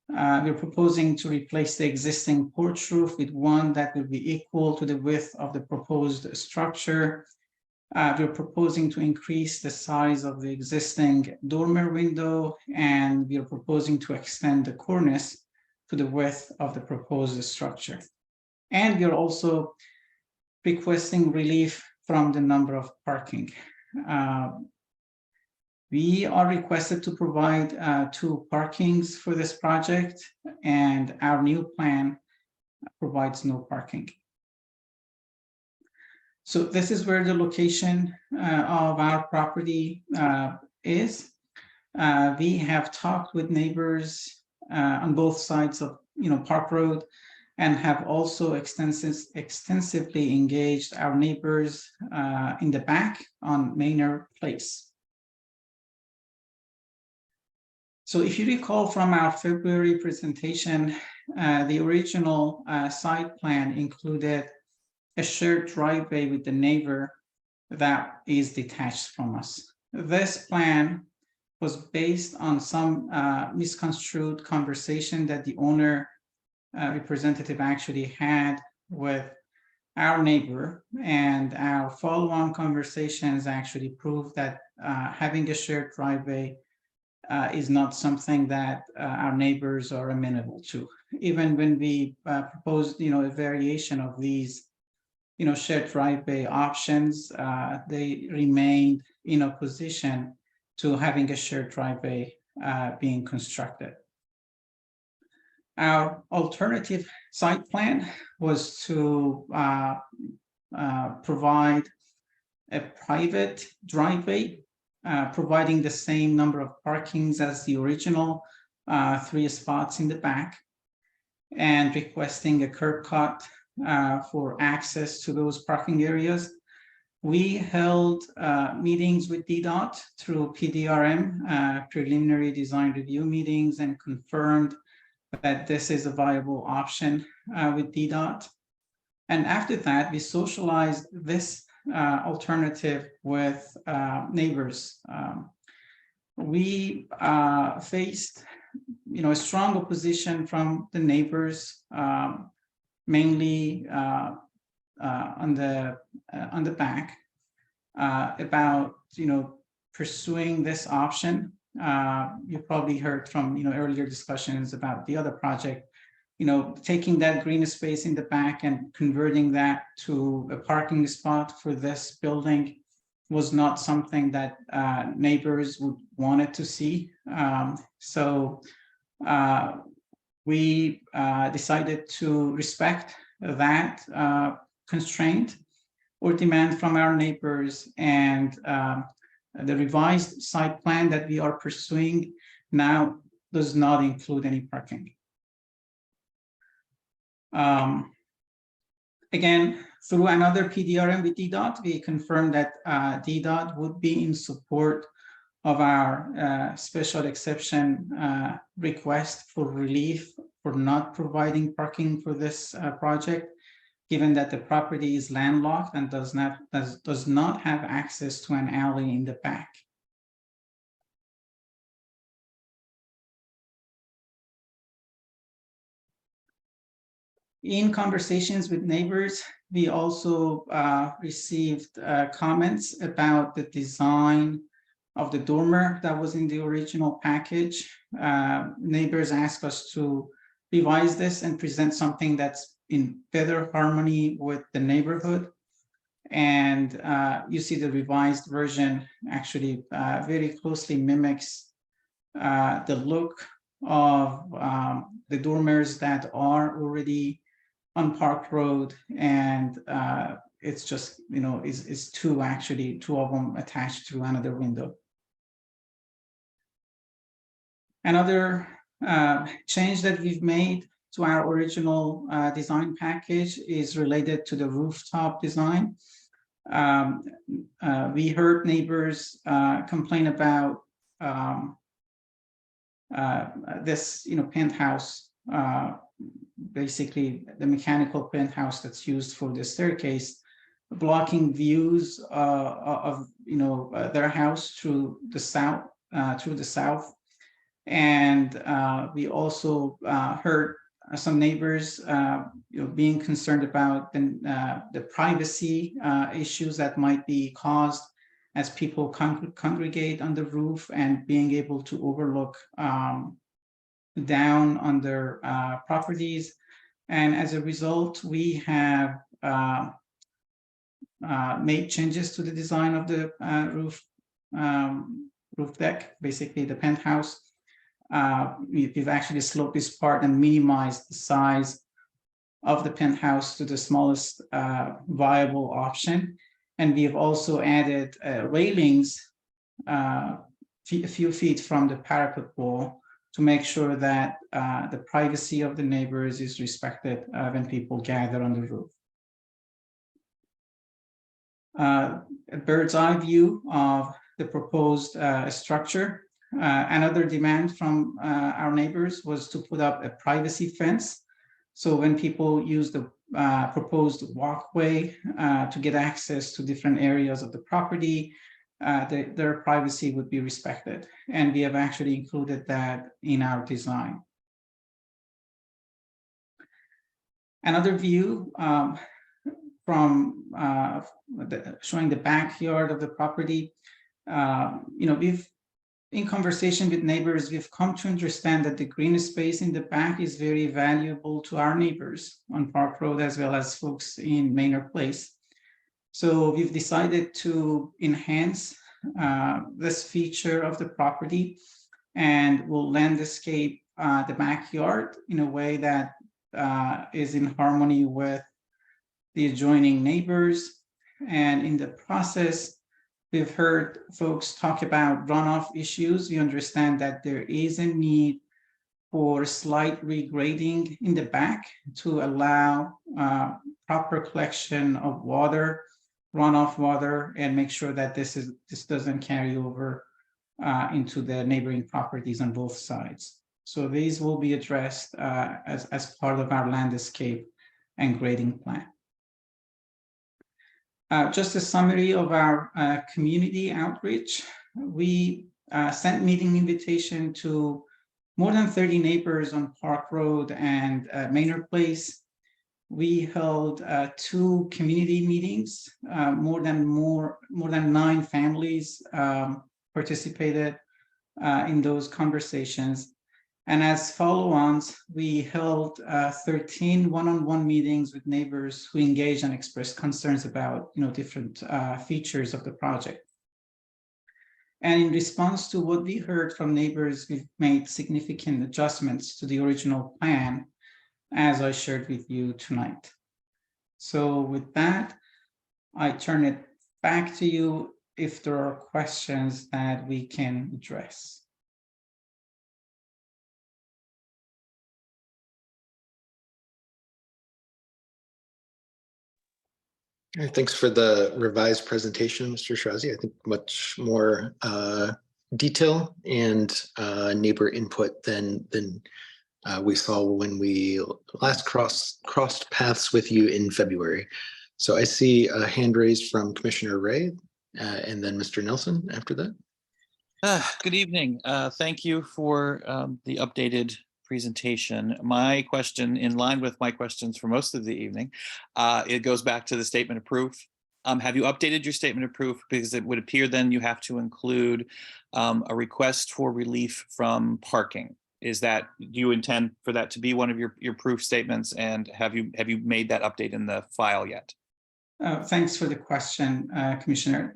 We're proposing to replace the existing porch roof with one that will be equal to the width of the proposed structure. We're proposing to increase the size of the existing dormer window, and we are proposing to extend the cornice to the width of the proposed structure. And we are also requesting relief from the number of parking. We are requested to provide 2 parkings for this project, and our new plan provides no parking. So this is where the location of our property is. We have talked with neighbors on both sides of Park Road, and have also extensively engaged our neighbors in the back on Manor Place. So if you recall from our February presentation, the original site plan included a shared driveway with the neighbor that is detached from us. This plan was based on some misconstrued conversation that the owner representative actually had with our neighbor, and our follow-on conversations actually proved that having a shared driveway is not something that our neighbors are amenable to. Even when we proposed, a variation of these, shared driveway options, they remained in opposition to having a shared driveway being constructed. Our alternative site plan was to provide a private driveway, providing the same number of parkings as the original 3 spots in the back, and requesting a curb cut for access to those parking areas. We held meetings with DDOT through PDRM, preliminary design review meetings, and confirmed that this is a viable option with DDOT. And after that, we socialized this alternative with neighbors. We faced, a strong opposition from the neighbors, mainly on the back, about pursuing this option. You probably heard from earlier discussions about the other project, taking that green space in the back and converting that to a parking spot for this building was not something that neighbors would wanted to see. So we decided to respect that constraint or demand from our neighbors, and the revised site plan that we are pursuing now does not include any parking. Again, through another PDRM with DDOT, we confirmed that DDOT would be in support of our special exception request for relief for not providing parking for this project, given that the property is landlocked and does not have access to an alley in the back. In conversations with neighbors, we also received comments about the design of the dormer that was in the original package. Neighbors asked us to revise this and present something that's in better harmony with the neighborhood. And you see the revised version actually very closely mimics the look of the dormers that are already on Park Road, and it's just, you know, is two of them attached to another window. Another change that we've made to our original design package is related to the rooftop design. We heard neighbors complain about this, you know, penthouse, basically the mechanical penthouse that's used for the staircase, blocking views of, you know, their house through the south. And we also heard some neighbors, you know, being concerned about the privacy issues that might be caused as people congregate on the roof and being able to overlook down on their properties. And as a result, we have made changes to the design of the roof deck, basically the penthouse. We've actually sloped this part and minimized the size of the penthouse to the smallest viable option. And we have also added railings a few feet from the parapet wall to make sure that the privacy of the neighbors is respected when people gather on the roof. A bird's eye view of the proposed structure. Another demand from our neighbors was to put up a privacy fence. So when people use the proposed walkway to get access to different areas of the property, their privacy would be respected. And we have actually included that in our design. Another view from showing the backyard of the property, you know, in conversation with neighbors, we've come to understand that the green space in the back is very valuable to our neighbors on Park Road, as well as folks in Manor Place. So we've decided to enhance this feature of the property, and we'll landscape the backyard in a way that is in harmony with the adjoining neighbors. And in the process, we've heard folks talk about runoff issues. We understand that there is a need for slight regrading in the back to allow proper collection of water, runoff water, and make sure that this doesn't carry over into the neighboring properties on both sides. So these will be addressed as part of our landscape and grading plan. Just a summary of our community outreach. We sent meeting invitation to more than 30 neighbors on Park Road and Manor Place. We held 2 community meetings. More than 9 families participated in those conversations. And as follow-ons, we held 13 one-on-one meetings with neighbors who engaged and expressed concerns about different features of the project. And in response to what we heard from neighbors, we've made significant adjustments to the original plan, as I shared with you tonight. So with that, I turn it back to you if there are questions that we can address. All right, thanks for the revised presentation, Mr. Shirazi. I think much more detail and neighbor input than we saw when we last crossed paths with you in February. So I see a hand raised from Commissioner Ray and then Mr. Nelson after that. Good evening. Thank you for the updated presentation. My question, in line with my questions for most of the evening, it goes back to the statement of proof. Have you updated your statement of proof? Because it would appear then you have to include a request for relief from parking. Is that, do you intend for that to be one of your proof statements? And have you made that update in the file yet? Thanks for the question, Commissioner.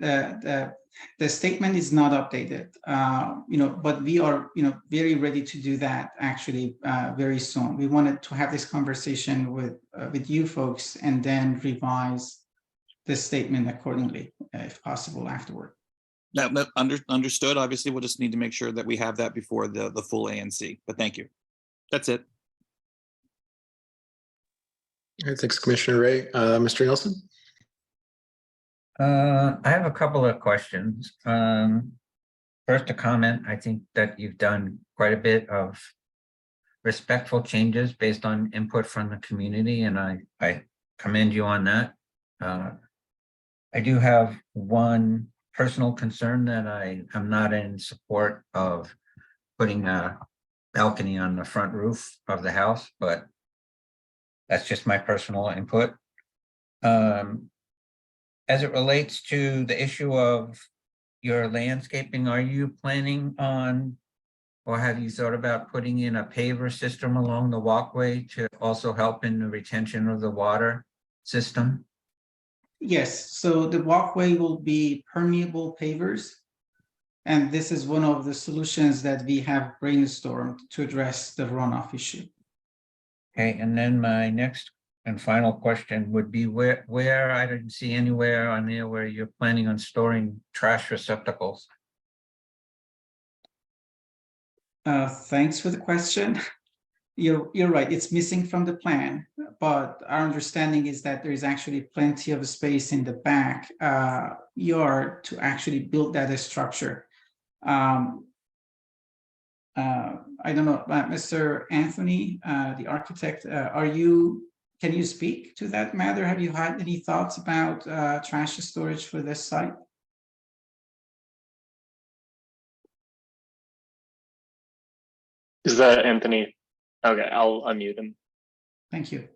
The statement is not updated, but we are, very ready to do that actually very soon. We wanted to have this conversation with you folks and then revise the statement accordingly, if possible, afterward. That understood. Obviously, we'll just need to make sure that we have that before the full ANC. But thank you. That's it. All right, thanks, Commissioner Ray. Mr. Nelson? I have a couple of questions. First, a comment. I think that you've done quite a bit of respectful changes based on input from the community, and I commend you on that. I do have one personal concern that I am not in support of putting a balcony on the front roof of the house, but that's just my personal input. As it relates to the issue of your landscaping, are you planning on, or have you thought about putting in a paver system along the walkway to also help in the retention of the water system? Yes, so the walkway will be permeable pavers. And this is one of the solutions that we have brainstormed to address the runoff issue. Okay, and then my next and final question would be where I didn't see anywhere on there where you're planning on storing trash receptacles. Thanks for the question. You're right, it's missing from the plan, but our understanding is that there is actually plenty of space in the back yard to actually build that structure. I don't know, Mr. Anthony, the architect, can you speak to that matter? Have you had any thoughts about trash storage for this site? Is that Anthony? Okay, I'll unmute him. Thank you.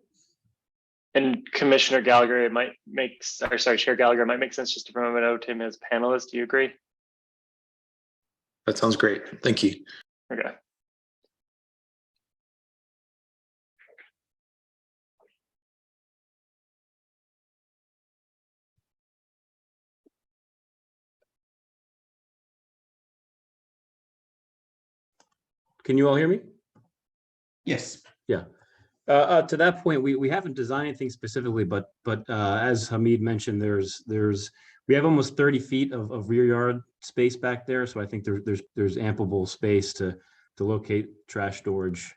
And Commissioner Gallagher, it might make, or sorry, Chair Gallagher, it might make sense just to promote out him as panelist. Do you agree? That sounds great. Thank you. Okay. Can you all hear me? Yes. Yeah. To that point, we haven't designed anything specifically, but as Hamid mentioned, we have almost 30 feet of rear yard space back there, so I think there's ample space to locate trash storage.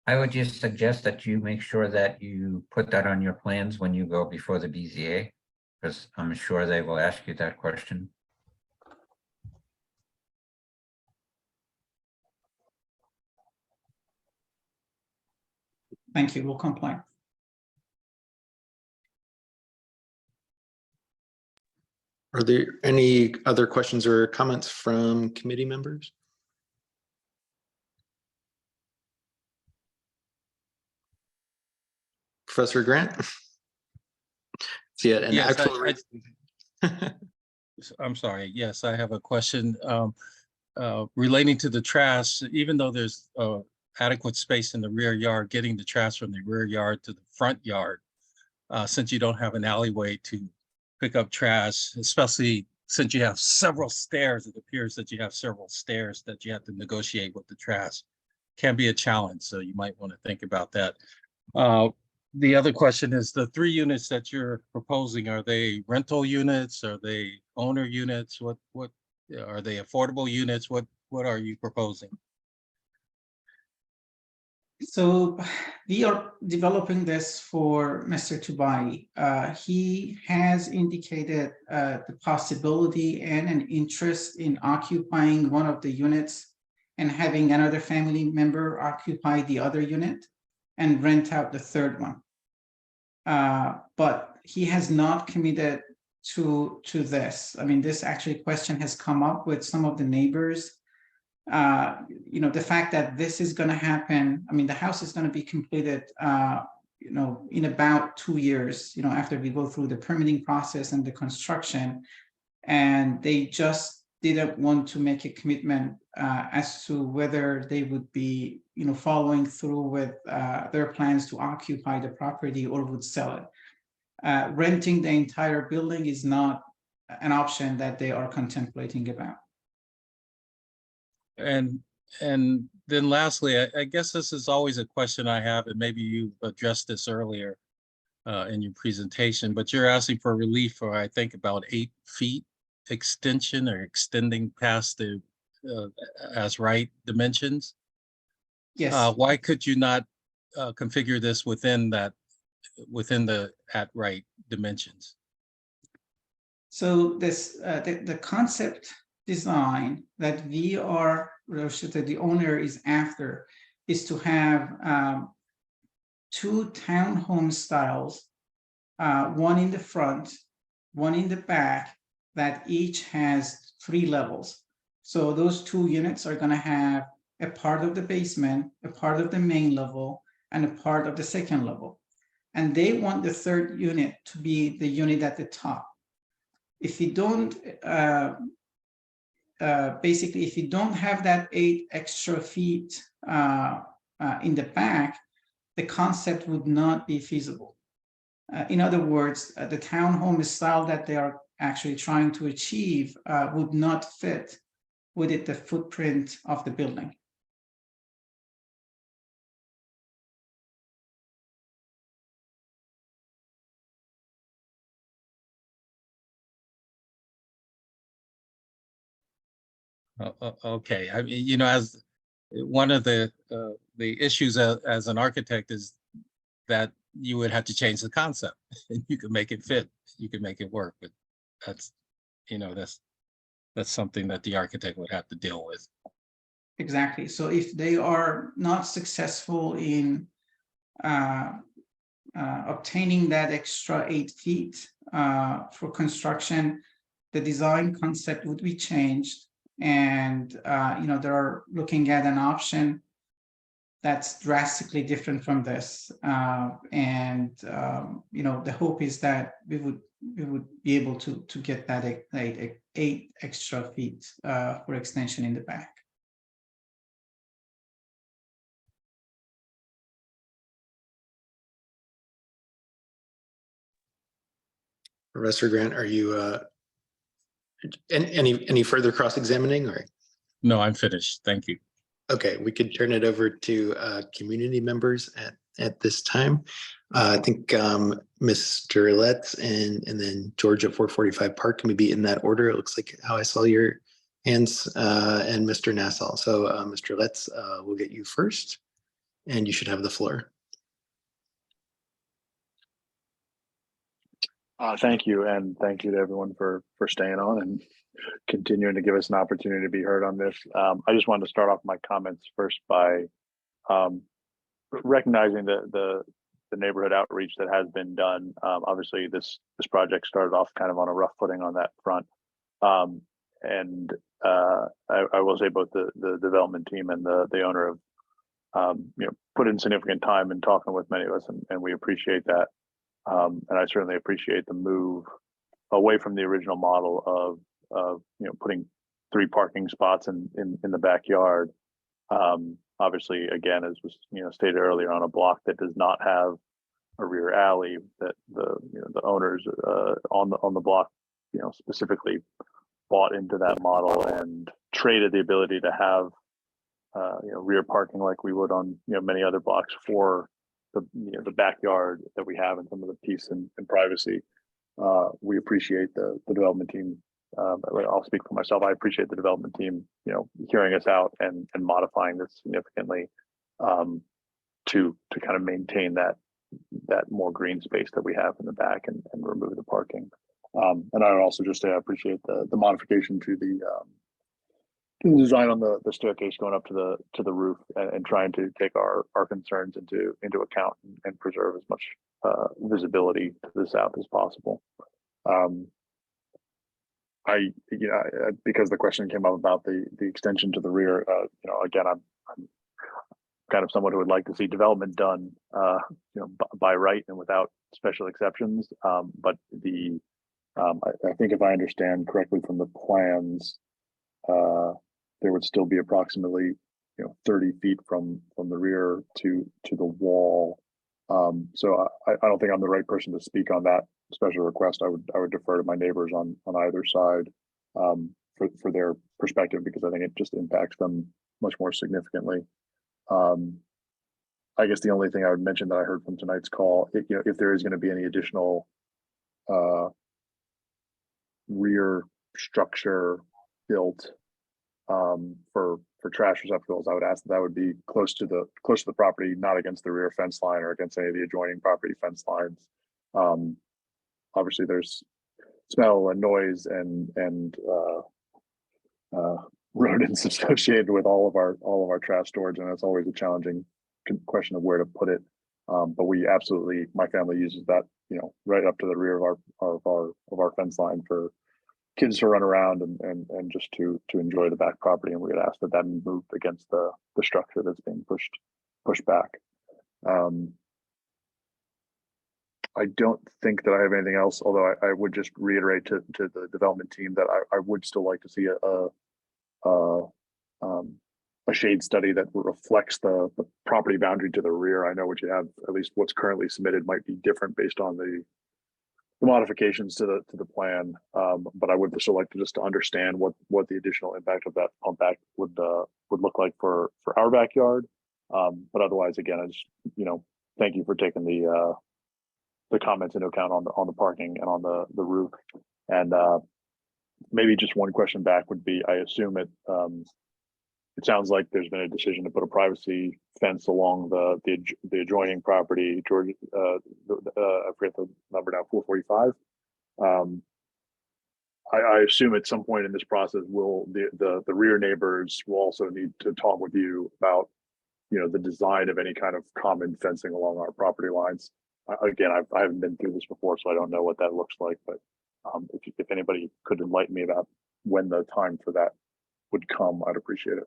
I would just suggest that you make sure that you put that on your plans when you go before the BZA, because I'm sure they will ask you that question. Thank you, we'll comply. Are there any other questions or comments from committee members? Professor Grant? See it, Yes, I'm sorry. Yes, I have a question. relating to the trash, even though there's adequate space in the rear yard, getting the trash from the rear yard to the front yard, since you don't have an alleyway to pick up trash, especially since you have several stairs, it appears that you have several stairs that you have to negotiate with the trash, can be a challenge. So you might want to think about that. The other question is the 3 units that you're proposing, are they rental units? Are they owner units? What are they affordable units? What are you proposing? So we are developing this for Mr. Tubai. He has indicated the possibility and an interest in occupying one of the units and having another family member occupy the other unit and rent out the third one. But he has not committed to this. I mean, this actually question has come up with some of the neighbors. You know, the fact that this is going to happen, I mean, the house is going to be completed, you know, in about 2 years, you know, after we go through the permitting process and the construction, and they just didn't want to make a commitment as to whether they would be, you know, following through with their plans to occupy the property or would sell it. Renting the entire building is not an option that they are contemplating about. And then lastly, I guess this is always a question I have, and maybe you addressed this earlier in your presentation, but you're asking for relief for, I think, about 8 feet extension or extending past the as right dimensions. Yes. Why could you not configure this within the at right dimensions? So this the concept design that we are, that the owner is after, is to have 2 townhome styles, one in the front, one in the back, that each has 3 levels. So those 2 units are going to have a part of the basement, a part of the main level, and a part of the second level. And they want the 3rd unit to be the unit at the top. If you don't, basically, if you don't have that 8 extra feet in the back, the concept would not be feasible. In other words, the townhome style that they are actually trying to achieve would not fit within the footprint of the building. Okay, I mean, you know, as one of the issues as an architect is that you would have to change the concept and you can make it fit, you can make it work, but that's, you know, that's something that the architect would have to deal with. Exactly. So if they are not successful in obtaining that extra 8 feet for construction, the design concept would be changed. And, you know, they're looking at an option that's drastically different from this. You know, the hope is that we would be able to get that 8 extra feet for extension in the back. Professor Grant, are you any further cross-examining or? No, I'm finished. Thank you. Okay, we could turn it over to community members at this time. I think Mr. Letts and then George at 445 Park, maybe in that order. It looks like how I saw your hands, and Mr. Nassau. So Mr. Letts, we'll get you first, and you should have the floor. Thank you, and thank you to everyone for staying on and continuing to give us an opportunity to be heard on this. I just wanted to start off my comments first by recognizing the neighborhood outreach that has been done. Obviously, this project started off kind of on a rough footing on that front, and I will say both the development team and the owner have you know, put in significant time in talking with many of us, and we appreciate that. And I certainly appreciate the move away from the original model of you know, putting 3 parking spots in the backyard. Obviously, again, as was stated earlier, on a block that does not have a rear alley, that the owners on the block specifically bought into that model and traded the ability to have rear parking like we would on many other blocks for the backyard that we have and some of the peace and privacy. We appreciate the development team. I'll speak for myself. I appreciate the development team, hearing us out and modifying this significantly to kind of maintain that more green space that we have in the back and remove the parking. And I would also just say I appreciate the modification to the design on the staircase going up to the roof and trying to take our concerns into account and preserve as much visibility to the south as possible. Because the question came up about the extension to the rear, again, I'm kind of someone who would like to see development done, by right and without special exceptions. But I think if I understand correctly from the plans, there would still be approximately 30 feet from the rear to the wall. So I don't think I'm the right person to speak on that special request. I would defer to my neighbors on either side for their perspective, because I think it just impacts them much more significantly. I guess the only thing I would mention that I heard from tonight's call, if there is going to be any additional rear structure built for trash receptacles, I would ask that would be close to the property, not against the rear fence line or against any of the adjoining property fence lines. Obviously, there's smell and noise and rodents associated with all of our trash storage, and that's always a challenging question of where to put it. But we absolutely, my family uses that, right up to the rear of our fence line for kids to run around and just to enjoy the back property, and we would ask that moved against the structure that's being pushed back. I don't think that I have anything else, although I would just reiterate to the development team that I would still like to see a shade study that reflects the property boundary to the rear. I know what you have, at least what's currently submitted, might be different based on the modifications to the plan, but I would still like to just to understand what the additional impact of that on back would look like for our backyard. But otherwise, again, I just thank you for taking the comments into account on the parking and on the roof. And maybe just one question back would be: I assume it sounds like there's been a decision to put a privacy fence along the adjoining property. George, I forget the number now, 445. I assume at some point in this process, will the rear neighbors will also need to talk with you about the design of any kind of common fencing along our property lines. Again, I haven't been through this before, so I don't know what that looks like. But if anybody could enlighten me about when the time for that would come, I'd appreciate it.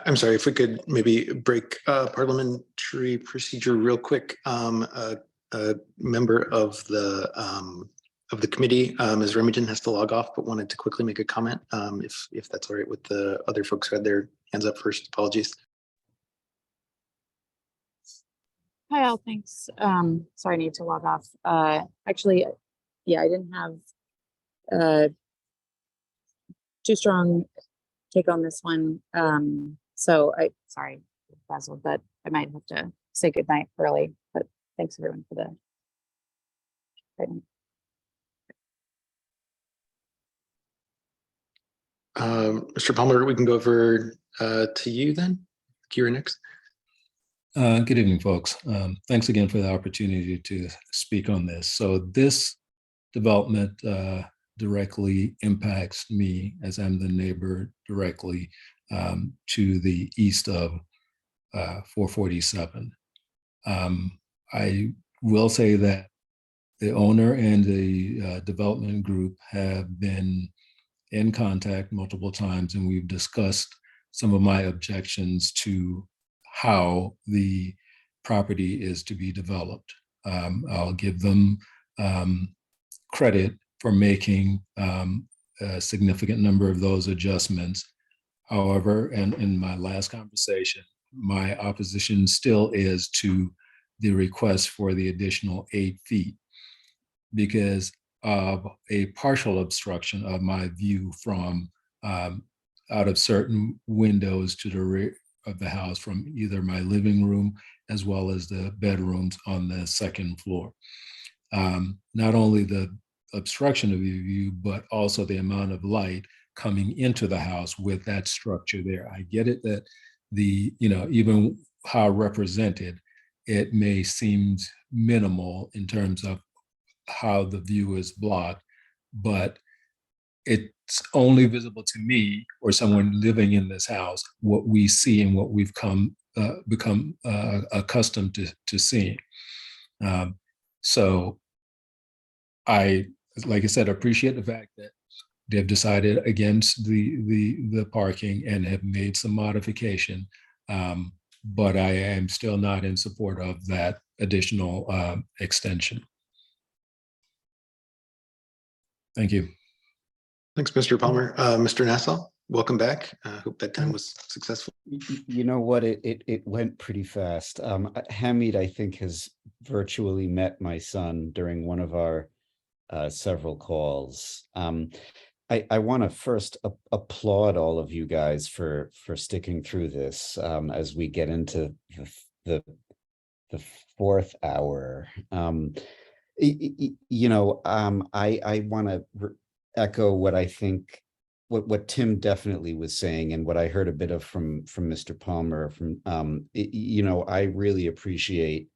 I'm sorry, if we could maybe break parliamentary procedure real quick. A member of the committee, Ms. Remington, has to log off, but wanted to quickly make a comment, if that's all right with the other folks who had their hands up first. Apologies. Hi all, thanks. Sorry, I need to log off. Actually, yeah, I didn't have too strong take on this one. So sorry, Basil, but I might have to say goodnight early, but thanks everyone for the writing. Mr. Palmer, we can go over to you then. You're next. Good evening, folks. Thanks again for the opportunity to speak on this. So this development directly impacts me, as I'm the neighbor directly to the east of 447. I will say that the owner and the development group have been in contact multiple times, and we've discussed some of my objections to how the property is to be developed. I'll give them credit for making a significant number of those adjustments. However, and in my last conversation, my opposition still is to the request for the additional 8 feet because of a partial obstruction of my view from out of certain windows to the rear of the house from either my living room as well as the bedrooms on the second floor. Not only the obstruction of the view, but also the amount of light coming into the house with that structure there. I get it that even how represented, it may seem minimal in terms of how the view is blocked, but it's only visible to me or someone living in this house what we see and what we've become accustomed to seeing. So I, like I said, appreciate the fact that they've decided against the parking and have made some modification, but I am still not in support of that additional extension. Thank you. Thanks, Mr. Palmer. Mr. Nassau, welcome back. I hope that time was successful. You know what? It went pretty fast. Hamid, I think, has virtually met my son during one of our several calls. I want to first applaud all of you guys for sticking through this as we get into the fourth hour. I want to echo what I think, what Tim definitely was saying, and what I heard a bit of from Mr. Palmer. I really appreciate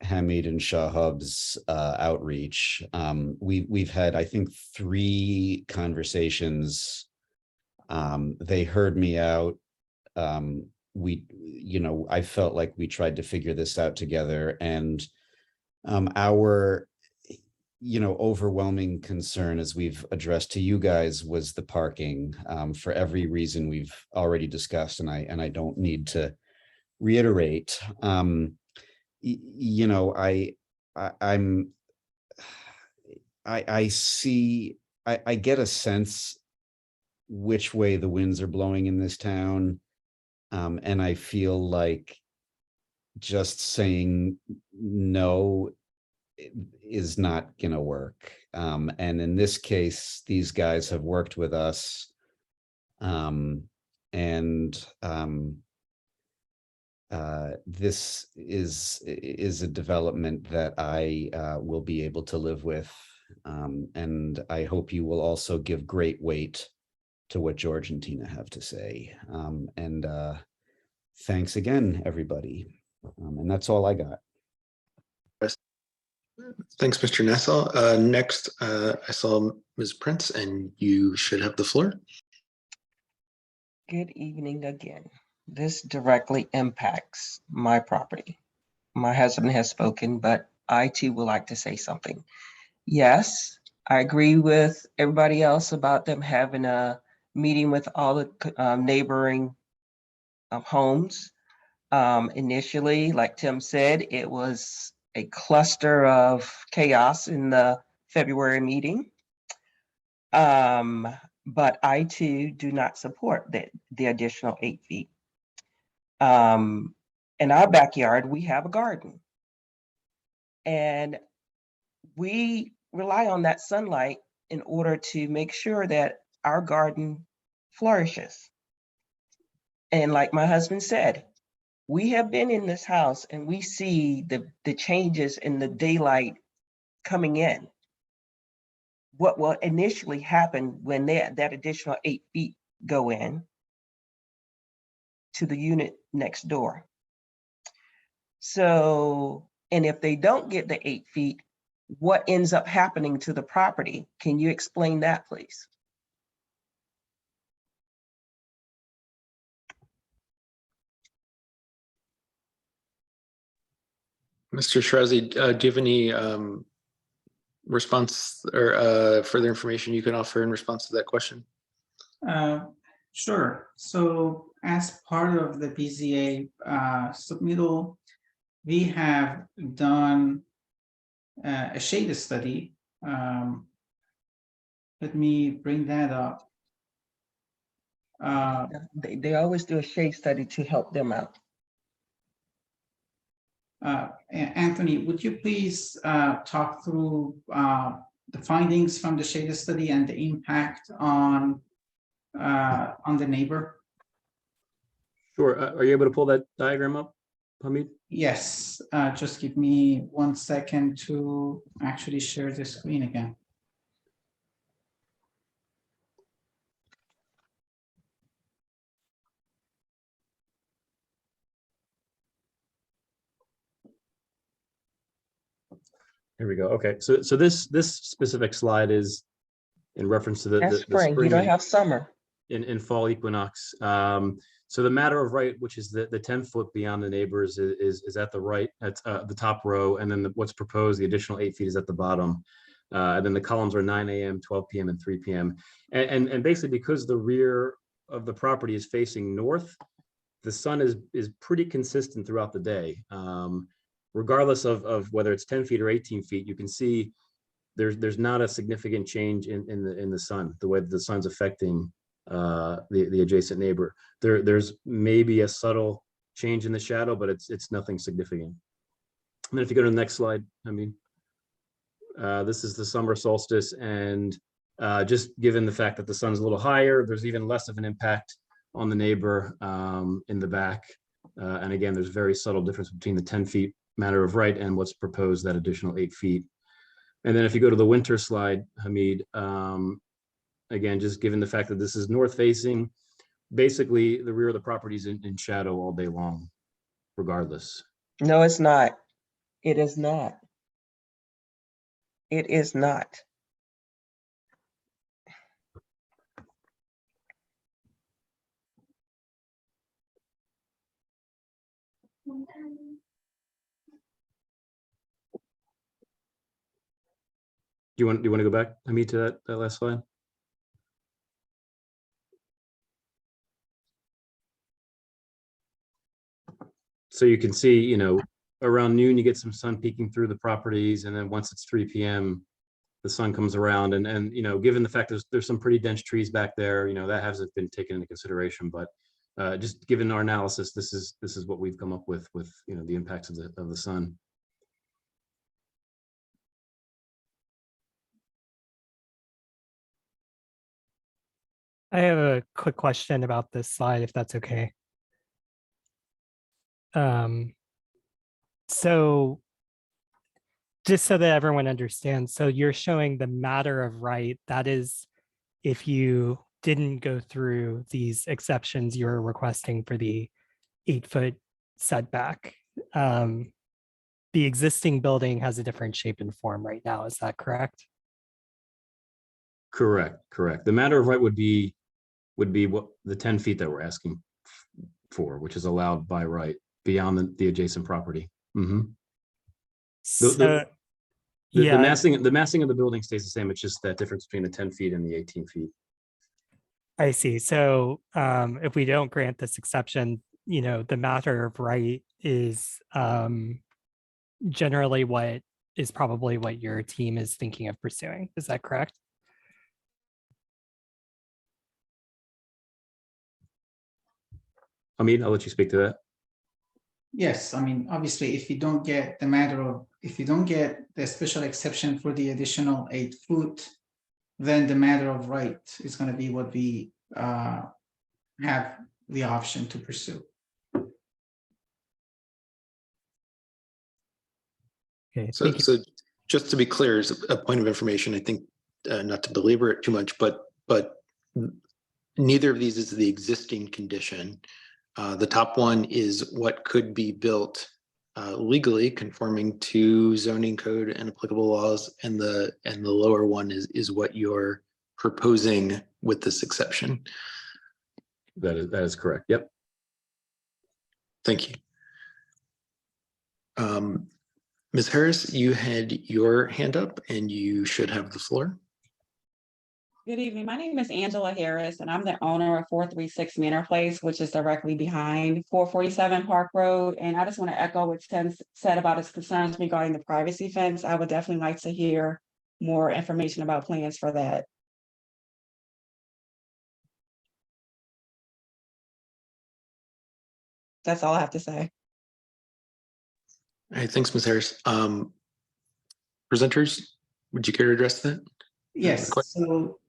Hamid and Shahub's outreach. We've had, I think, 3 conversations. They heard me out. I felt like we tried to figure this out together, and our overwhelming concern, as we've addressed to you guys, was the parking, for every reason we've already discussed, and I don't need to reiterate. I get a sense which way the winds are blowing in this town, and I feel like just saying no is not going to work. And in this case, these guys have worked with us, this is a development that I will be able to live with. And I hope you will also give great weight to what George and Tina have to say. Thanks again, everybody. And that's all I got. Thanks, Mr. Nassau. Next, I saw Ms. Prince, and you should have the floor. Good evening again. This directly impacts my property. My husband has spoken, but I too would like to say something. Yes, I agree with everybody else about them having a meeting with all the neighboring homes. Initially, like Tim said, it was a cluster of chaos in the February meeting. But I too do not support the additional 8 feet. In our backyard, we have a garden. And we rely on that sunlight in order to make sure that our garden flourishes. And like my husband said, we have been in this house and we see the changes in the daylight coming in. What will initially happen when that additional 8 feet go in to the unit next door. So, and if they don't get the 8 feet, what ends up happening to the property? Can you explain that, please? Mr. Shirazi, do you have any response or further information you can offer in response to that question? Sure. So as part of the BZA submittal, we have done a shade study. Let me bring that up. They always do a shade study to help them out. Anthony, would you please talk through the findings from the shade study and the impact on the neighbor? Sure. Are you able to pull that diagram up, Hamid? Yes, just give me 1 second to actually share the screen again. Here we go. Okay, so this specific slide is in reference to That's the spring. You spring don't and have summer. in fall equinox. So the matter of right, which is the 10 foot beyond the neighbors, is at the right, at the top row, and then what's proposed, the additional 8 feet, is at the bottom. And then the columns are 9 a.m., 12 p.m., and 3 p.m. And basically, because the rear of the property is facing north, the sun is pretty consistent throughout the day. Regardless of whether it's 10 feet or 18 feet, you can see there's not a significant change in the sun, the way the sun's affecting the adjacent neighbor. There's maybe a subtle change in the shadow, but it's nothing significant. And then if you go to the next slide, I mean, this is the summer solstice, and just given the fact that the sun's a little higher, there's even less of an impact on the neighbor in the back. And again, there's very subtle difference between the 10 feet matter of right and what's proposed, that additional 8 feet. And then if you go to the winter slide, Hamid, again, just given the fact that this is north facing, basically the rear of the property is in shadow all day long, regardless. No, it's not. It is not. It is not. Do you want to go back, Hamid, to that last slide? So you can see, you know, around noon, you get some sun peeking through the properties. And then once it's 3 p.m., the sun comes around. And you know, given the fact there's some pretty dense trees back there, you know, that hasn't been taken into consideration. But just given our analysis, this is what we've come up with, you know, the impacts of the sun. I have a quick question about this slide, if that's okay. So just so that everyone understands, so you're showing the matter of right, that is if you didn't go through these exceptions you're requesting for the 8-foot setback. The existing building has a different shape and form right now, is that correct? Correct. The matter of right would be what the 10 feet that we're asking for, which is allowed by right beyond the adjacent property. Mm-hmm. The massing of the building stays the same. It's just that difference between the 10 feet and the 18 feet. I see. So if we don't grant this exception, you know, the matter of right is generally what is probably what your team is thinking of pursuing. Is that correct? Hamid, I'll let you speak to that. Yes, I mean, obviously, if you don't get the special exception for the additional 8 foot, then the matter of right is going to be what we have the option to pursue. Okay. So just to be clear, as a point of information, I think not to belabor it too much, but neither of these is the existing condition. The top one is what could be built legally conforming to zoning code and applicable laws, and the lower one is what you're proposing with this exception. That is correct. Yep. Thank you. Ms. Harris, you had your hand up and you should have the floor. Good evening. My name is Angela Harris, and I'm the owner of 436 Manor Place, which is directly behind 447 Park Road. And I just want to echo what Tim said about his concerns regarding the privacy fence. I would definitely like to hear more information about plans for that. That's all I have to say. All right, thanks, Ms. Harris. Presenters, would you care to address that? Yes, so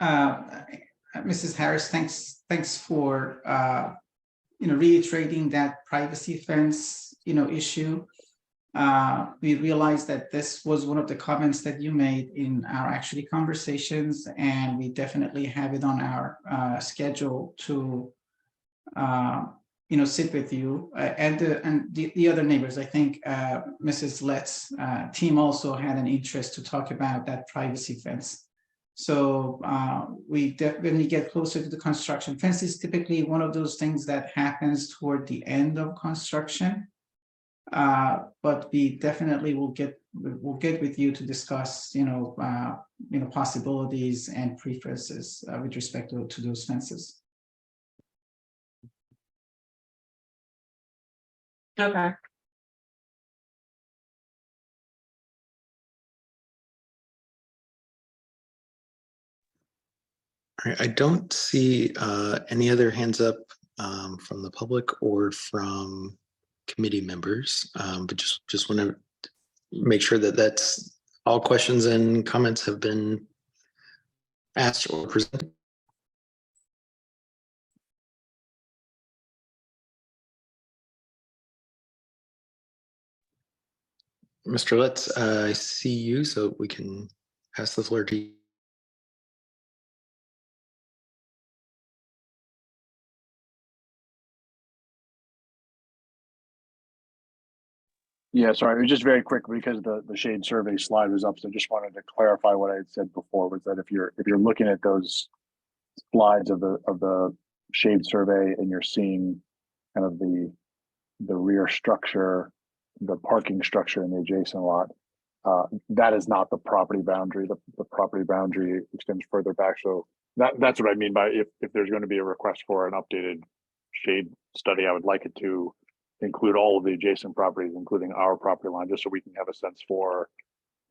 Mrs. Harris, thanks for reiterating that privacy fence issue. We realized that this was one of the comments that you made in our actually conversations, and we definitely have it on our schedule to sit with you and the other neighbors. I think Mrs. Lett's team also had an interest to talk about that privacy fence. So when we get closer to the construction, fence is typically one of those things that happens toward the end of construction. But we definitely will get with you to discuss possibilities and preferences with respect to those fences. Okay. All right, I don't see any other hands up from the public or from committee members, but just want to make sure that that's all questions and comments have been asked or presented. Mr. Letts, I see you, so we can pass the floor to you. Yeah, sorry, it was just very quick because the shade survey slide was up. So just wanted to clarify what I had said before, was that if you're looking at those slides of the shade survey and you're seeing kind of the rear structure, the parking structure in the adjacent lot, that is not the property boundary. The property boundary extends further back. So that's what I mean by if there's going to be a request for an updated shade study, I would like it to include all of the adjacent properties, including our property line, just so we can have a sense for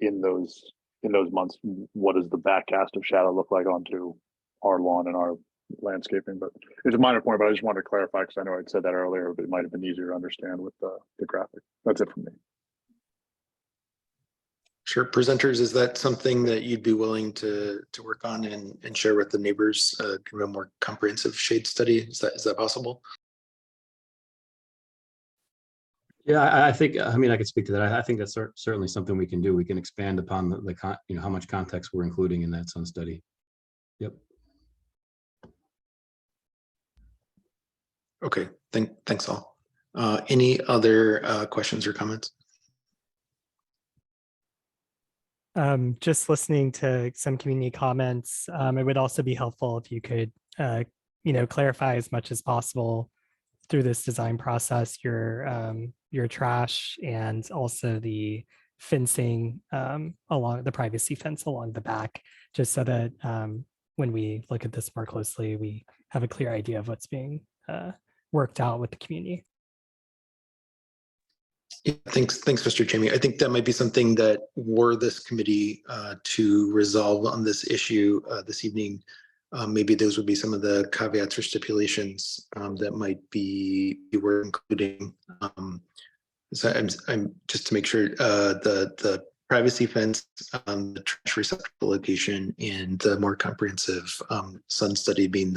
in those months, what does the back cast of shadow look like onto our lawn and our landscaping. But it's a minor point, but I just wanted to clarify because I know I'd said that earlier, but it might have been easier to understand with the graphic. That's it from me. Sure. Presenters, is that something that you'd be willing to work on and share with the neighbors, kind of a more comprehensive shade study? Is that possible? Yeah, I think, I mean, I could speak to that. I think that's certainly something we can do. We can expand upon the how much context we're including in that sun study. Yep. Okay, thanks all. Any other questions or comments? Just listening to some community comments, it would also be helpful if you could, clarify as much as possible through this design process, your trash and also the fencing along the privacy fence along the back, just so that when we look at this more closely, we have a clear idea of what's being worked out with the community. Yeah, thanks, Mr. Chamey. I think that might be something that were this committee to resolve on this issue this evening. Maybe those would be some of the caveats or stipulations that might be worth including. So I'm just to make sure the privacy fence, the trash receptacle location, and the more comprehensive sun study being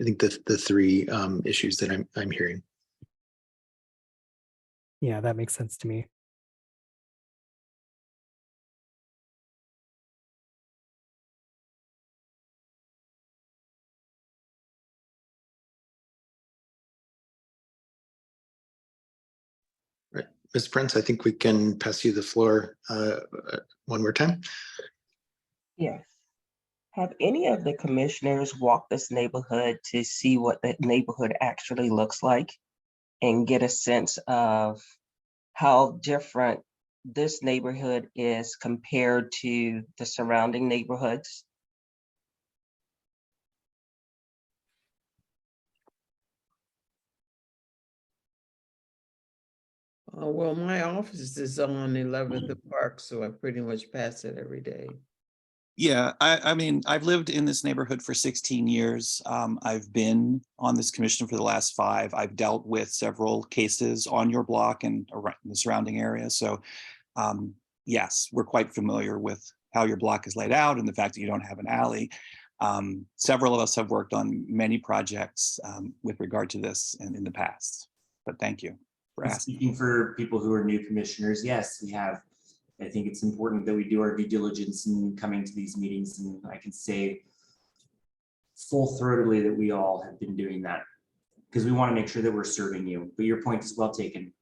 I think the three issues that I'm hearing. Yeah, that makes sense to me. Right, Ms. Prince, I think we can pass you the floor one more time. Yes. Have any of the commissioners walked this neighborhood to see what the neighborhood actually looks like and get a sense of how different this neighborhood is compared to the surrounding neighborhoods? Well, my office is on 11th of Park, so I pretty much pass it every day. Yeah, I mean, I've lived in this neighborhood for 16 years. I've been on this commission for the last 5. I've dealt with several cases on your block and around the surrounding area. So yes, we're quite familiar with how your block is laid out and the fact that you don't have an alley. Several of us have worked on many projects with regard to this in the past, but thank you for And asking. speaking for people who are new commissioners, yes, we have. I think it's important that we do our due diligence in coming to these meetings, and I can say full-throatedly that we all have been doing that because we want to make sure that we're serving you. But your point is well taken.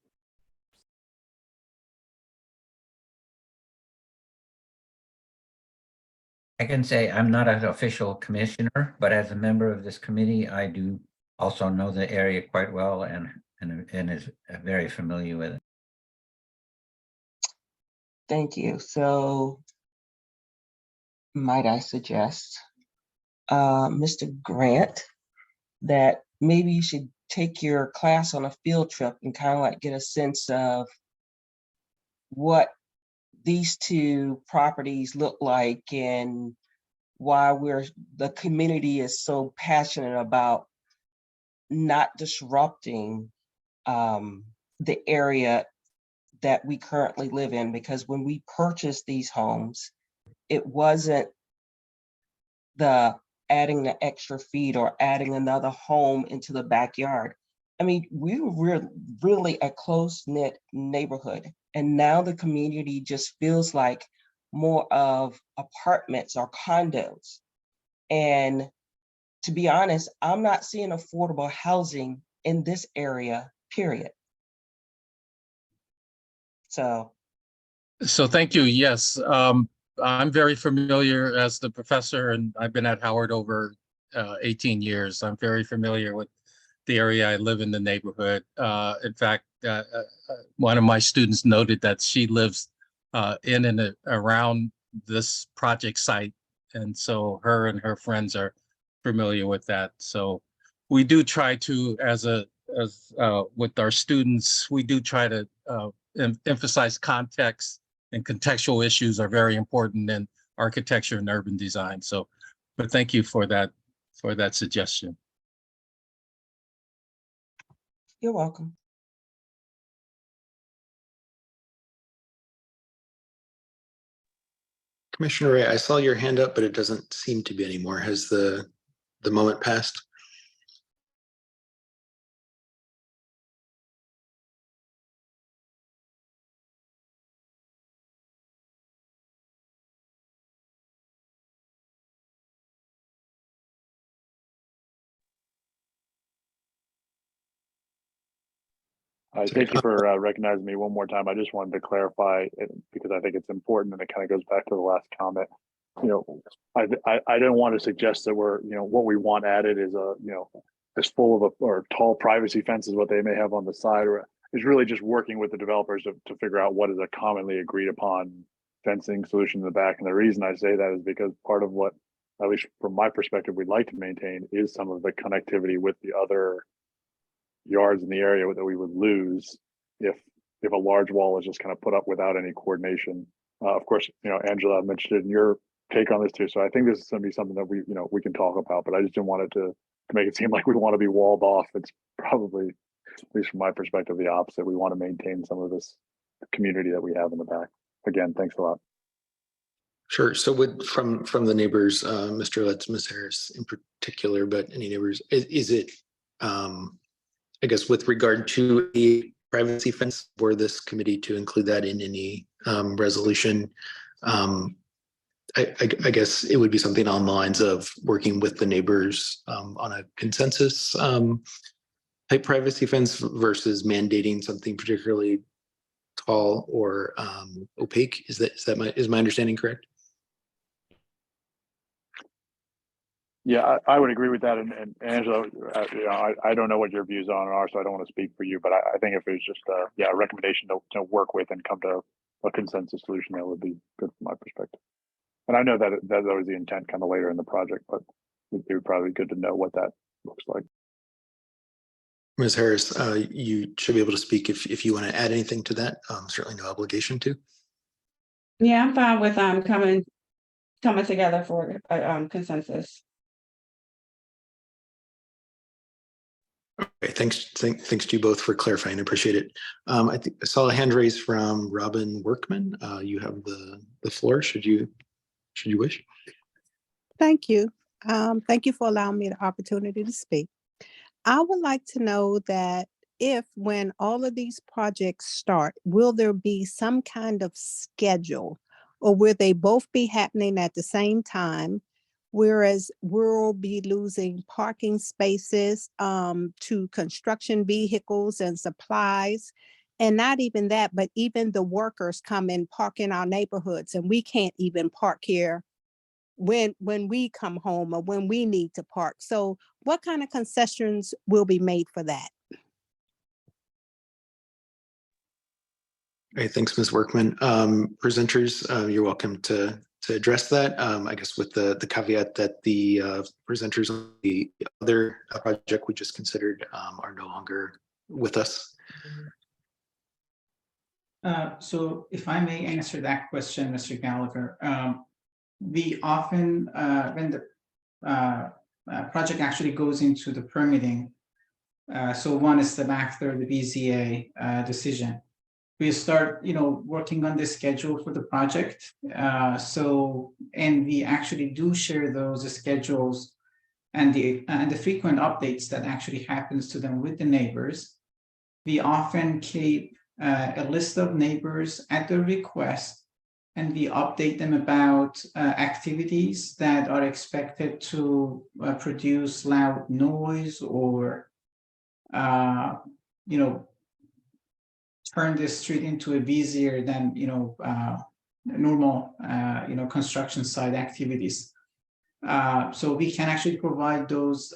I can say I'm not an official commissioner, but as a member of this committee, I do also know the area quite well and is very familiar with it. Thank you. So might I suggest, Mr. Grant, that maybe you should take your class on a field trip and kind of like get a sense of what these two properties look like and why the community is so passionate about not disrupting the area that we currently live in. Because when we purchased these homes, it wasn't the adding the extra feet or adding another home into the backyard. I mean, we were really a close-knit neighborhood. And now the community just feels like more of apartments or condos. And to be honest, I'm not seeing affordable housing in this area, period. So Thank you. Yes, I'm very familiar as the professor, and I've been at Howard over 18 years. I'm very familiar with the area. I live in the neighborhood. In fact, one of my students noted that she lives in and around this project site. And so her and her friends are familiar with that. So we do try to, with our students, we do try to emphasize context, and contextual issues are very important in architecture and urban design. So, but thank you for that suggestion. you're welcome. Commissioner Ray, I saw your hand up, but it doesn't seem to be anymore. Has the moment passed? Thank you for recognizing me one more time. I just wanted to clarify it because I think it's important, and it kind of goes back to the last comment. You know, I don't want to suggest that we're, you know, what we want added is is full of or tall privacy fences, what they may have on the side, or is really just working with the developers to figure out what is a commonly agreed upon fencing solution in the back. And the reason I say that is because part of what, at least from my perspective, we'd like to maintain is some of the connectivity with the other yards in the area that we would lose if a large wall is just kind of put up without any coordination. Of course, you know, Angela mentioned it in your take on this too. So I think this is going to be something that we can talk about, but I just didn't want it to make it seem like we want to be walled off. It's probably, at least from my perspective, the opposite. We want to maintain some of this community that we have in the back. Again, thanks a lot. Sure. So from the neighbors, Mr. Letts, Ms. Harris in particular, but any neighbors, is it, I guess, with regard to a privacy fence for this committee to include that in any resolution? I guess it would be something on the lines of working with the neighbors on a consensus type privacy fence versus mandating something particularly tall or opaque. Is my understanding correct? Yeah, I would agree with that. And Angela, I don't know what your views on are, so I don't want to speak for you, but I think if it was just a recommendation to work with and come to a consensus solution, that would be good from my perspective. And I know that that's always the intent kind of later in the project, but it would probably be good to know what that looks like. Ms. Harris, you should be able to speak if you want to add anything to that. Certainly no obligation to. Yeah, I'm fine with coming together for a consensus. Okay, thanks to you both for clarifying. I appreciate it. I think I saw a hand raised from Robin Workman. You have the floor. Should you wish? Thank you. Thank you for allowing me the opportunity to speak. I would like to know that if, when all of these projects start, will there be some kind of schedule, or will they both be happening at the same time? Whereas we'll be losing parking spaces to construction vehicles and supplies. And not even that, but even the workers come and park in our neighborhoods, and we can't even park here when we come home or when we need to park. So what kind of concessions will be made for that? All right, thanks, Ms. Workman. Presenters, you're welcome to address that. I guess with the caveat that the presenters on the other project we just considered are no longer with us. So if I may answer that question, Mr. Gallagher, we often, when the project actually goes into the permitting, so one step after the BZA decision, we start, working on the schedule for the project. And we actually do share those schedules and the frequent updates that actually happens to them with the neighbors. We often keep a list of neighbors at their request, and we update them about activities that are expected to produce loud noise or, turn this street into a busier than normal construction site activities. So we can actually provide those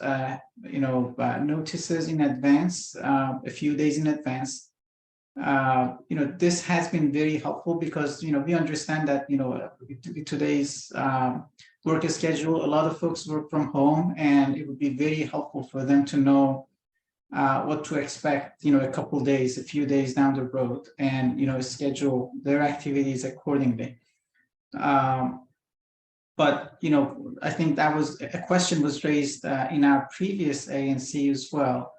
notices in advance, a few days in advance. This has been very helpful because we understand that with today's work schedule, a lot of folks work from home, and it would be very helpful for them to know what to expect, a few days down the road, and schedule their activities accordingly. But I think that was a question was raised in our previous ANC as well.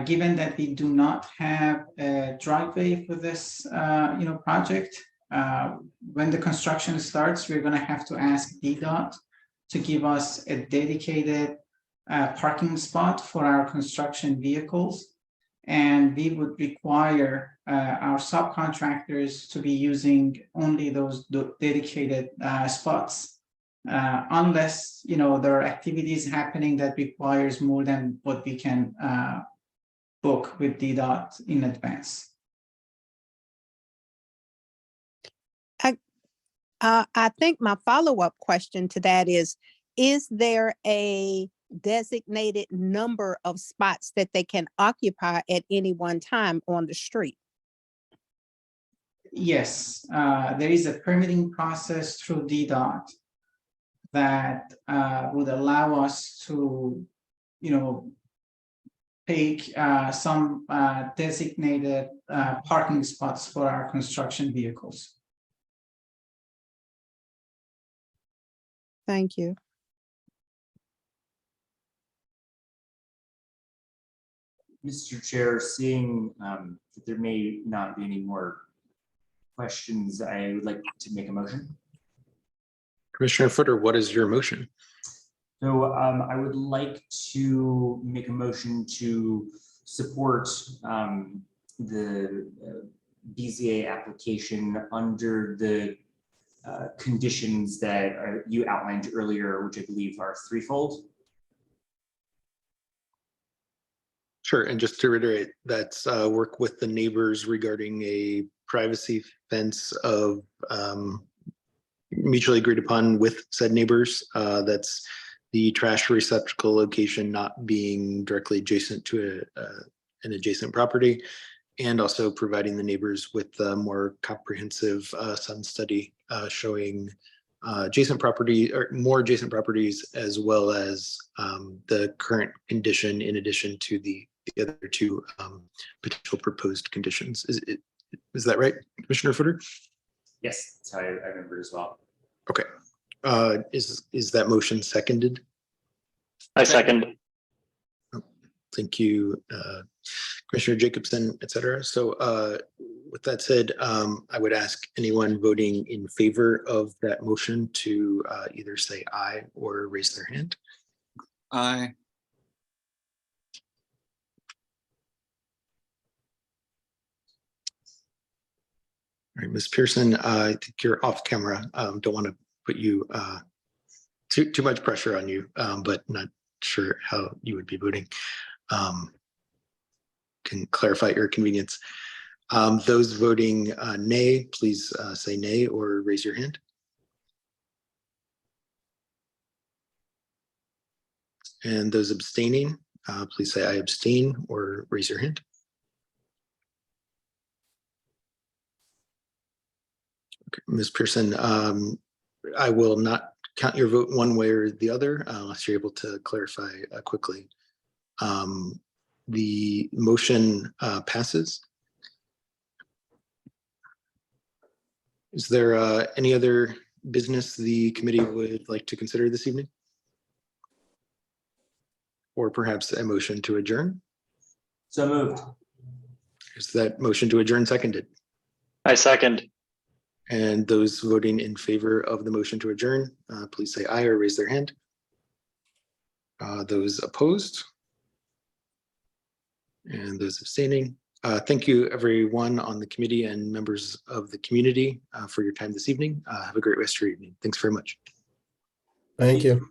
Given that we do not have a driveway for this project, when the construction starts, we're going to have to ask DDOT to give us a dedicated parking spot for our construction vehicles, and we would require our subcontractors to be using only those dedicated spots, unless there are activities happening that requires more than what we can book with DDOT in advance. I think my follow-up question to that is there a designated number of spots that they can occupy at any one time on the street? Yes, there is a permitting process through DDOT that would allow us to, take some designated parking spots for our construction vehicles. Thank you. Mr. Chair, seeing that there may not be any more questions, I would like to make a motion. Commissioner Footer, what is your motion? So I would like to make a motion to support the BZA application under the conditions that you outlined earlier, which I believe are threefold. Sure, and just to reiterate, that's work with the neighbors regarding a privacy fence of mutually agreed upon with said neighbors. That's the trash receptacle location not being directly adjacent to an adjacent property, and also providing the neighbors with a more comprehensive sun study showing adjacent property or more adjacent properties, as well as the current condition in addition to the the other two potential proposed conditions. Is that right, Commissioner Footer? Yes, that's how I remember as well. Okay. Is that motion seconded? I second. Thank you, Commissioner Jacobson, et cetera. So with that said, I would ask anyone voting in favor of that motion to either say aye or raise their hand. Aye. All right, Ms. Pearson, I think you're off camera. Don't want to put you too much pressure on you, but not sure how you would be voting. Can clarify your convenience. Those voting nay, please say nay or raise your hand. And those abstaining, please say I abstain or raise your hand. Okay, Ms. Pearson, I will not count your vote one way or the other unless you're able to clarify quickly. The motion passes. Is there any other business the committee would like to consider this evening? Or perhaps a motion to adjourn? So moved. Is that motion to adjourn seconded? I second. And those voting in favor of the motion to adjourn, please say aye or raise their hand. Those opposed? And those abstaining. Thank you everyone on the committee and members of the community for your time this evening. Have a great rest of your evening. Thanks very much. Thank you.